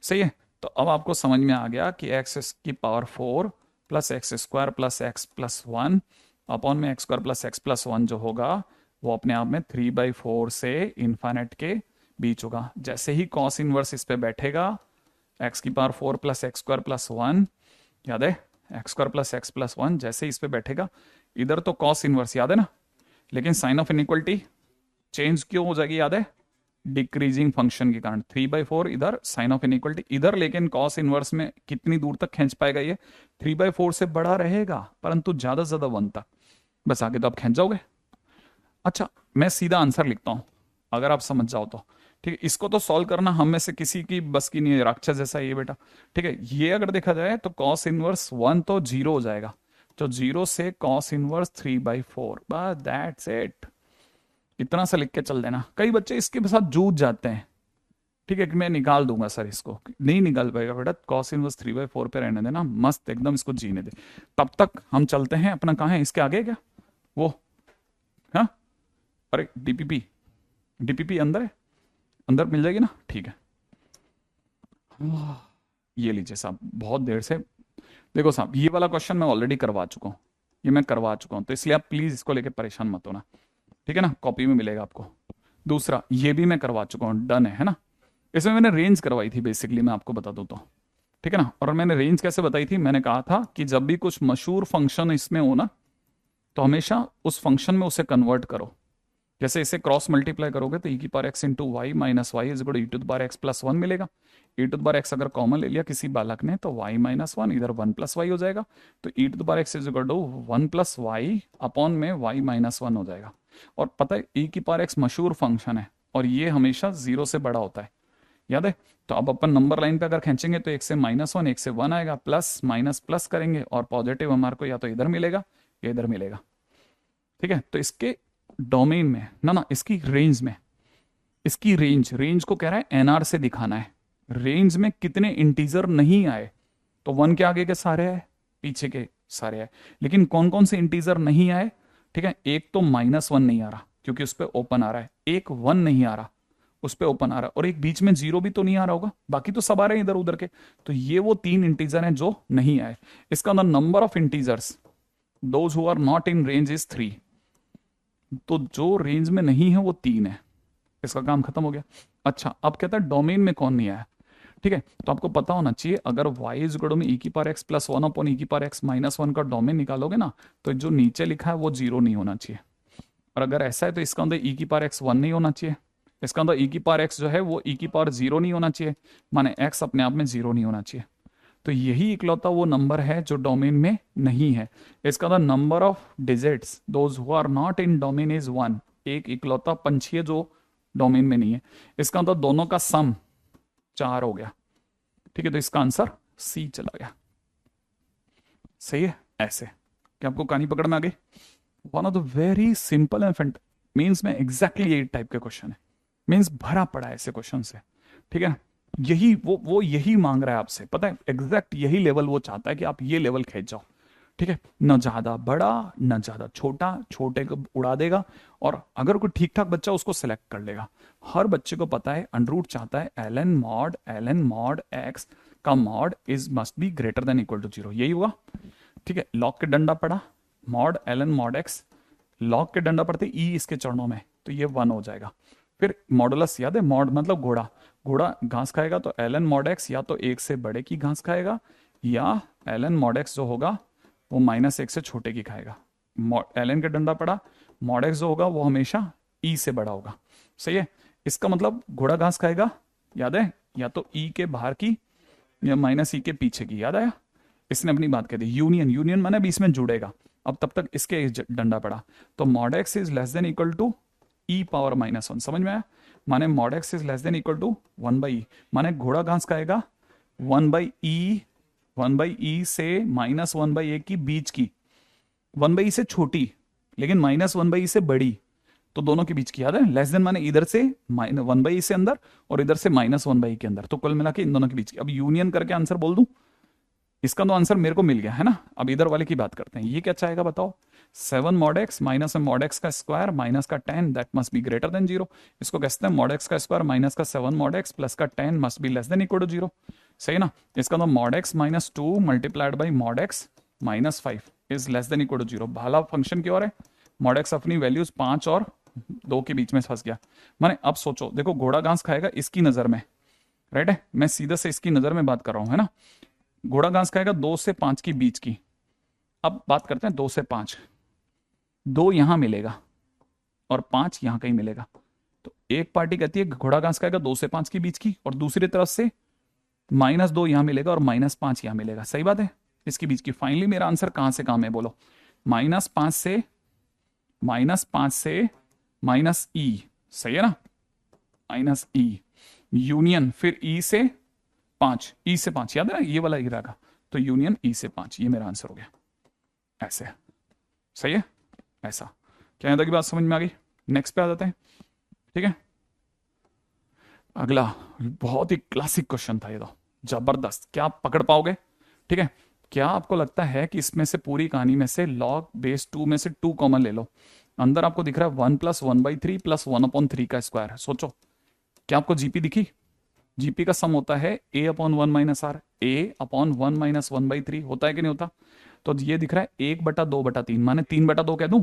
सही है। तो अब आपको समझ में आ गया कि x⁴ plus x² plus x+1 upon में x² प्लस x+1 जो होगा, वो अपने आप में 3/4 से इन्फाइनेट के बीच होगा। जैसे ही कॉस इनवर्स इस पे बैठेगा, x⁴ प्लस x² प्लस 1, याद है, x² प्लस x+1, जैसे ही इस पे बैठेगा, इधर तो कॉस इनवर्स याद है ना, लेकिन साइन ऑफ इनइक्वलिटी चेंज क्यों हो जाएगी, याद है? डिक्रीजिंग फंक्शन के कारण। 3/4 इधर, साइन ऑफ इनइक्वलिटी इधर, लेकिन कॉस इनवर्स में कितनी दूर तक खींच पाएगा ये? 3/4 से बड़ा रहेगा, परंतु ज्यादा से ज्यादा 1 तक। बस आगे तो आप खींच जाओगे। अच्छा, मैं सीधा आंसर लिखता हूं। अगर आप समझ जाओ तो। ठीक है, इसको तो सॉल्व करना हम में से किसी की बस की नहीं है, राक्षस जैसा ये बेटा। ठीक है, ये अगर देखा जाए तो कॉस इनवर्स 1 तो 0 हो जाएगा, तो 0 से कॉस इनवर्स 3/4, बस दैट्स इट। इतना सा लिख के चल देना। कई बच्चे इसके साथ जूझ जाते हैं। ठीक है कि मैं निकाल दूंगा सर, इसको नहीं निकाल पाएगा बेटा, कॉस इनवर्स 3/4 पे रहने देना, मस्त एकदम इसको जीने दे। तब तक हम चलते हैं अपना, कहाँ है इसके आगे क्या वो, हाँ अरे डीपीपी, डीपीपी अंदर है, अंदर मिल जाएगी ना, ठीक है। ये लीजिए साहब, बहुत देर से, देखो साहब ये वाला क्वेश्चन मैं ऑलरेडी करवा चुका हूँ, ये मैं करवा चुका हूँ, तो इसलिए आप प्लीज इसको लेके परेशान मत होना। ठीक है ना, कॉपी में मिलेगा आपको। दूसरा ये भी मैं करवा चुका हूँ, डन है ना। इसमें मैंने रेंज करवाई थी बेसिकली, मैं आपको बता दूं तो। ठीक है ना, और मैंने रेंज कैसे बताई थी, मैंने कहा था कि जब भी कुछ मशहूर फंक्शन इसमें हो ना, तो हमेशा उस फंक्शन में उसे कन्वर्ट करो। जैसे इसे क्रॉस मल्टीप्लाई करोगे तो e की power x into y minus y is equal to e to the power x plus 1 मिलेगा। e to the power x अगर कॉमन ले लिया किसी बालक ने तो y माइनस 1 इधर 1 प्लस वाई हो जाएगा, तो e to the power x is equal to 1 plus y upon में y माइनस 1 हो जाएगा। और पता है e की पावर x मशहूर फंक्शन है और ये हमेशा 0 से बड़ा होता है, याद है। तो अब अपन नंबर लाइन पे अगर खींचेंगे तो एक से -1, एक से 1 आएगा, प्लस माइनस प्लस करेंगे और पॉजिटिव हमारे को या तो इधर मिलेगा या इधर मिलेगा। ठीक है, तो इसके डोमेन में ना इसकी रेंज में, इसकी रेंज को कह रहा है एनआर से दिखाना है। रेंज में कितने इंटीजर नहीं आए, तो 1 के आगे के सारे आए, पीछे के सारे आए, लेकिन कौन कौन से इंटीजर नहीं आए। ठीक है, एक तो -1 नहीं आ रहा क्योंकि उस पर ओपन आ रहा है, एक 1 नहीं आ रहा उस पर ओपन आ रहा है, और एक बीच में 0 भी तो नहीं आ रहा होगा, बाकी तो सब आ रहे हैं इधर उधर के। तो ये वो 3 इंटीजर हैं जो नहीं आए। इसका number of integers those who are not in range is 3, तो जो रेंज में नहीं है वो 3 है, इसका काम खत्म हो गया। अच्छा, अब कहता है डोमेन में कौन नहीं आया। ठीक है, तो आपको पता होना चाहिए अगर y इज इक्वल में e की power x plus 1 upon e की पावर x माइनस 1 का डोमेन निकालोगे ना, तो जो नीचे लिखा है वो 0 नहीं होना चाहिए। और अगर ऐसा है तो इसका अंदर e की पावर x 1 नहीं होना चाहिए, इसका अंदर e की पावर x जो है वो e की पावर 0 नहीं होना चाहिए, माने x अपने आप में 0 नहीं होना चाहिए। तो यही इकलौता वो नंबर है जो डोमेन में नहीं है। इसका the number of digits those who are not in domain is 1, एक इकलौता पंछी है जो डोमेन में नहीं है। इसका मतलब दोनों का सम 4 हो गया। ठीक है, तो इसका आंसर सी चला गया। सही है, ऐसे क्या आपको कहानी पकड़ में आ गई। One of the very simple and means में एग्जैक्टली यही टाइप के क्वेश्चन है, मीन्स भरा पड़ा है ऐसे क्वेश्चन से। ठीक है, यही वो यही मांग रहा है आपसे, पता है एग्जैक्ट यही लेवल वो चाहता है कि आप ये लेवल खींच जाओ। ठीक है, न ज्यादा बड़ा न ज्यादा छोटा, छोटे को उड़ा देगा, और अगर कोई ठीक ठाक बच्चा उसको सिलेक्ट कर लेगा। हर बच्चे को पता है अंडर चाहता है एल एन मॉड एक्स का mod is must be greater than equal to 0, यही हुआ। ठीक है, लॉग के डंडा पड़ा, mod l n mod x, log के डंडा पड़ते ई इसके चरणों में, तो ये 1 हो जाएगा। फिर मॉडुलस याद है, मॉड मतलब घोड़ा, घोड़ा घास खाएगा तो एल एन मॉड एक्स या तो 1 से बड़े की घास खाएगा, या एल एन मॉड एक्स जो होगा वो -1 से छोटे की खाएगा। एल एन का डंडा पड़ा, मॉड एक्स जो होगा वो हमेशा ई से बड़ा होगा। सही है, इसका मतलब घोड़ा घास खाएगा, याद है, या तो ई के बाहर की या -e के पीछे की, याद आया। इसने अपनी बात कह दी, यूनियन, यूनियन माने भी इसमें जुड़ेगा। अब तब तक इसके डंडा पड़ा, तो mod x is less than equal to e power -1, समझ में आया। माने mod x is less than equal to 1/e, माने घोड़ा घास खाएगा 1/e, 1/e से -1/a की बीच की, 1/e से छोटी लेकिन -1/e से बड़ी, तो दोनों के बीच की, याद है। लेस देन माने इधर से 1/e से अंदर और इधर से -1/e के अंदर, तो कुल मिला के इन दोनों के बीच की। अब यूनियन करके आंसर बोल दूं, इसका तो आंसर मेरे को मिल गया है ना। अब इधर वाले की बात करते हैं, ये क्या चाहेगा बताओ। 7 मॉड एक्स माइनस में मॉड एक्स का स्क्वायर माइनस का 10 that must be greater than 0। इसको कहते हैं मॉड एक्स का स्क्वायर माइनस का 7 मॉड एक्स प्लस का 10 must be less than equal to 0। सही ना। इसका तो mod x -2 multiplied by mod x -5 is less than equal to 0। भाला फंक्शन की ओर है, मॉड एक्स अपनी वैल्यूज 5 और 2 के बीच में फंस गया। माने अब सोचो, देखो घोड़ा घास खाएगा इसकी नजर में, राइट है, मैं सीधा से इसकी नजर में बात कर रहा हूं, है ना। घोड़ा घास खाएगा 2 से 5 की बीच की। अब बात करते हैं 2 से 5, 2 यहां मिलेगा और 5 यहां कहीं मिलेगा। तो एक पार्टी कहती है घोड़ा घास खाएगा 2 से 5 के बीच की, और दूसरी तरफ से -2 यहां मिलेगा और -5 यहां मिलेगा। सही बात है, इसके बीच की। फाइनली मेरा आंसर कहां से कहां है बोलो, -5 से -e, सही है ना। माइनस ई यूनियन फिर ई से 5, ई से 5 याद है ना, ये वाला ई रहेगा, तो यूनियन ई से 5, ये मेरा आंसर हो गया। ऐसे सही है, ऐसा। क्या यहां तक की बात समझ में आ गई? नेक्स्ट पे आ जाते हैं। ठीक है, अगला बहुत ही क्लासिक क्वेश्चन था ये तो, जबरदस्त। क्या आप पकड़ पाओगे? ठीक है, क्या आपको लगता है कि इसमें से पूरी कहानी में से log बेस 2 में से 2 कॉमन ले लो, अंदर आपको दिख रहा है 1 + 1/3 + 1/3 का स्क्वायर। सोचो, क्या आपको जीपी दिखी? जीपी का सम होता है a/1 - r, a/1 - 1/3 होता है कि नहीं होता? तो ये दिख रहा है 1/2/3, माने 3/2 कह दूं,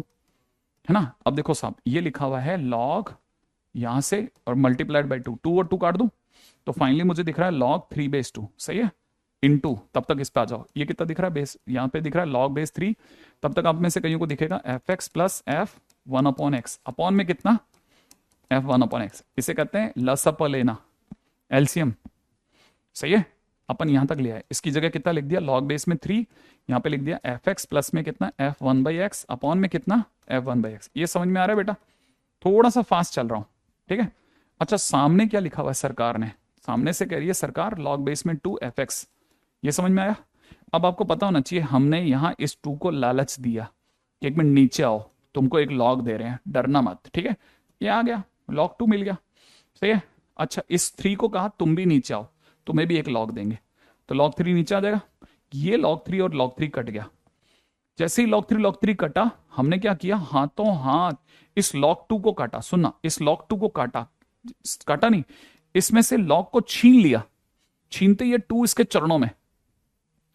है ना। अब देखो साहब, ये लिखा हुआ है log यहां से और मल्टीप्लाइड बाई 2, 2 और 2 काट दूं, तो फाइनली मुझे दिख रहा है log 3/2। सही है, इनटू, तब तक इस पे आ जाओ, ये कितना दिख रहा है बेस, यहाँ पे दिख रहा है log बेस 3, तब तक आप में से कईयों को दिखेगा fx + f1/x, अपॉन में कितना, f1/x। इसे कहते हैं लसअप लेना, एलसीएम। सही है, अपन यहां तक लिया है, इसकी जगह कितना लिख दिया, log बेस में 3, यहाँ पे लिख दिया fx प्लस में कितना f1/x, अपॉन में कितना f1/x। ये समझ में आ रहा है बेटा? थोड़ा सा फास्ट चल रहा हूं, ठीक है। अच्छा, सामने क्या लिखा हुआ है सरकार ने? सामने से कह रही है सरकार log बेस में 2fx, ये समझ में आया? अब आपको पता होना चाहिए, हमने यहां इस 2 को लालच दिया, एक मिनट नीचे आओ, तुमको एक log दे रहे हैं, डरना मत, ठीक है। ये आ गया, log 2 मिल गया, सही है। अच्छा, इस 3 को कहा तुम भी नीचे आओ, तुम्हें भी एक log देंगे, तो log 3 नीचे आ जाएगा। ये log 3 और log 3 कट गया। जैसे ही log 3 कटा, हमने क्या किया, हाथों हाथ इस log 2 को काटा। सुनना, इस log 2 को काटा, काटा नहीं, इसमें से log को छीन लिया, छीनते ये 2 इसके चरणों में,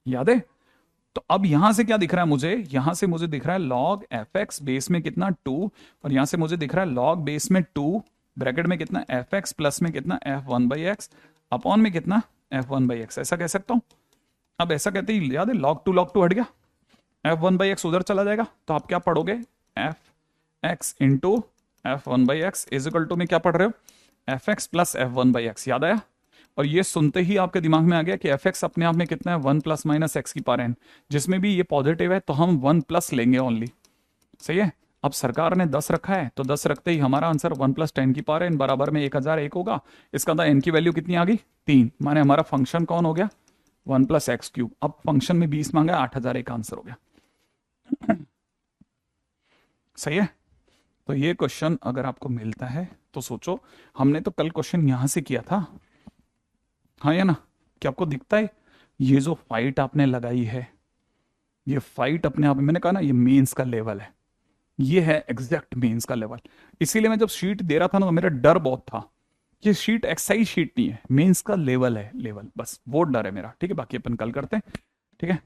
याद है? तो अब यहां से क्या दिख रहा है मुझे, यहां से मुझे दिख रहा है log fx बेस में कितना 2, और यहां से मुझे दिख रहा है log बेस में 2 ब्रैकेट में कितना fx प्लस में कितना f1/x, अपॉन में कितना f1/x, ऐसा कह सकता हूं। अब ऐसा कहते ही याद है, log 2 हट गया, f1/x उधर चला जाएगा, तो आप क्या पढ़ोगे, fx into f1/x is equal to में क्या पढ़ रहे हो, fx प्लस f1/x। याद आया? और ये सुनते ही आपके दिमाग में आ गया कि fx अपने आप में कितना है, 1 ± x की पावर n, जिसमें भी ये पॉजिटिव है तो हम 1+ लेंगे ओनली। सही है। अब सरकार ने 10 रखा है, तो 10 रखते ही हमारा आंसर 1 + 10 की पावर n बराबर में 1001 होगा। इसका था n की वैल्यू कितनी आ गई, 3, माने हमारा फंक्शन कौन हो गया, 1 + x³। अब फंक्शन में 20 मांगा, 8001 आंसर हो गया। सही है। तो ये क्वेश्चन अगर आपको मिलता है तो सोचो, हमने तो कल क्वेश्चन यहां से किया था, हाँ या ना? क्या आपको दिखता है ये जो फाइट आपने लगाई है, ये फाइट अपने आप में, मैंने कहा ना, ये मेंस का लेवल है, ये है एग्जैक्ट मेंस का लेवल। इसीलिए मैं जब शीट दे रहा था ना, तो मेरा डर बहुत था, ये शीट एक्सरसाइज शीट नहीं है, मेंस का लेवल है, लेवल, बस वो डर है मेरा। ठीक है, बाकी अपन कल करते हैं, ठीक है।